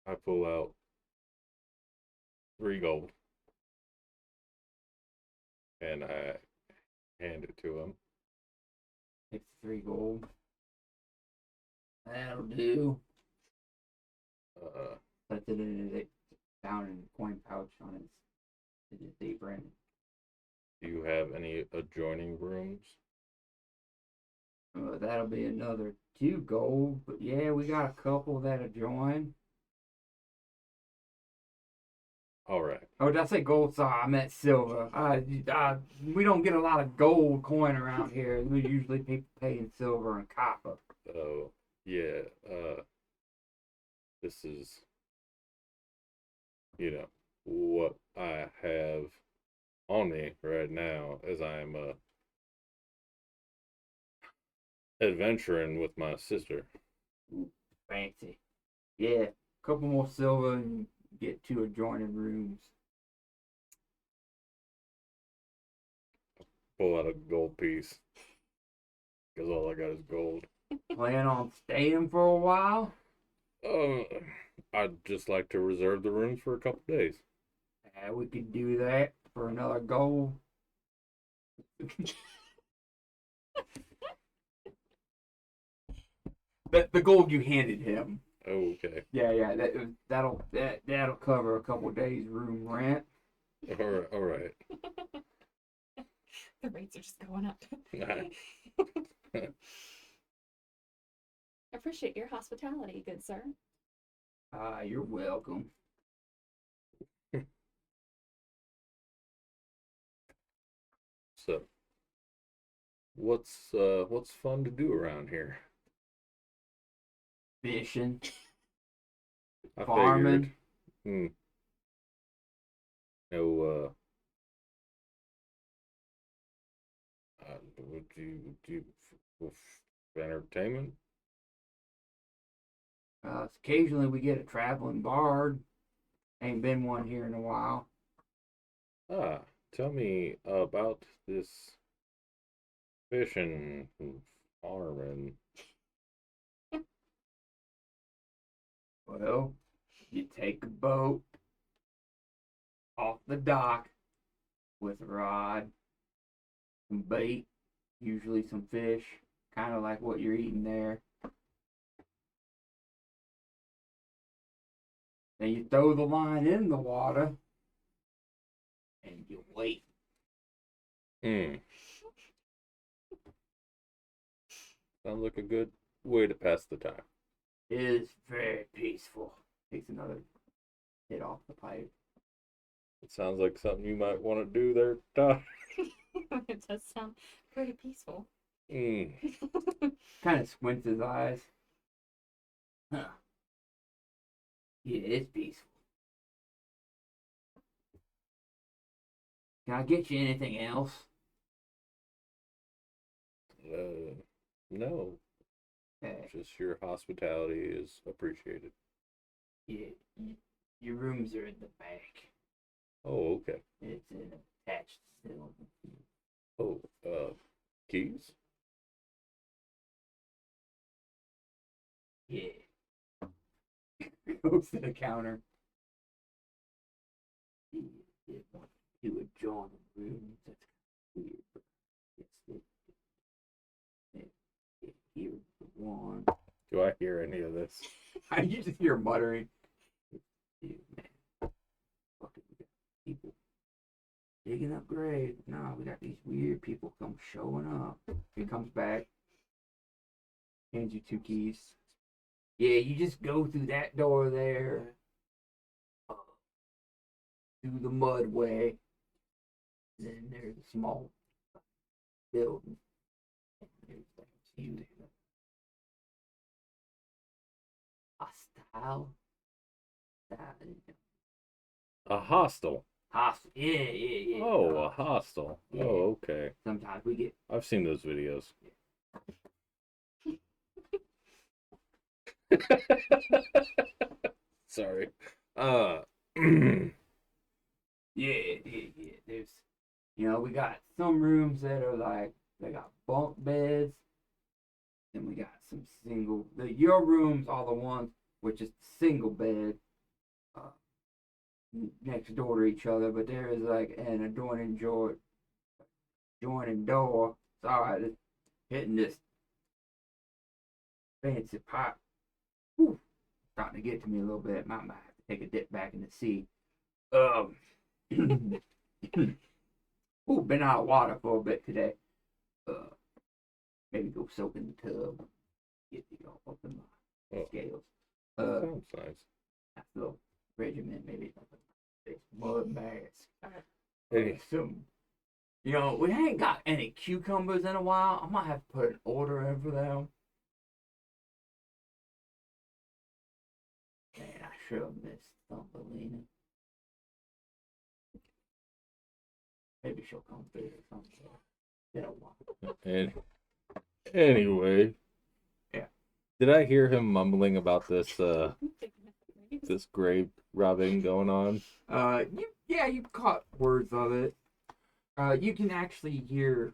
I pull out 3 gold and I hand it to him. Takes 3 gold. That'll do. Puts it down in a coin pouch on his apron. Do you have any adjoining rooms? That'll be another 2 gold, but yeah, we got a couple that adjoin. All right. Oh, did I say gold? Sorry, I meant silver. We don't get a lot of gold coin around here. We usually people pay in silver and copper. Oh, yeah. This is, what I have on me right now as I am adventuring with my sister. Ooh, fancy. Yeah, couple more silver and get 2 adjoining rooms. Pull out a gold piece because all I got is gold. Plan on staying for a while? Uh, I'd just like to reserve the rooms for a couple days. Yeah, we could do that for another gold. The gold you handed him. Oh, okay. Yeah, that'll cover a couple days room rent. All right. All right. The rates are just going up. Appreciate your hospitality, good sir. You're welcome. So, what's fun to do around here? Fishing, I farming. figured. No, would you for entertainment? Occasionally we get a traveling bard. Ain't been one here in a while. Ah, tell me about this fishing and farming. Well, you take a boat off the dock with a rod, some bait, usually some fish, kind of like what you're eating there. Then you throw the line in the water and you wait. Hmm. Sounds like a good way to pass the time. It is very peaceful. Takes another hit off the pipe. It sounds like something you might want to do there, Todd. It does sound pretty peaceful. Hmm. Kind of squints his eyes. Huh. Yeah, it's peaceful. Can I get you anything else? No, just your hospitality is appreciated. Yeah, your rooms are in the back. Oh, okay. It's an attached building. Oh, keys? Yeah. Goes to the counter. Yeah, to adjoin the rooms. That's weird. But it's here's the one. Do I hear any of this? You just hear muttering. Dude, man. Fucking we got people digging up graves. No, we got these weird people come showing up. He comes back, hands you 2 keys. Yeah, you just go through that door there, through the mud way. Then there's a small building. And there's like a few hostile. A hostel. Hostile. Yeah. Oh, a hostel. Yeah. Oh, okay. Sometimes we get. I've seen those videos. Sorry. Yeah. There's, we got some rooms that are like they got bunk beds. Then we got some single. Your rooms are the ones with just single bed, next door to each other. But there is like an adjoining door. Sorry, just hitting this fancy pipe. Whew, starting to get to me a little bit. Might have to take a dip back in the sea. Ooh, been out of water for a bit today. Maybe go soak in the tub. Get open my scales. Sounds nice. Nice little regimen, maybe this mud mask. Hey, Some, we ain't got any cucumbers in a while. I might have to put an order in for them. Man, I should have missed Thumbelina. Maybe she'll come through or something. Been a while. and anyway. Yeah. Did I hear him mumbling about this Thinking of the graves. this grave robbing going on? You caught words of it. You can actually hear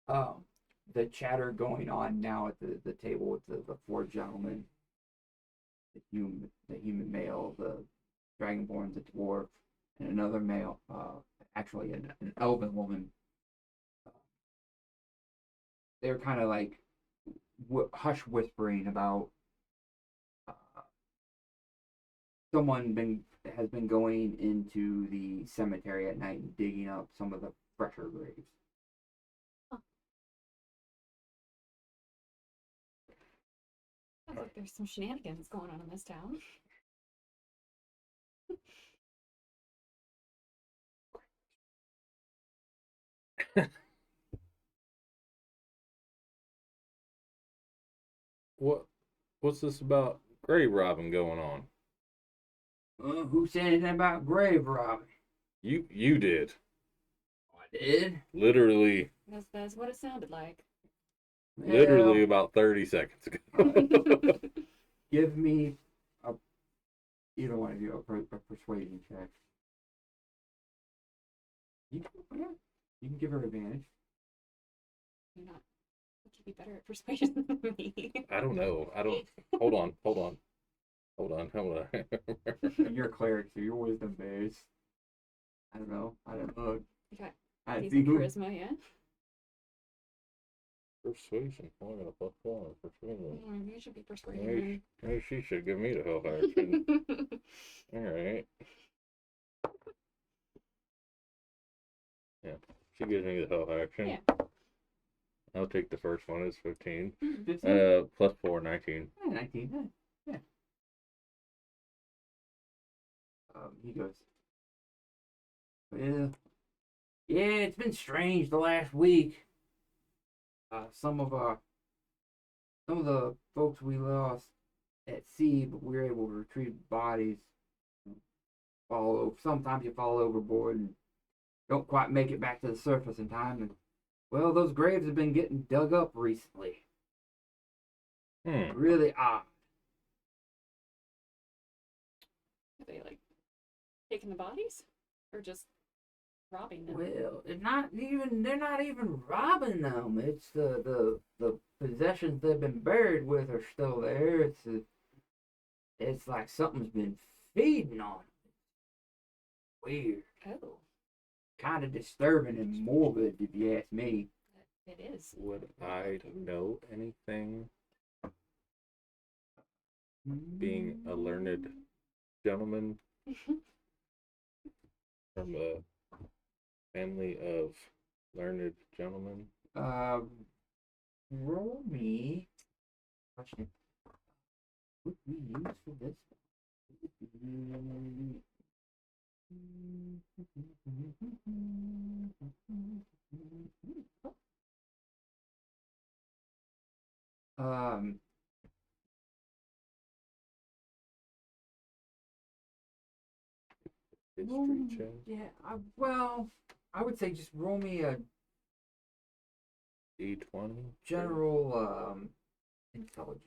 the chatter going on now at the table with the four gentlemen, the human male, the dragonborn, the dwarf, and another male, actually an elven woman. They're kind of like hush whispering about someone has been going into the cemetery at night and digging up some of the fresher graves. Sounds like there's some shenanigans going on in this town. What's this about grave robbing going on? Who said anything about grave robbing? You did. I did. Literally That's what it sounded like. literally about 30 seconds ago. Give me either one of you a persuasion check. You can give her advantage. You're not. Would you be better at persuasion than me? I don't know. Hold on. You're a cleric, so you're wisdom based. I don't know. You got I decent see who. charisma, yeah. Persuasion. Oh, I got a plus one on persuasion. You should be persuading Maybe she should give me the hell action. him. Alright. Yeah. She gives me the hell action. Yeah. I'll take the first one. It's 15. 15? Plus 4, 19. 19. Yeah. He goes, well, yeah, it's been strange the last week. Some of the folks we lost at sea, but we were able to retrieve bodies. Sometimes you fall overboard and don't quite make it back to the surface in time. And well, those graves have been getting dug up recently. Really odd. Are they like taking the bodies, or just robbing them? Well, they're not even robbing them. It's the possessions they've been buried with are still there. It's like something's been feeding on them. Weird. Oh, Kind of disturbing and morbid, if you ask me. it is. Would I know anything, being a learned gentleman from a family of learned gentlemen? Roll me. Question. What we use for this? History check. Yeah. I would say just roll me a D20. general intelligence.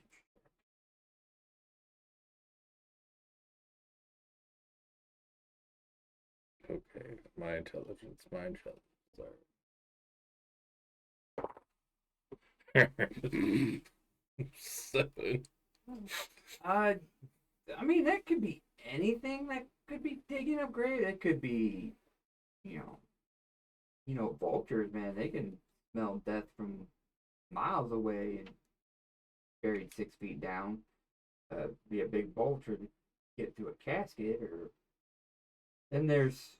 Okay, my intelligence. Sorry. 7. I mean, that could be anything. That could be digging up grave. That could be, vultures, man. They can smell death from miles away and buried 6 feet down. Be a big vulture to get to a casket, or then there's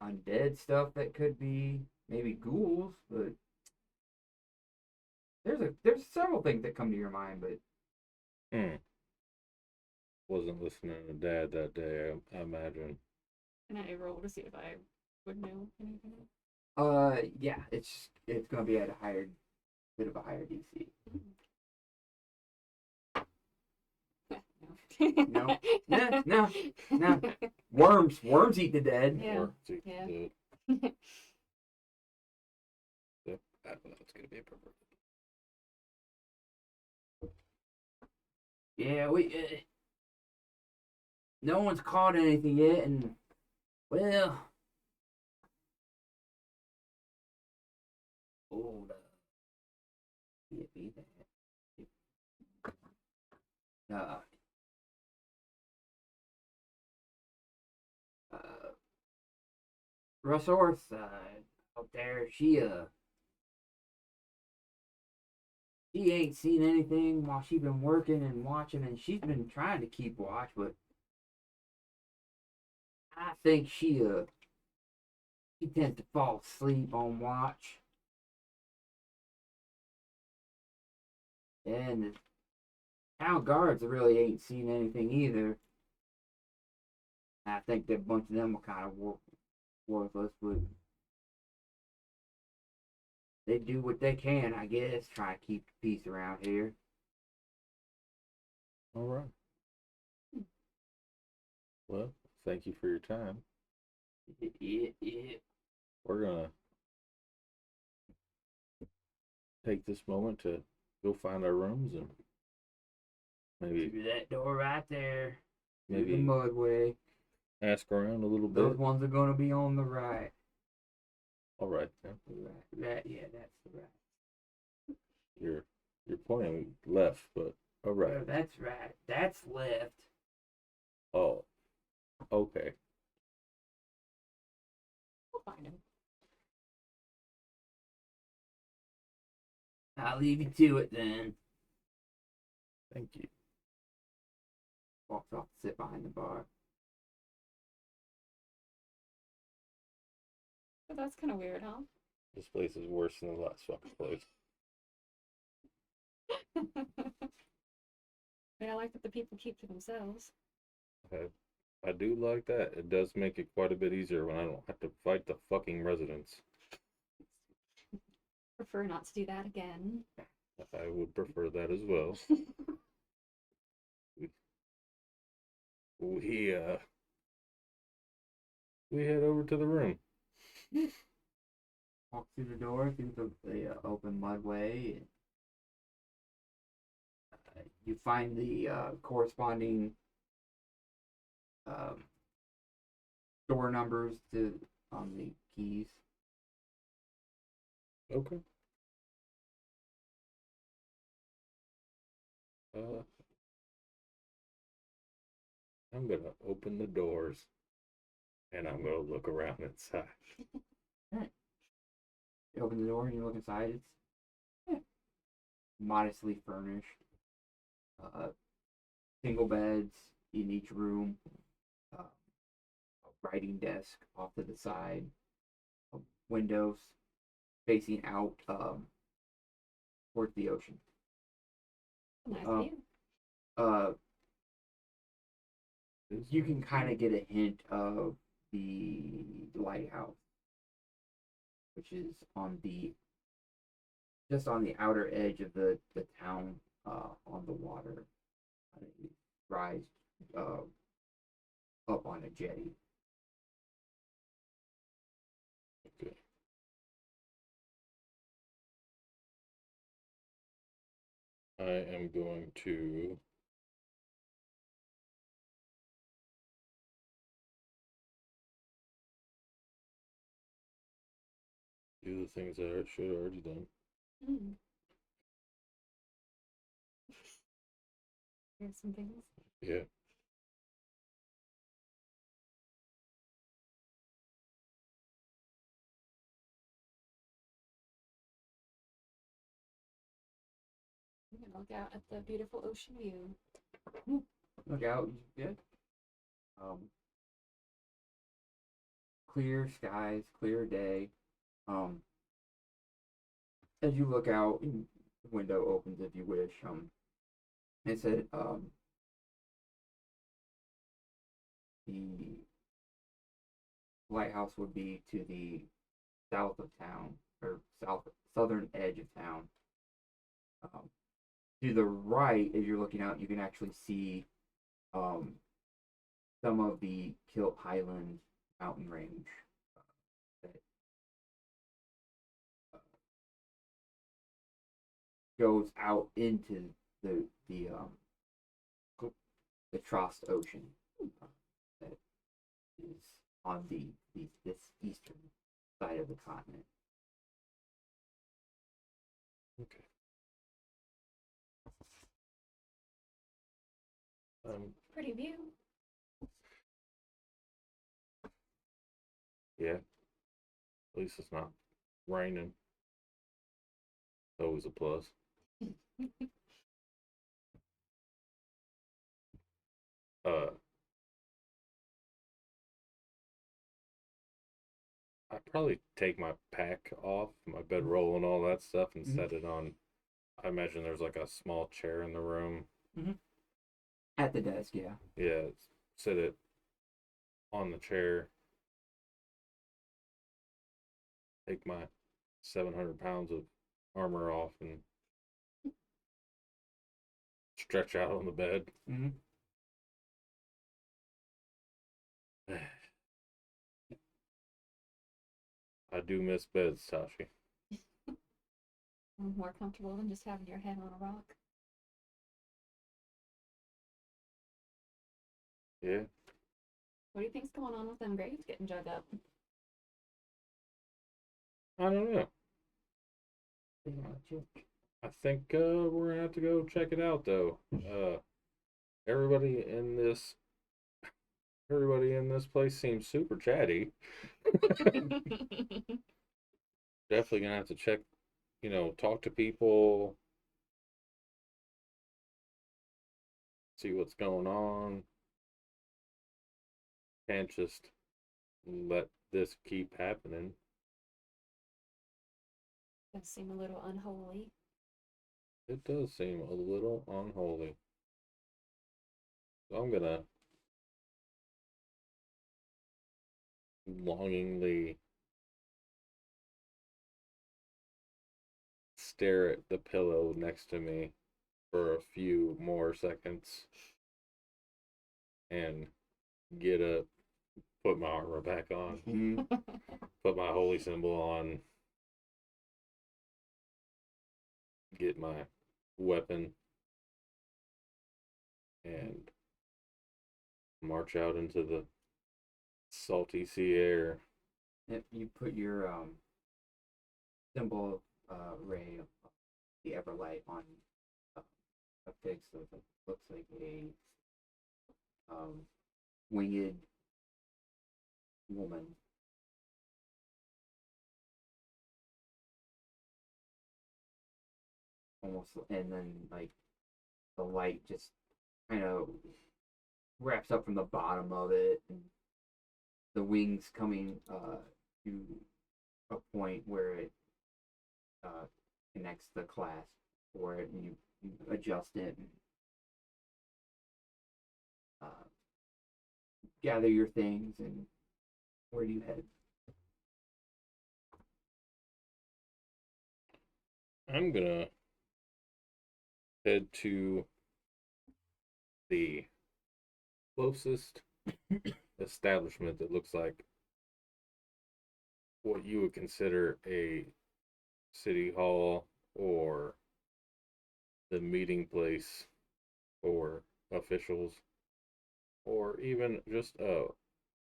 undead stuff that could be maybe ghouls, but there's several things that come to your mind, but wasn't listening to Dad that day. I imagine. And I roll to see if I would know anything. Yeah, it's gonna be at a higher, bit of a higher DC. No. No. No. Worms eat the dead. Yeah. Or Yeah. Yep. I don't know. It's gonna be a pervert. Yeah, no one's caught anything yet, and well, hold up. Be that. Uh, Resource out there, she ain't seen anything while she's been working and watching, and she's been trying to keep watch, but I think she tends to fall asleep on watch. And the town guards really ain't seen anything either. I think that a bunch of them were kind of worthless, but they do what they can, I guess, try to keep the peace around here. All right. Well, thank you for your time. Yeah. We're gonna take this moment to go find our rooms and maybe Through that door right there. Through the maybe mudway. ask around a little Those bit. ones are gonna be on the right. All right, then. Right, yeah, that's the right. You're pointing left, but all right. Yeah, that's right. That's left. Oh, okay. We'll find him. I'll leave you to it then. Thank you. Walks off to sit behind the bar. But that's kind of weird, huh? This place is worse than the last fucking place. I mean, I like that the people keep to themselves. I do like that. It does make it quite a bit easier when I don't have to fight the fucking residents. Prefer not to do that again. I would prefer that as well. We we head over to the room. Walk through the door, through the open mudway. You find the corresponding door numbers on the keys. Okay. I'm gonna open the doors and I'm gonna look around inside. You open the door and you look inside. It's modestly furnished. Single beds in each room. A writing desk off to the side. Windows facing out towards the ocean. Nice Um, view. You can kind of get a hint of the lighthouse, which is just on the outer edge of the town, on the water. It rise up on a jetty. Okay. I am going to do the things that I should have already done. Mm. Here's some things. Yeah. I'm gonna look out at the beautiful ocean view. Look out, good. Clear skies, clear day. As you look out, and the window opens if you wish. It said, the lighthouse would be to the south of town, or southern edge of town. To the right, as you're looking out, you can actually see some of the Kilt Highland mountain range that goes out into the Trost Ocean that is on this eastern side of the continent. Okay. Pretty view. Yeah. At least it's not raining. Always a plus. I'd probably take my pack off, my bedroll and all that stuff, and set it on. I imagine there's like a small chair in the room. At the desk, yeah. Yeah, sit it on the chair. Take my 700 pounds of armor off and stretch out on the bed. I do miss beds, Tashi. More comfortable than just having your head on a rock. Yeah. What do you think's going on with them graves getting dug up? I don't know. I think we're gonna have to go check it out though. Everybody in this place seems super chatty. Definitely gonna have to check, talk to people, see what's going on. Can't just let this keep happening. Does seem a little unholy. It does seem a little unholy. So I'm gonna longingly stare at the pillow next to me for a few more seconds and get up, put my armor back on, put my holy symbol on, get my weapon, and march out into the salty sea air. Yep, you put your symbol ray of the Everlight on a fix of it looks like a winged woman. Almost, and then like the light just kind of wraps up from the bottom of it, and the wings coming to a point where it connects the clasp for it, and you adjust it and gather your things. And where do you head? I'm gonna head to the closest establishment that looks like what you would consider a city hall or the meeting place for officials, or even just a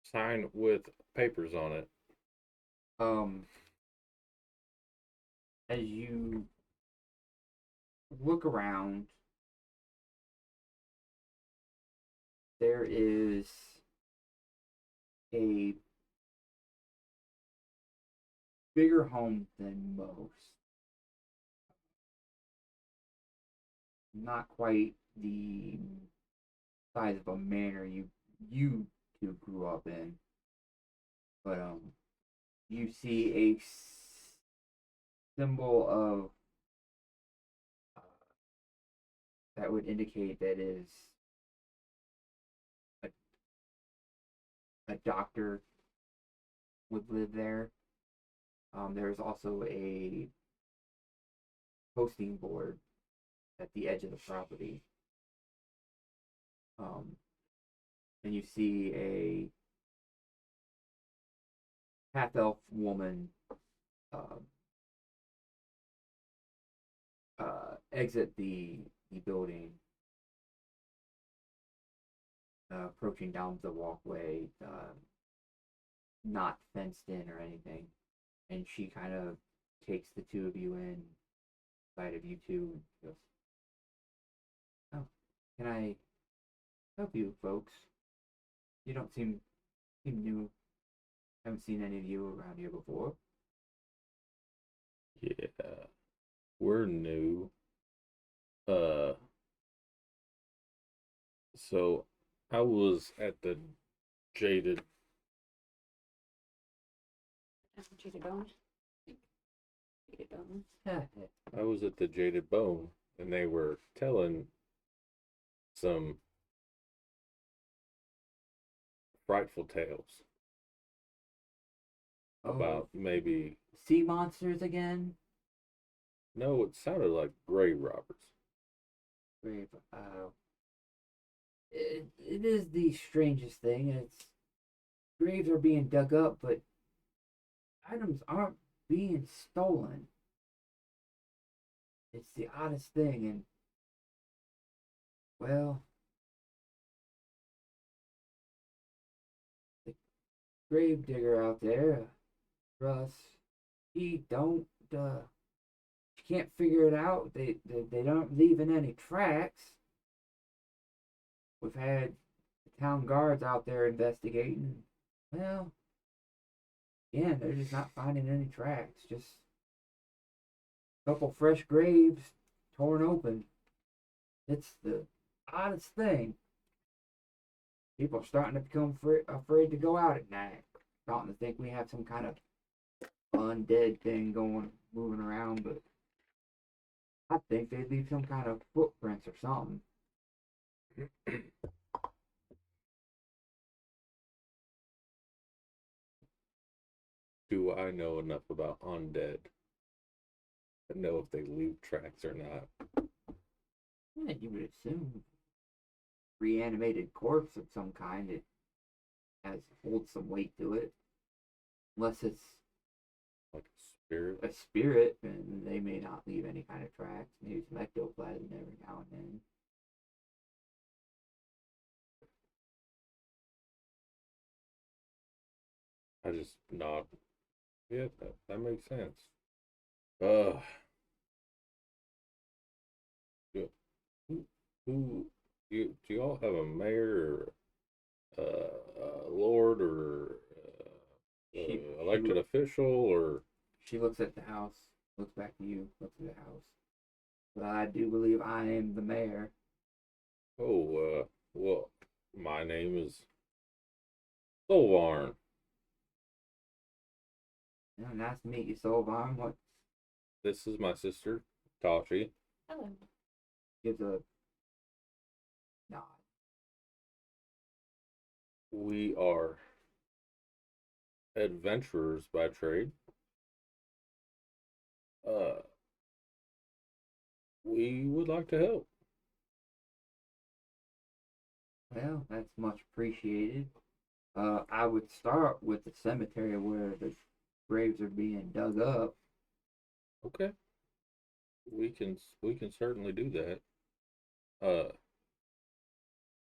sign with papers on it. As you look around, there is a bigger home than most. Not quite the size of a manor you two grew up in, but you see a symbol of that would indicate that is a doctor would live there. There's also a posting board at the edge of the property. And you see a half elf woman exit the building, approaching down the walkway, not fenced in or anything. And she kind of takes the two of you in, side of you two, and goes, "Oh, can I help you folks? You don't seem new. Haven't seen any of you around here before." Yeah, we're new. Uh, so I was at the Jaded. Jaded Bone. Jaded Bone. I was at the Jaded Bone, and they were telling some frightful tales about maybe. Sea monsters again? No, it sounded like grave robbers. Grave. It is the strangest thing. It's graves are being dug up, but items aren't being stolen. It's the oddest thing, and well, the grave digger out there, Russ, he can't figure it out. They don't leaving any tracks. We've had the town guards out there investigating. Well, again, they're just not finding any tracks. Just a couple fresh graves torn open. It's the oddest thing. People are starting to become afraid to go out at night. Starting to think we have some kind of undead thing moving around, but I think they leave some kind of footprints or something. Do I know enough about undead to know if they leave tracks or not? Yeah, you would assume reanimated corpse of some kind. It holds some weight to it, unless it's Like a spirit? a spirit, and they may not leave any kind of tracks. Maybe some ectoplasm every now and then. I just nod. Yeah, that makes sense. Uh, do, who do y'all have a mayor or a lord or elected official or? She looks at the house, looks back to you, looks at the house. But I do believe I am the mayor. Oh, well, my name is Solvarn. Yeah, nice to meet you, Solvarn. What This is my sister, Tashi. Hello. gives a nod. We are adventurers by trade. We would like to help. Well, that's much appreciated. I would start with the cemetery where the graves are being dug up. Okay. We can certainly do that. Uh,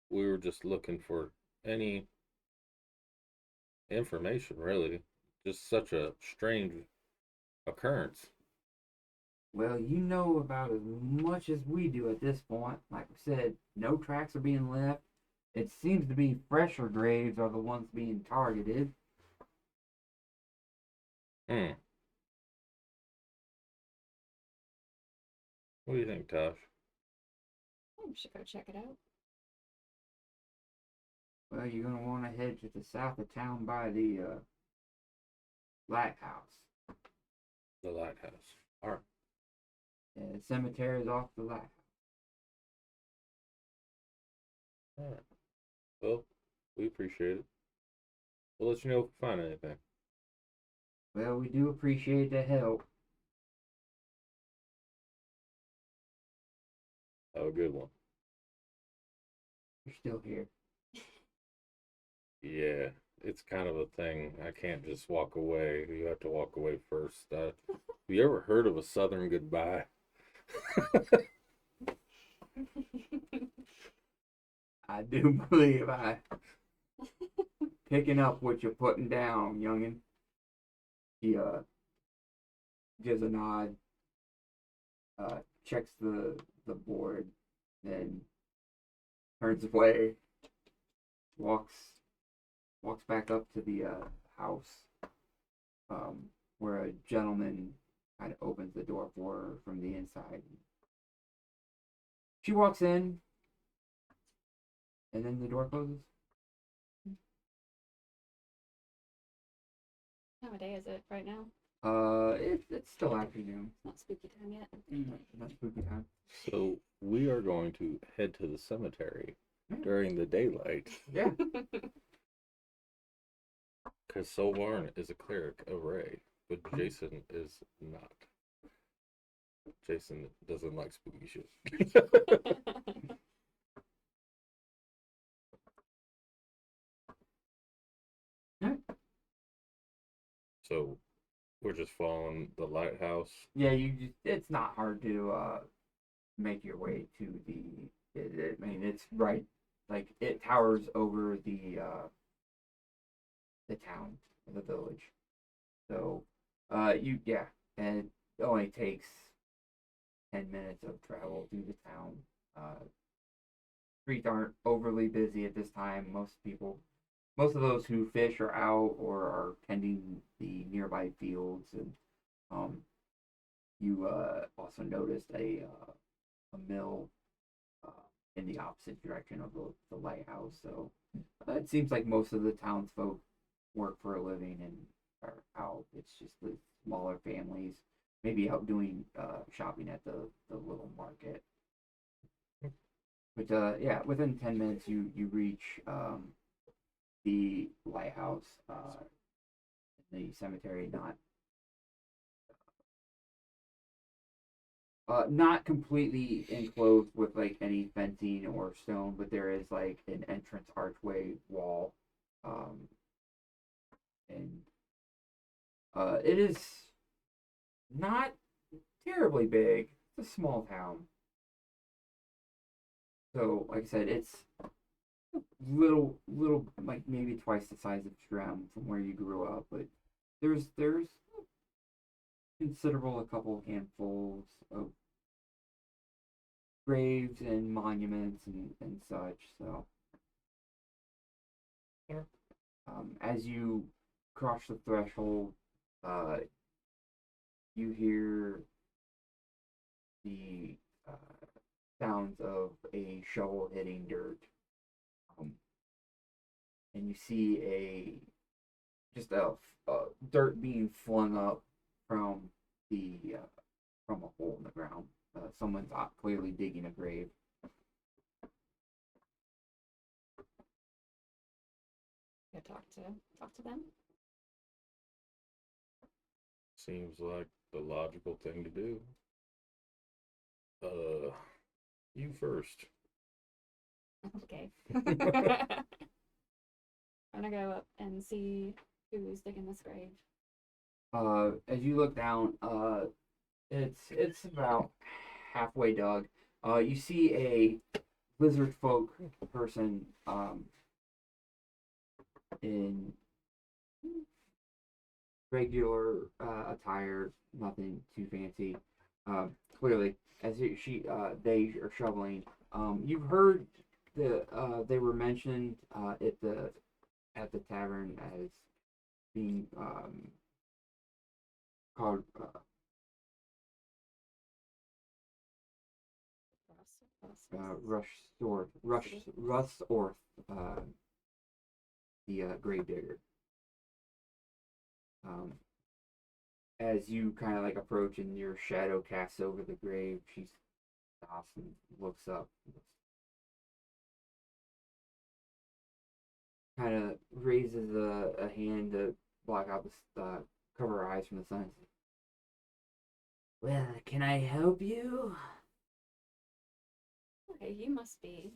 we were just looking for any information, really. Just such a strange occurrence. Well, you know about as much as we do at this point. Like I said, no tracks are being left. It seems to be fresher graves are the ones being targeted. Hmm. What do you think, Tosh? We should go check it out. Well, you're gonna want to head to the south of town by the lighthouse. The lighthouse. All right. Yeah, the cemetery is off the lighthouse. All right. Well, we appreciate it. We'll let you know if we find anything. Well, we do appreciate the help. Have a good one. You're still here. Yeah, it's kind of a thing. I can't just walk away. You have to walk away first. Have you ever heard of a Southern goodbye? I do believe I picking up what you're putting down, youngin. He gives a nod, checks the board, then turns away, walks back up to the house, where a gentleman kind of opens the door for her from the inside. She walks in, and then the door closes. What time of day is it right now? It's still afternoon. It's not spooky time yet. Not spooky time. So we are going to head to the cemetery during the daylight. Yeah. Because Solvarn is a cleric of Ray, but Jason is not. Jason doesn't like spooky shit. So we're just following the lighthouse. Yeah, it's not hard to make your way to I mean, it's right, like, it towers over the town, the village. So, and it only takes 10 minutes of travel through the town. Streets aren't overly busy at this time. Most of those who fish are out or are tending the nearby fields, and you also noticed a mill in the opposite direction of the lighthouse. So it seems like most of the townsfolk work for a living and are out. It's just the smaller families, maybe out doing shopping at the little market. But yeah, within 10 minutes you reach the lighthouse, the cemetery, not completely enclosed with like any fencing or stone, but there is like an entrance archway wall, and it is not terribly big. It's a small town, so like I said, it's little like maybe twice the size of Strem from where you grew up, but there's considerable, a couple handfuls of graves and monuments and such. So as you cross the threshold, you hear the sounds of a shovel hitting dirt, and you see just a dirt being flung up from from a hole in the ground. Someone's clearly digging a grave. Yeah, talk to them. Seems like the logical thing to do. You first. Okay. I'm gonna go up and see who's digging this grave. As you look down, it's about halfway dug. You see a lizard folk person in regular attire, nothing too fancy. Clearly, as they are shoveling. You've heard they were mentioned at the tavern as being called Russ Orth, the gravedigger. As you kind of like approach and your shadow casts over the grave, she stops and looks up. Kind of raises a hand to block out cover her eyes from the sun. Well, can I help you? Okay, you must be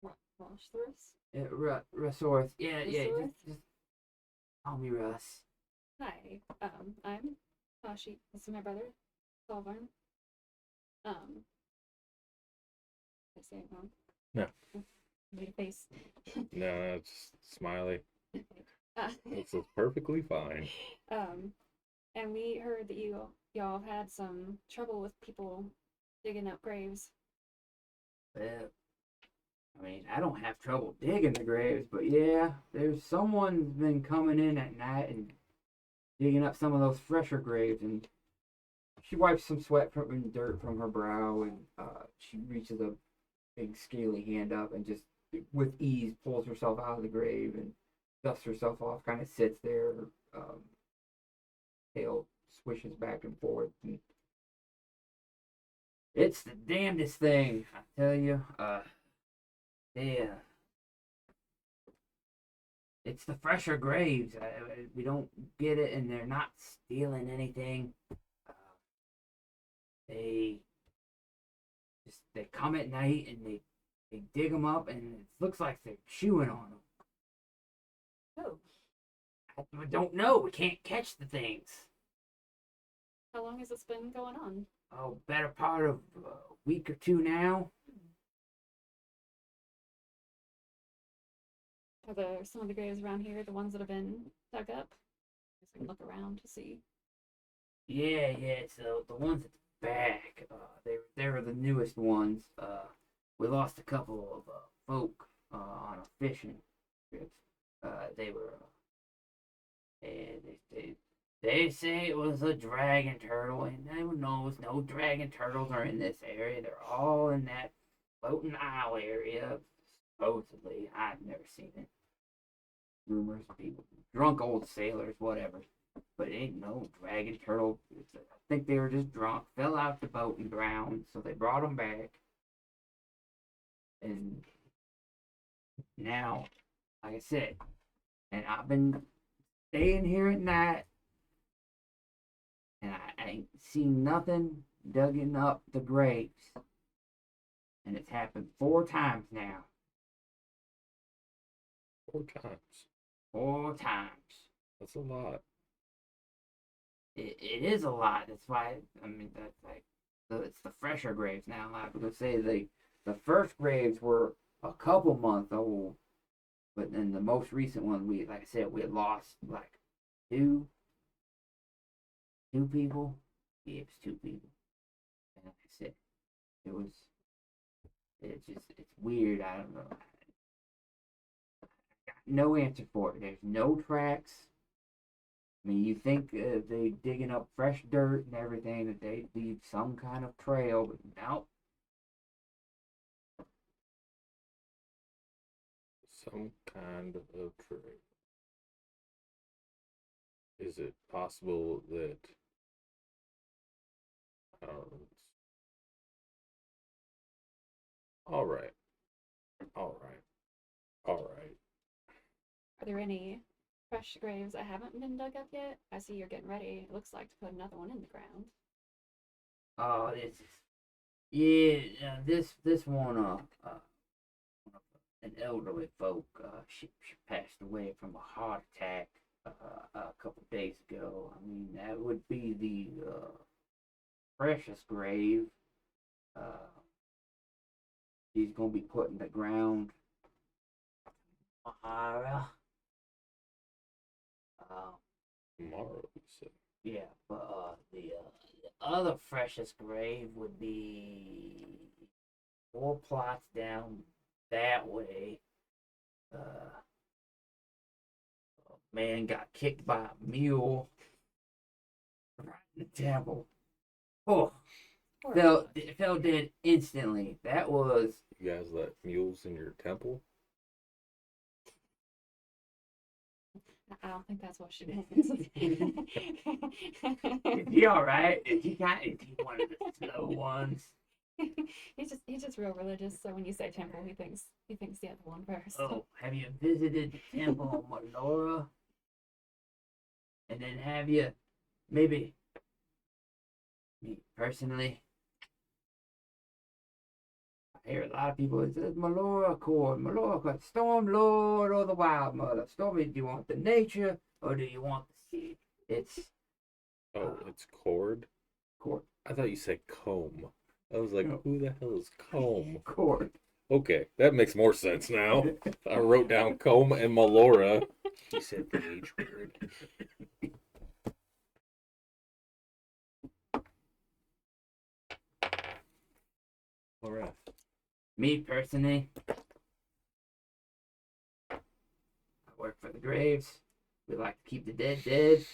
Roshthorus. Russworth. Yeah, Russworth? just call me Russ. Hi. I'm Tashi. This is my brother, Solvarn. Did I say it wrong? No. Made a face. No, it's smiley. Uh, It's perfectly fine. and we heard that y'all have had some trouble with people digging up graves. Well, I mean, I don't have trouble digging the graves, but yeah, there's someone's been coming in at night and digging up some of those fresher graves, and she wipes some sweat and dirt from her brow, and she reaches a big scaly hand up and just with ease pulls herself out of the grave and dusts herself off, kind of sits there, tail swishes back and forth. And it's the damnedest thing, I tell you. It's the fresher graves. We don't get it, and they're not stealing anything. They come at night and they dig them up, and it looks like they're chewing on them. Oh, I don't know. We can't catch the things. how long has this been going on? Oh, better part of a week or two now. Are there some of the graves around here the ones that have been dug up? I can look around to see. Yeah, it's the ones at the back. They were the newest ones. We lost a couple of folk on a fishing trip. They were, and they say it was a dragon turtle, and everyone knows no dragon turtles are in this area. They're all in that floating isle area, supposedly. I've never seen it. Rumors, people, drunk old sailors, whatever. But it ain't no dragon turtle. I think they were just drunk, fell out the boat and drowned, so they brought them back. And now, like I said, and I've been staying here at night, and I ain't seen nothing digging up the graves. And it's happened 4 times now. 4 times. 4 times. That's a lot. It is a lot. That's why, I mean, that's like, it's the fresher graves now. I was gonna say the first graves were a couple months old, but then the most recent one, like I said, we had lost like two people. Yeah, it was 2 people. And like I said, it's weird. I don't know. I got no answer for it. There's no tracks. I mean, you think they digging up fresh dirt and everything, that they leave some kind of trail, but no. Some kind of trail. Is it possible that all right. Are there any fresh graves that haven't been dug up yet? I see you're getting ready. It looks like to put another one in the ground. Oh, this one, an elderly folk, she passed away from a heart attack a couple days ago. I mean, that would be the freshest grave. She's gonna be put in the ground tomorrow. Tomorrow, you said. Yeah, but the other freshest grave would be 4 plots down that way. A man got kicked by a mule right in the temple. Oh, fell dead instantly. That was. You guys let mules in your temple? I don't think that's what she meant. Is he all right? Is he one of the slow ones? He's just real religious. So when you say temple, he thinks the other one first. Oh, have you visited the temple of Melora? And then have you maybe me personally? I hear a lot of people. It says Melora Cord, Storm Lord or the Wild Mother. Stormy, do you want the nature or do you want the sea? It's Oh, it's cord. Cord. I thought you said comb. I was like, No. who the hell is comb? Cord. Okay, that makes more sense now. I wrote down comb and Melora. He said the H word. All right. Me personally, I work for the graves. We like to keep the dead dead.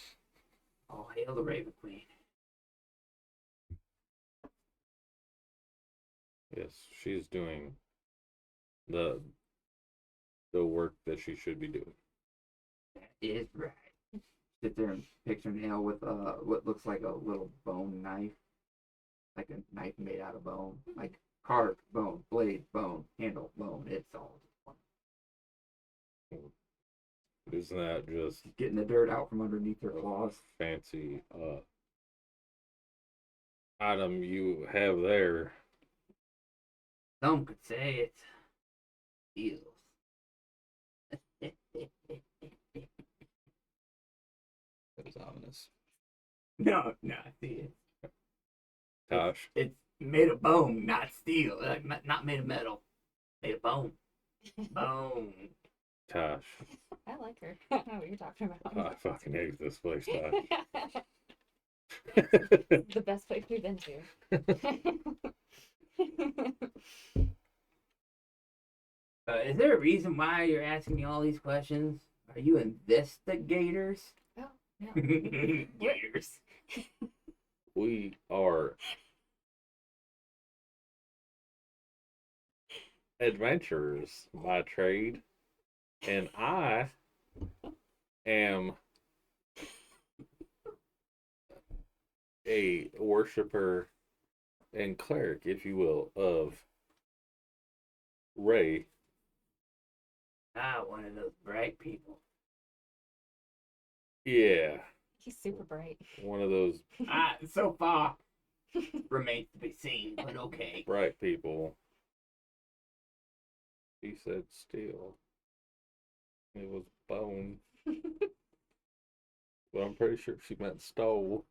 All hail the Raven Queen. Yes, she's doing the work that she should be doing. That is right. Sit there and picture Nail with what looks like a little bone knife, like a knife made out of bone, like carved bone, blade bone, handle bone. It's all Isn't that just getting the dirt out from underneath her claws. fancy item you have there? Some could say it's heals. That was ominous. No, see it. Tosh, It's made of bone, not steel. Like, not made of metal. Made of bone. Bone. Tosh, I like her. I don't know what you're talking I about. fucking hate this place, Tosh. The best place we've been to. Is there a reason why you're asking me all these questions? Are you investigators? Oh, no. Gators. We are adventurers by trade, and I am a worshiper and cleric, if you will, of Ray. Ah, one of those bright people. Yeah, He's super bright. one of those So far remains to be seen, but okay. bright people. He said steel. It was bone. But I'm pretty sure she meant stole.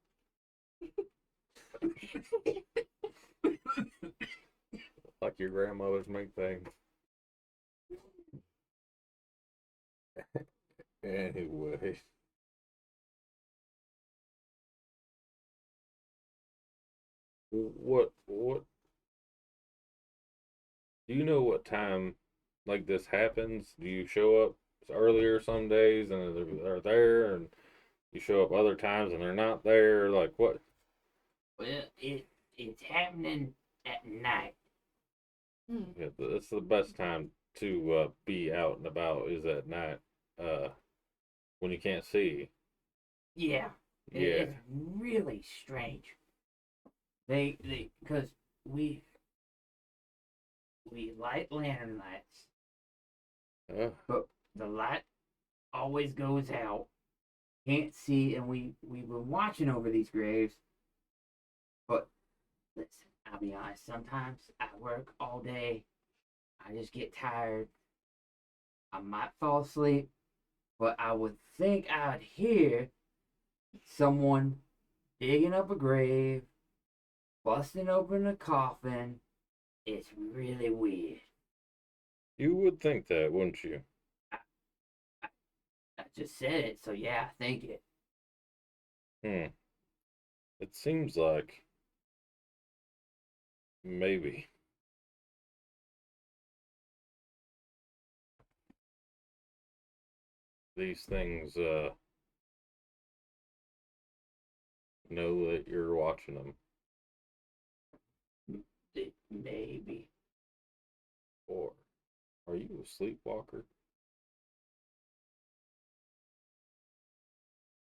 Like your grandmother's make things. Anyway. What do you know what time like this happens? Do you show up earlier some days and they're there, and you show up other times and they're not there? Like what? Well, it's happening at night. Hmm. Yeah, it's the best time to be out and about is at night, uh, when you can't see. Yeah. Yeah. It's really strange. Because we light lantern lights, but the light always goes out. Can't see, and we've been watching over these graves. But listen, I'll be honest. Sometimes I work all day. I just get tired. I might fall asleep, but I would think I'd hear someone digging up a grave, busting open a coffin. It's really weird. You would think that, wouldn't you? I just said it, so yeah, I think it. Hmm. It seems like maybe. These things know that you're watching them. Maybe. Or are you a sleepwalker?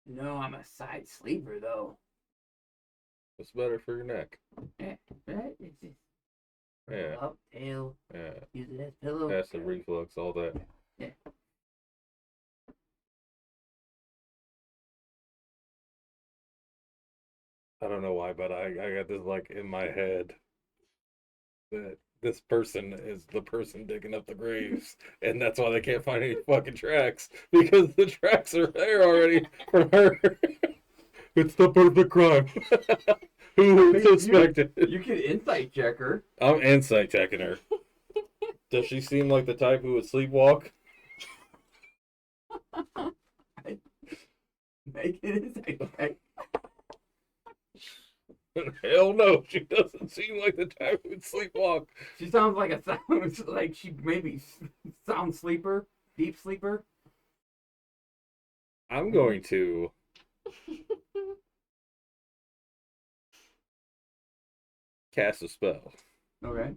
No, I'm a side sleeper though. What's better for your neck? Yeah, right? It's just Yeah. Up, tail, Yeah. use it as pillow. Acid reflux, all that. Yeah. I don't know why, but I got this like in my head that this person is the person digging up the graves, and that's why they can't find any fucking tracks because the tracks are there already from her. It's the perfect crime. Who You- suspected? You can insight check her. I'm insight checking her. Does she seem like the type who would sleepwalk? Make an insight check. Hell no, she doesn't seem like the type who would sleepwalk. She sounds like like she maybe sound sleeper, deep sleeper. I'm going to cast a spell. Okay.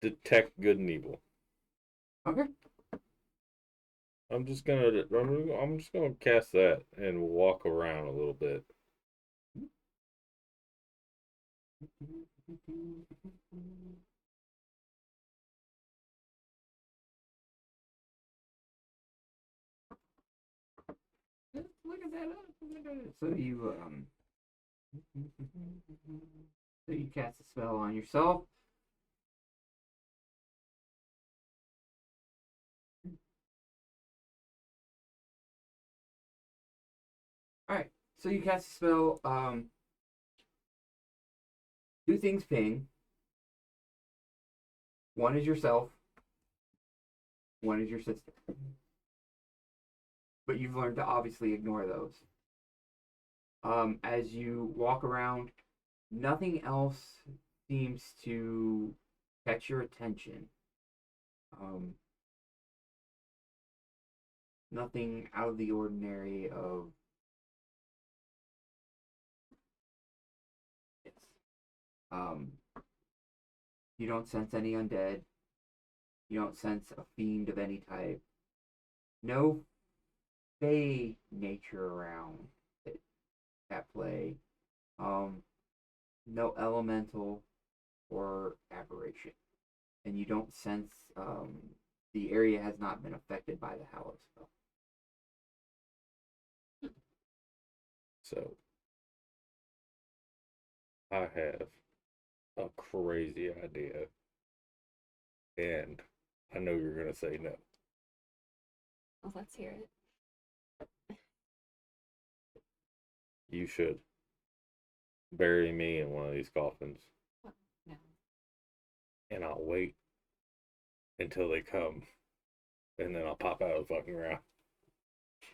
Detect good and evil. Okay. I'm just gonna cast that and walk around a little bit. Look at that. Look at it. So you cast a spell on yourself. All right. So you cast a spell. Two things ping. One is yourself. One is your sister. But you've learned to obviously ignore those. As you walk around, nothing else seems to catch your attention. Nothing out of the ordinary of yes. You don't sense any undead. You don't sense a fiend of any type. No fey nature around at play. No elemental or aberration. And you don't sense the area has not been affected by the Hallow spell. So I have a crazy idea, and I know you're gonna say no. Well, let's hear it. You should bury me in one of these coffins, No. and I'll wait until they come, and then I'll pop out of the fucking ground.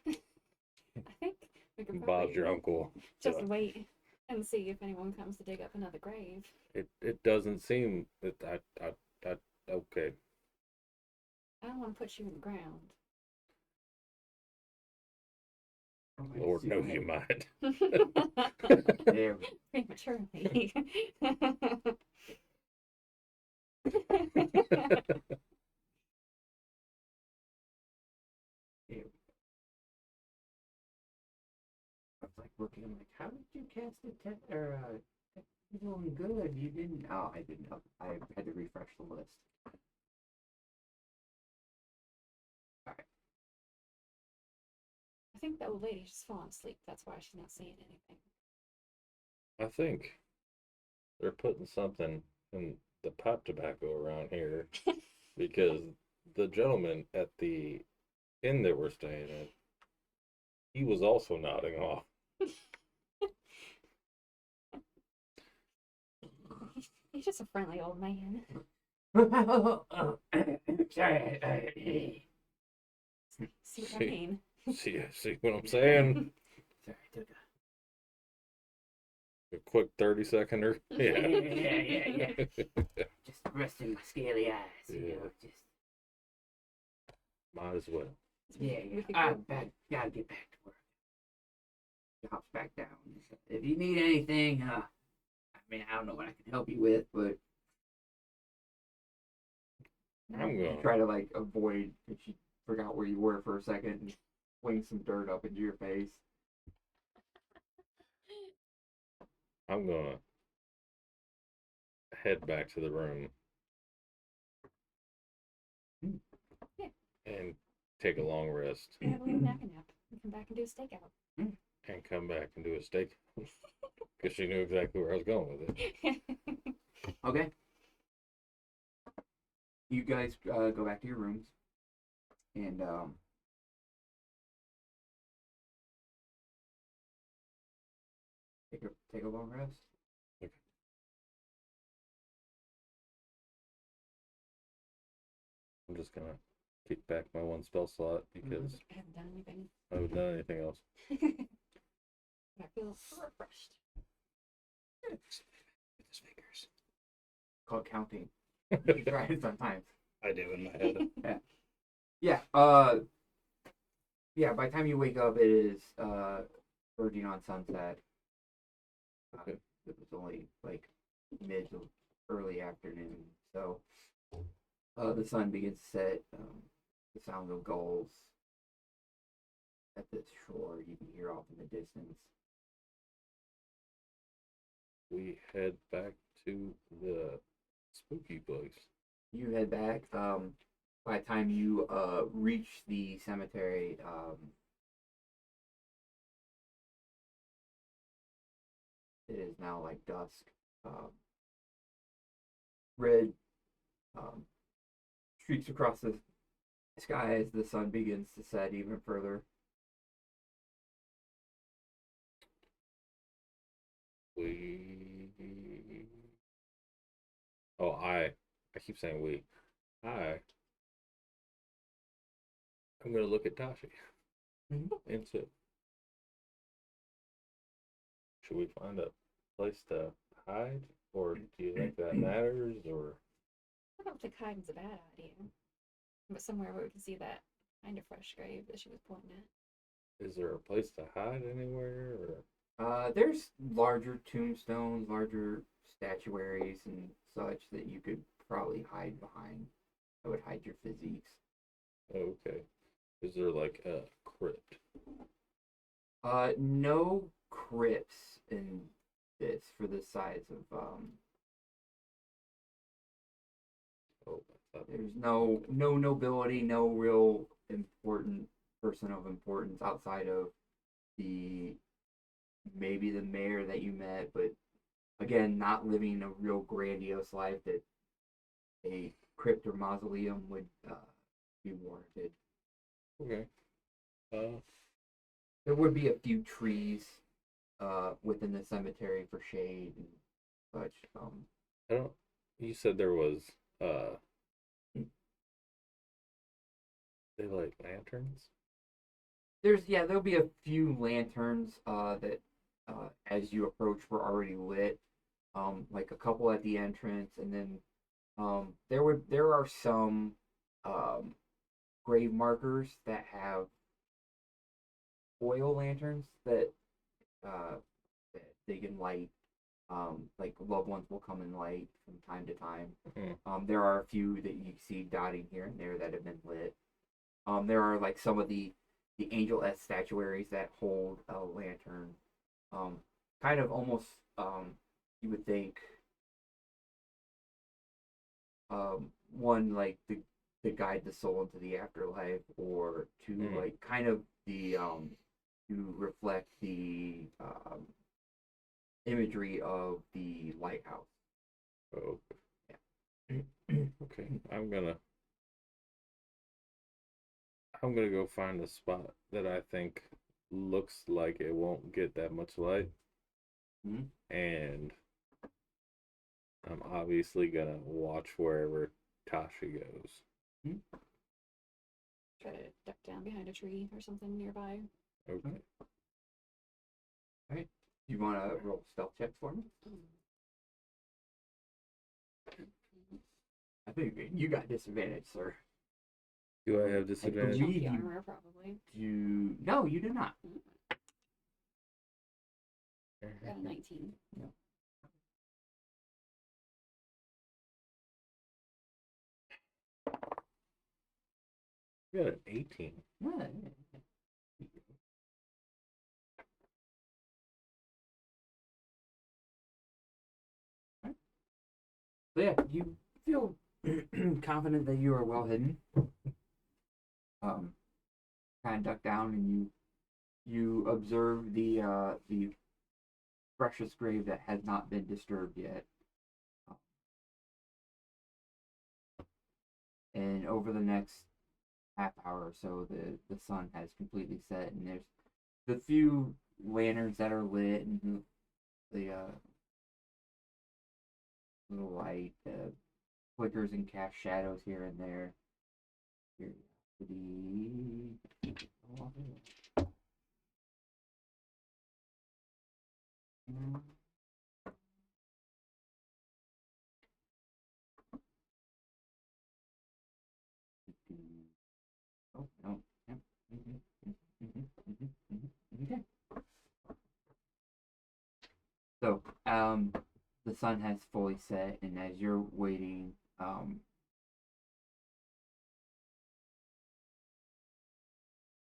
I think we could Bob's probably your uncle. just So wait and see if anyone comes to dig up another grave. it doesn't seem that I okay. I don't want to put you in the ground. Lord knows you might. There we Prematurely. go. I was like looking, I'm like, how did you cast you're doing good. You didn't. Oh, I didn't know. I had to refresh the list. I think the old lady's just falling asleep. That's why she's not saying anything. I think they're putting something in the pipe tobacco around here because the gentleman at the inn that we're staying at, he was also nodding off. He's just a friendly old man. Sorry. See what I See. mean? See what I'm saying? Sorry, took A quick 30-seconder. Yeah. Yeah. Just resting my scaly eyes. You Yeah. know, just Might as well. yeah. We could I go- gotta get back to work. He hops back down. If you need anything, I mean, I don't know what I can help you with, but I'm you gonna try to like avoid if you forgot where you were for a second and fling some dirt up into your face. head back to the room. Yeah. And take a long rest Have a little nap and come back and do a stakeout. and come back and do a steak. Because she knew exactly where I was going with it. Okay. You guys go back to your rooms, and take a long rest. I'm just gonna kick back my one spell slot because I haven't done anything. I haven't done anything else. I feel refreshed. With his fingers. Called counting. You try it sometimes. I do in my head. Yeah. Yeah. By the time you wake up, it is verging on sunset. Okay. It was only like mid to early afternoon, so the sun begins to set. The sound of gulls at the shore you can hear off in the distance. We head back to the spooky place. You head back. By the time you reach the cemetery, it is now like dusk. Red streaks across the sky as the sun begins to set even further. I keep saying we. I'm gonna look at Tashi Mhm. and say, should we find a place to hide, or do you think that matters, or I don't think hiding's a bad idea. But somewhere where we can see that kind of fresh grave that she was pointing at. is there a place to hide anywhere? Or There's larger tombstones, larger statuaries, and such that you could probably hide behind. That would hide your physiques. okay, is there like a crypt? No crypts in this for the size of Oh, that's there's no nobility, no real important person of importance outside of the maybe the mayor that you met, but again, not living a real grandiose life that a crypt or mausoleum would be warranted. okay. There would be a few trees within the cemetery for shade and such. I don't. You said there was they like lanterns. There'll be a few lanterns that as you approach were already lit. Like a couple at the entrance, and then there are some grave markers that have oil lanterns that they can light. Like loved ones will come and light from time to time. Mhm. There are a few that you see dotting here and there that have been lit. There are like some of the angel S statuaries that hold a lantern. Kind of almost you would think one like to guide the soul into the afterlife, or to like kind of the to reflect the imagery of the lighthouse. Oh, Yeah. okay. I'm gonna go find a spot that I think looks like it won't get that much light, Mhm. and I'm obviously gonna watch wherever Tashi goes. Try to duck down behind a tree or something nearby. Okay. You want to roll stealth checks for me? I think you got disadvantage, sir. Do I have I disadvantage? believe Chunky you armor, probably. do. No, you do not. Got a 19. You got an 18. Yeah. So yeah, you feel confident that you are well hidden. Kind of duck down and you observe the precious grave that has not been disturbed yet. And over the next half hour or so, the sun has completely set, and there's the few lanterns that are lit and the little light flickers and casts shadows here and there. Oh no. Yep. Okay. So, the sun has fully set, and as you're waiting,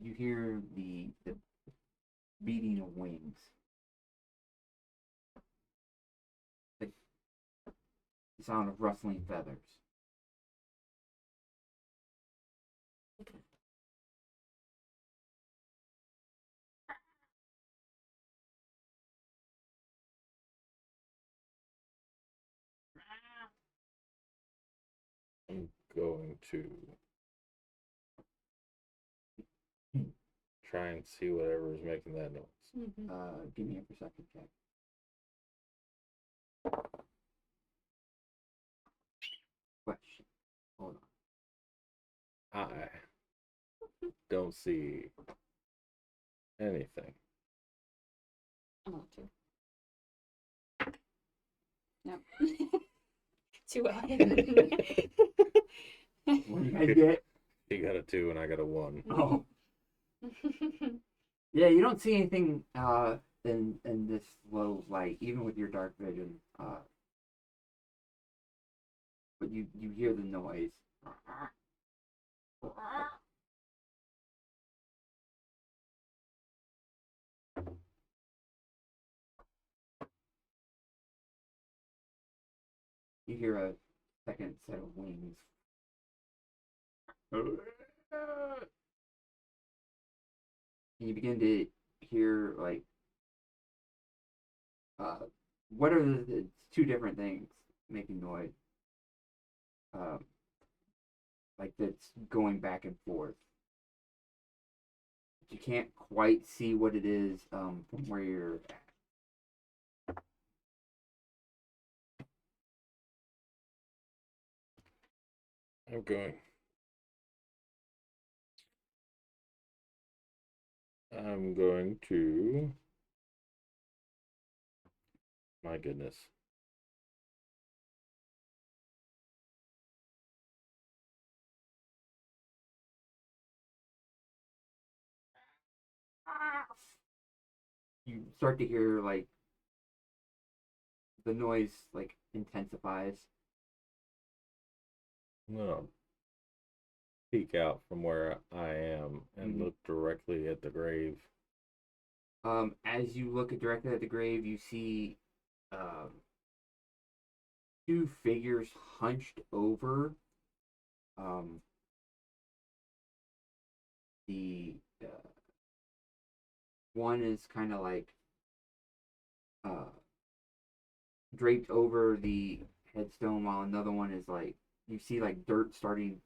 you hear the beating of wings, like the sound of rustling feathers. I'm going to try and see whatever is making that noise. Give me a perception check. Question. Hold on. I don't see anything. I'm on 2. No. Too well. What do you guys get? He got a 2 and I got a 1. Oh, yeah. You don't see anything in this low light, even with your dark vision. But you hear the noise. You hear a second set of wings. And you begin to hear like what are the two different things making noise? Like that's going back and forth. You can't quite see what it is from where you're at. I'm going. I'm going to. My goodness. You start to hear like the noise like intensifies. I'm gonna peek out from where I am and look directly at the grave. As you look directly at the grave, you see two figures hunched over the one is kind of like draped over the headstone, while another one is like you see like dirt starting.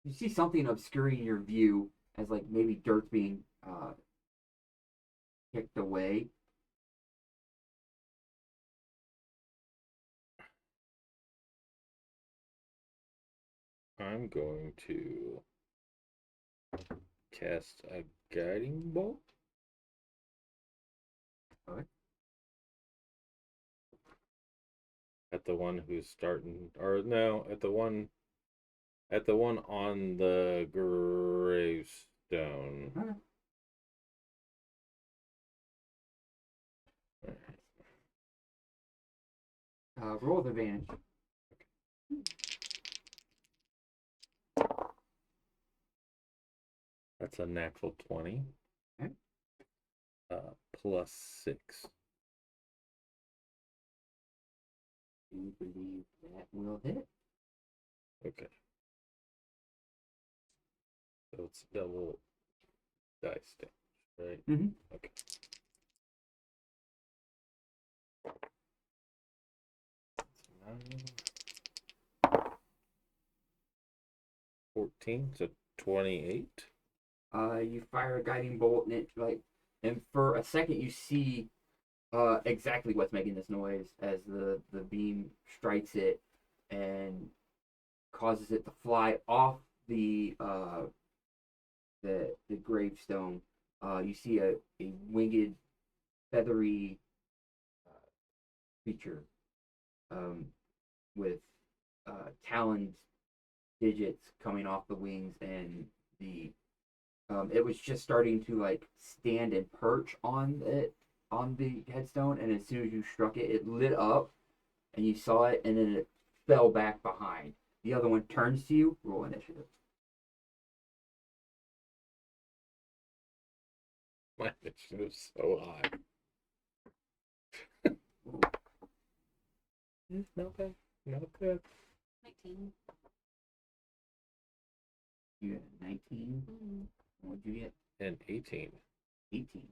You see something obscuring your view as like maybe dirt's being kicked away. I'm going to cast a guiding bolt. Okay. At the one who's starting, or no, at the one on the gravestone. Okay. Roll with advantage. That's a natural 20. Okay. Plus 6. do believe that will hit. Okay. So it's double dice damage, right? Mm-hmm. Okay. That's 14, so 28. You fire a guiding bolt, and and for a second you see exactly what's making this noise as the beam strikes it and causes it to fly off the gravestone. You see a winged, feathery creature with taloned digits coming off the wings, and the it was just starting to like stand and perch on the headstone, and as soon as you struck it, it lit up, and you saw it, and then it fell back behind. The other one turns to you. Roll initiative. My initiative's so high. Ooh, Not bad. Not bad. 19. you got 19. Mm. What'd you get? And 18. 18.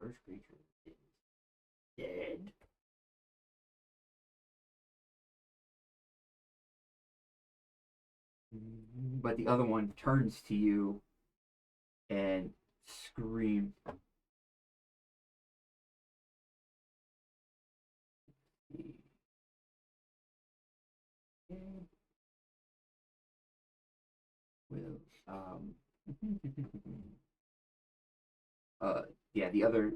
First creature is dead. But the other one turns to you and screams. Will yeah, the other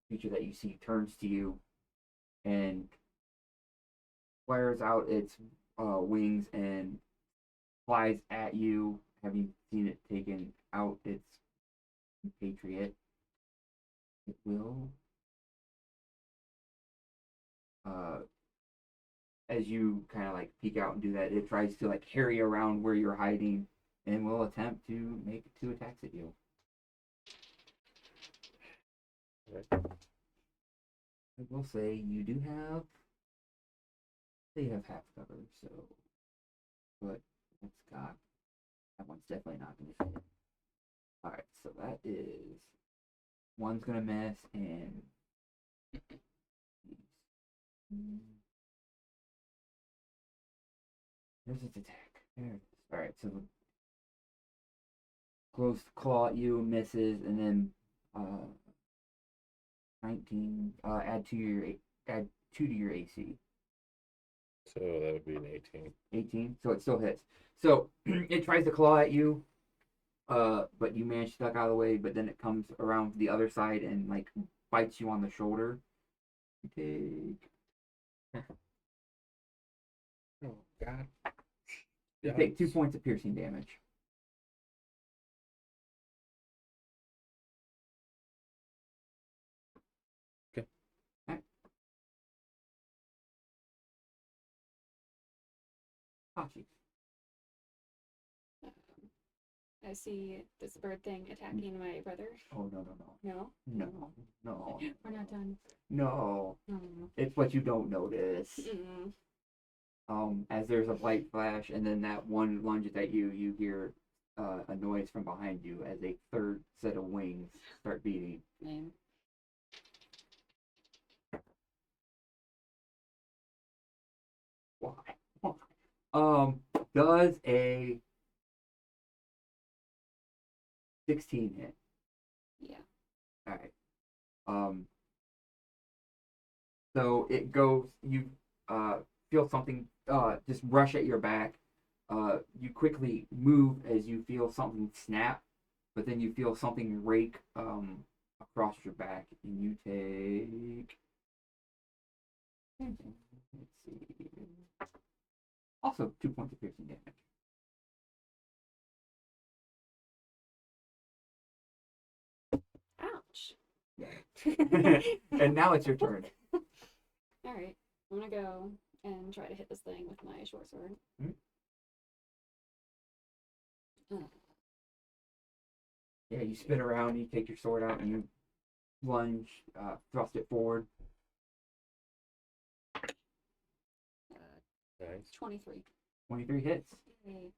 creature that you see turns to you and flares out its wings and flies at you, having seen it taken out its compatriot. It will, as you kind of like peek out and do that, it tries to like harry around where you're hiding and will attempt to make 2 attacks at you. Right. I will say you do have, they have half cover, so, but it's got, that one's definitely not going to hit. Alright, so that is, one's going to miss, and there's its attack. There it is. Alright, so close claw at you, misses, and then 19, add 2 to your AC. So that would be an 18. 18, so it still hits. So it tries to claw at you, but you manage to duck out of the way, but then it comes around the other side and like bites you on the shoulder. You take Oh, God. you take 2 points of piercing damage. Okay. Alright. Hachi. I see this bird thing attacking my brother. Oh no no no. No? No. No. We're not done. No. Oh. It's what you don't notice. Mm. As there's a light flash and then that one lunges at you, you hear a noise from behind you as a third set of wings start beating. Lame. Why? Does a 16 hit? Yeah. All right. So it goes. You feel something just rush at your back. You quickly move as you feel something snap, but then you feel something rake across your back, and you take. Let's see. Also, 2 points of piercing damage. Ouch. And now it's your turn. Alright. I'm gonna go and try to hit this thing with my short sword. Mhm. Uh, Yeah, you spin around, you take your sword out, and you lunge, thrust it forward. Nice. 23. 23 hits. Yay.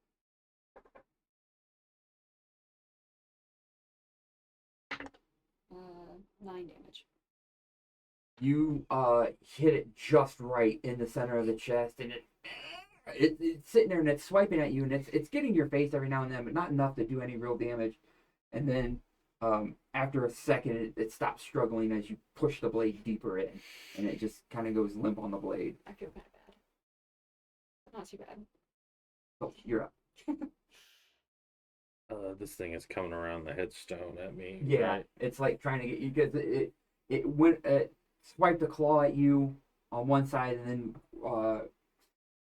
Uh, 9 damage. You hit it just right in the center of the chest, and it's sitting there and it's swiping at you, and it's getting your face every now and then, but not enough to do any real damage. And then after a second, it stops struggling as you push the blade deeper in, and it just kind of goes limp on the blade. I feel kind of bad. But not too bad. Oh, you're up. This thing is coming around the headstone at me. Yeah, Right? it's like trying to get you because it went swiped a claw at you on one side and then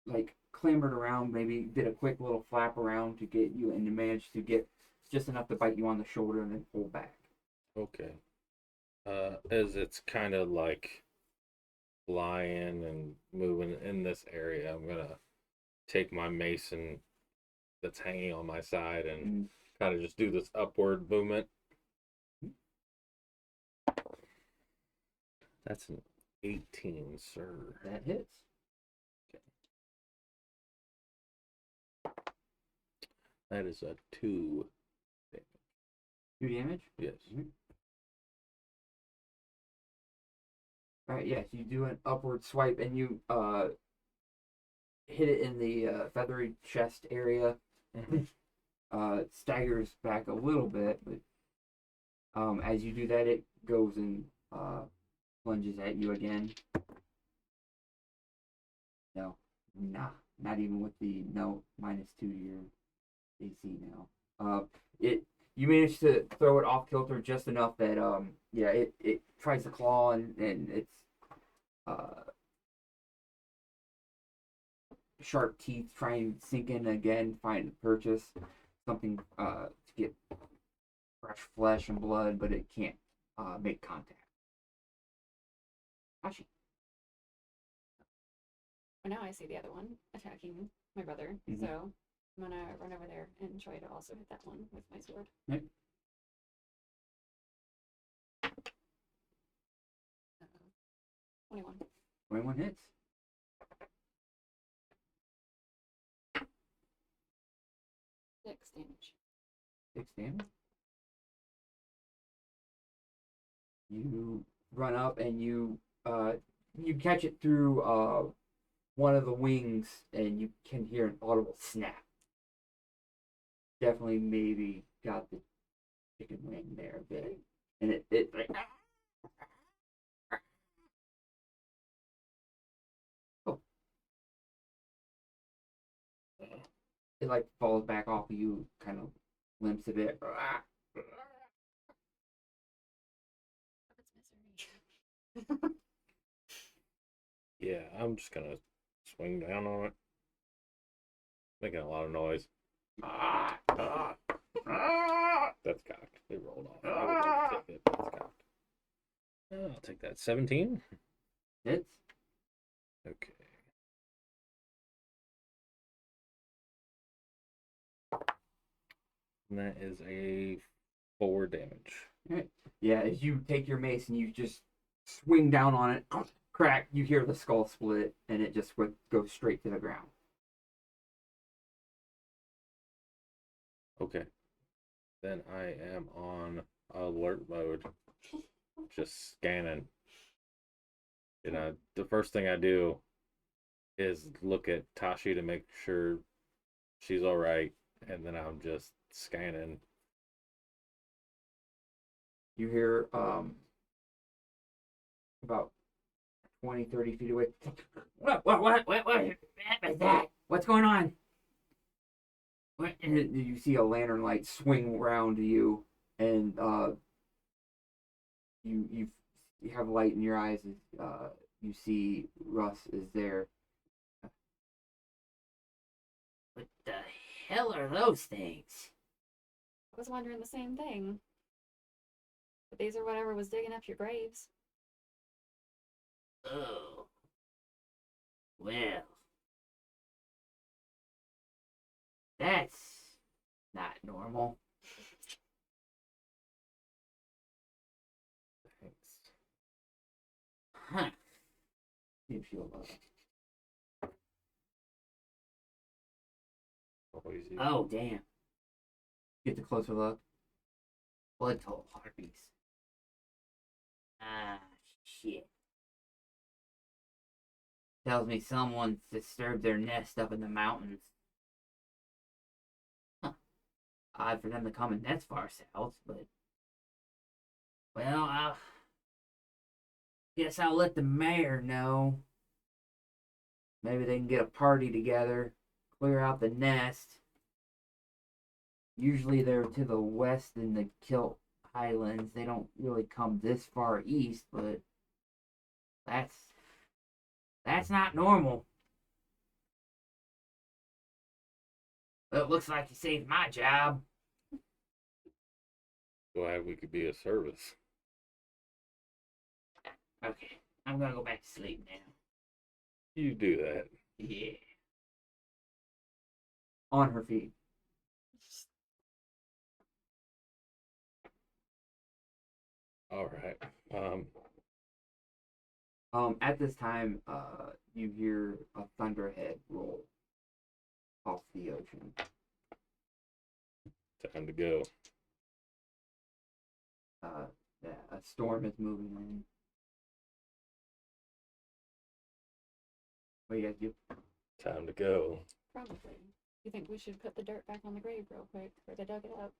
like clambered around, maybe did a quick little flap around to get you and managed to get just enough to bite you on the shoulder and then pull back. Okay. As it's kind of like flying and moving in this area, I'm gonna take my mason that's hanging on my side and kind of just do this upward movement. That's an 18, sir. That hits. That is a 2. 2 damage. Yes. All right, yes, you do an upward swipe and you hit it in the feathery chest area. It staggers back a little bit, but as you do that, it goes and lunges at you again. No, nah, not even with the no -2 to your AC now. You manage to throw it off kilter just enough that yeah, it tries to claw and its sharp teeth try and sink in again, find purchase something to get fresh flesh and blood, but it can't make contact. Ashi. Well, now I see the other one attacking my brother, Mhm. so I'm gonna run over there and try to also hit that one with my sword. Yep. 21. 21 hits. 6 damage. 6 damage. You run up and you catch it through one of the wings, and you can hear an audible snap. Definitely, maybe got the chicken wing there a bit, and it like. Oh. It like falls back off of you, kind of limps a bit. That's misery. Yeah, I'm just gonna swing down on it. Making a lot of noise. That's cocked. It rolled off. I would like to take it, but it's cocked. I'll take that. 17? Hits. Okay. And that is a 4 damage. Yeah, as you take your mace and you just swing down on it, crack, you hear the skull split, and it just goes straight to the ground. Okay. Then I am on alert mode. Just scanning. You know, the first thing I do is look at Tashi to make sure she's all right, and then I'm just scanning. You hear about 20, 30 feet away. What is that? What's going on? What? And you see a lantern light swing around to you, and you have light in your eyes as you see Russ is there. What the hell are those things? I was wondering the same thing. But these are whatever was digging up your graves. Oh. Well. That's not normal. Huh. See if she'll. Always you. Oh, damn. Get the closer look. Blood toll harpies. Ah, shit. Tells me someone's disturbed their nest up in the mountains. Huh. Odd for them to come in that far south, but... Well, guess I'll let the mayor know. Maybe they can get a party together, clear out the nest. Usually they're to the west in the Kilt Highlands. They don't really come this far east, but that's not normal. Well, it looks like you saved my job. Glad we could be of service. Okay, I'm gonna go back to sleep now. You do that. Yeah. On her feet. All right. At this time, you hear a thunderhead roll off the ocean. Time to go. Yeah, a storm is moving in. What do you guys do? Time to go. Probably. You think we should put the dirt back on the grave real quick where they dug it up?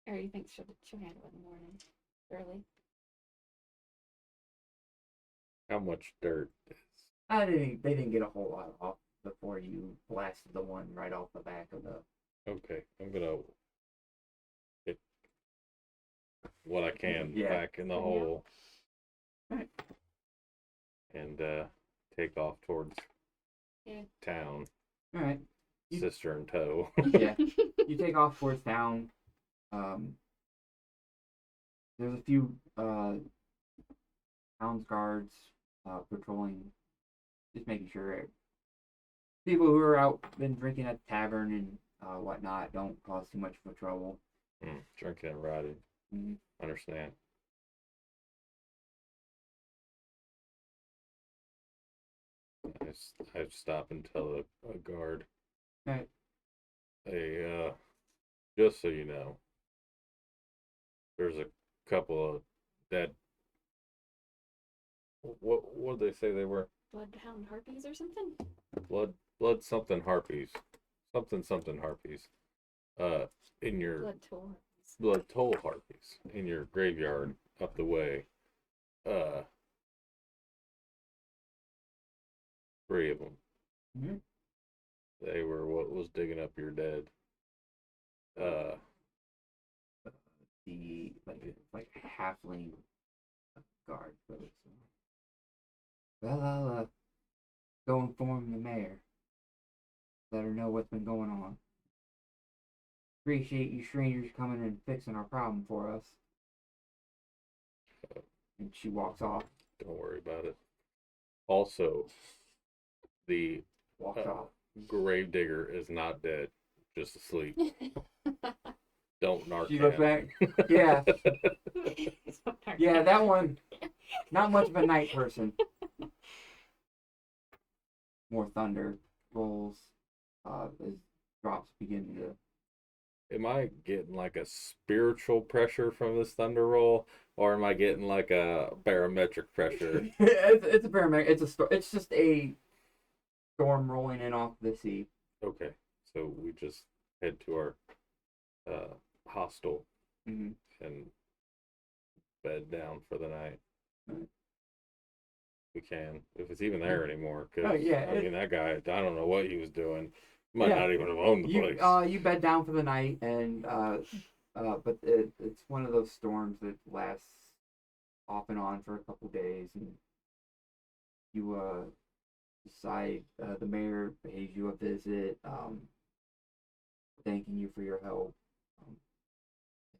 Or you think she'll handle it in the morning? Early? How much dirt is? They didn't get a whole lot off before you blasted the one right off the back of the. Okay, I'm gonna get what I can Yeah. back in the Yeah. hole. Right. And take off towards Yeah. town. All right. You- Sister in tow. Yeah. You take off towards town. There's a few town's guards patrolling, just making sure people who are out been drinking at the tavern and whatnot don't cause too much of trouble. Drinking and riding. Mhm. Understand. I stop and tell a guard. Right. Hey, just so you know, there's a couple of dead. What did they say they were? Bloodhound harpies or something? Blood something harpies, something harpies. In your Blood toll harpies. blood toll harpies in your graveyard up the way. 3 of them. Mhm. They were what was digging up your dead. The like halfling guard. Well, I'll go inform the mayor. Let her know what's been going on. Appreciate you strangers coming and fixing our problem for us. And she walks off. Don't worry about it. Also, the Walks off. gravedigger is not dead, just asleep. Don't narc. She looks back. Yeah, yeah, that one. Not much of a night person. More thunder rolls as drops begin to. Am I getting like a spiritual pressure from this thunder roll, or am I getting like a barometric pressure? It's a barometric. It's just a storm rolling in off the sea. Okay, so we just head to our hostel Mm-hmm. and bed down for the night. Right. We can, if it's even there anymore. Cause Oh, yeah, I mean that guy. I don't know what he was doing. Might Yeah. not even have owned the place. You bed down for the night, and but it's one of those storms that lasts off and on for a couple days, and you decide the mayor pays you a visit, thanking you for your help,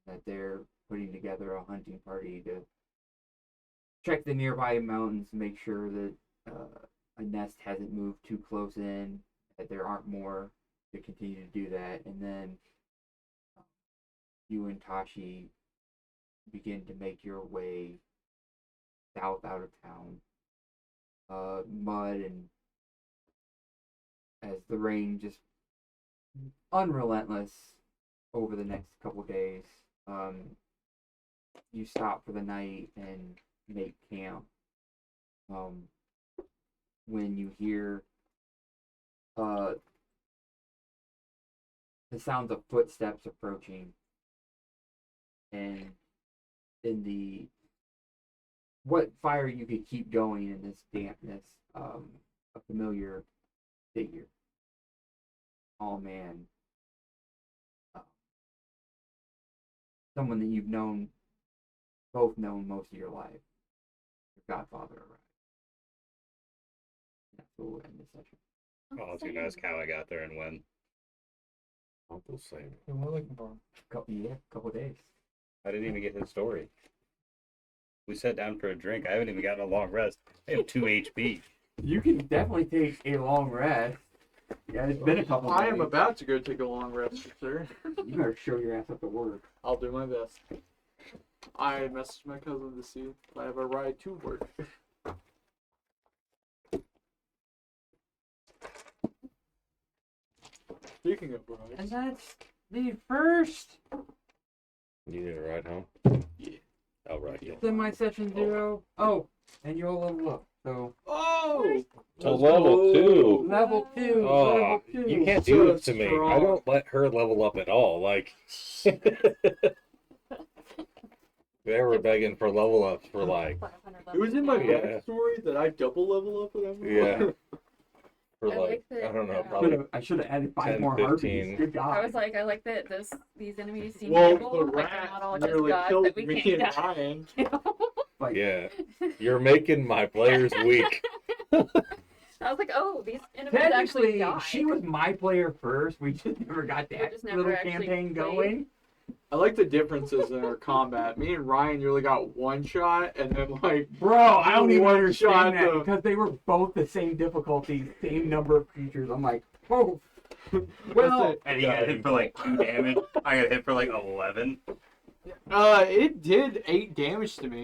that they're putting together a hunting party to check the nearby mountains, make sure that a nest hasn't moved too close in, that there aren't more to continue to do that, and then you and Tashi begin to make your way south out of town. Mud and as the rain just unrelentless over the next couple days. You stop for the night and make camp. When you hear the sounds of footsteps approaching, and in the what fire you could keep going in this dampness, a familiar figure, tall man, someone that you've both known most of your life, your godfather arrived. That's where we'll end this session. Oh, I was gonna ask how I got there and when. Uncle Sam. We're looking for him. Couple days. I didn't even get his story. We sat down for a drink. I haven't even gotten a long rest. I have 2 HP. You can definitely take a long rest. Yeah, it's been a couple days. I am about to go take a long rest, sir. You better show your ass up to work. I'll do my best. I messaged my cousin to see if I have a ride to work. Speaking of rides, And that's the first You need a ride home? Yeah. I'll ride you. semi-session 0. Oh, and you'll level up. So oh, To level 2. level 2. Oh, level 2. you can't do this to me. I Strong. don't let her level up at all. Like, they were begging for level ups for like, 500 it was in my levels. Yeah. backstory that I double level up whenever. yeah, for I like, like that, I don't know, yeah. probably I should have added 5 10, more 15. harpies. Good job. I was like, I like that these enemies seem Well, evil. the Like they're rat not all just nearly gods killed that we me can't and die. Ryan. Like, yeah. You're making my players weak. I was like, oh, these enemies actually technically, die. she was my player first. We just never got We that just never little actually campaign played. going. I like the differences in our combat. Me and Ryan nearly got one shot, and then like, Bro, I don't even One understand shot that the- because they were both the same difficulty, same number of creatures. I'm like, oh. Well, it. And he got hit for like 2 damage. I got hit for like 11. It did 8 damage to me.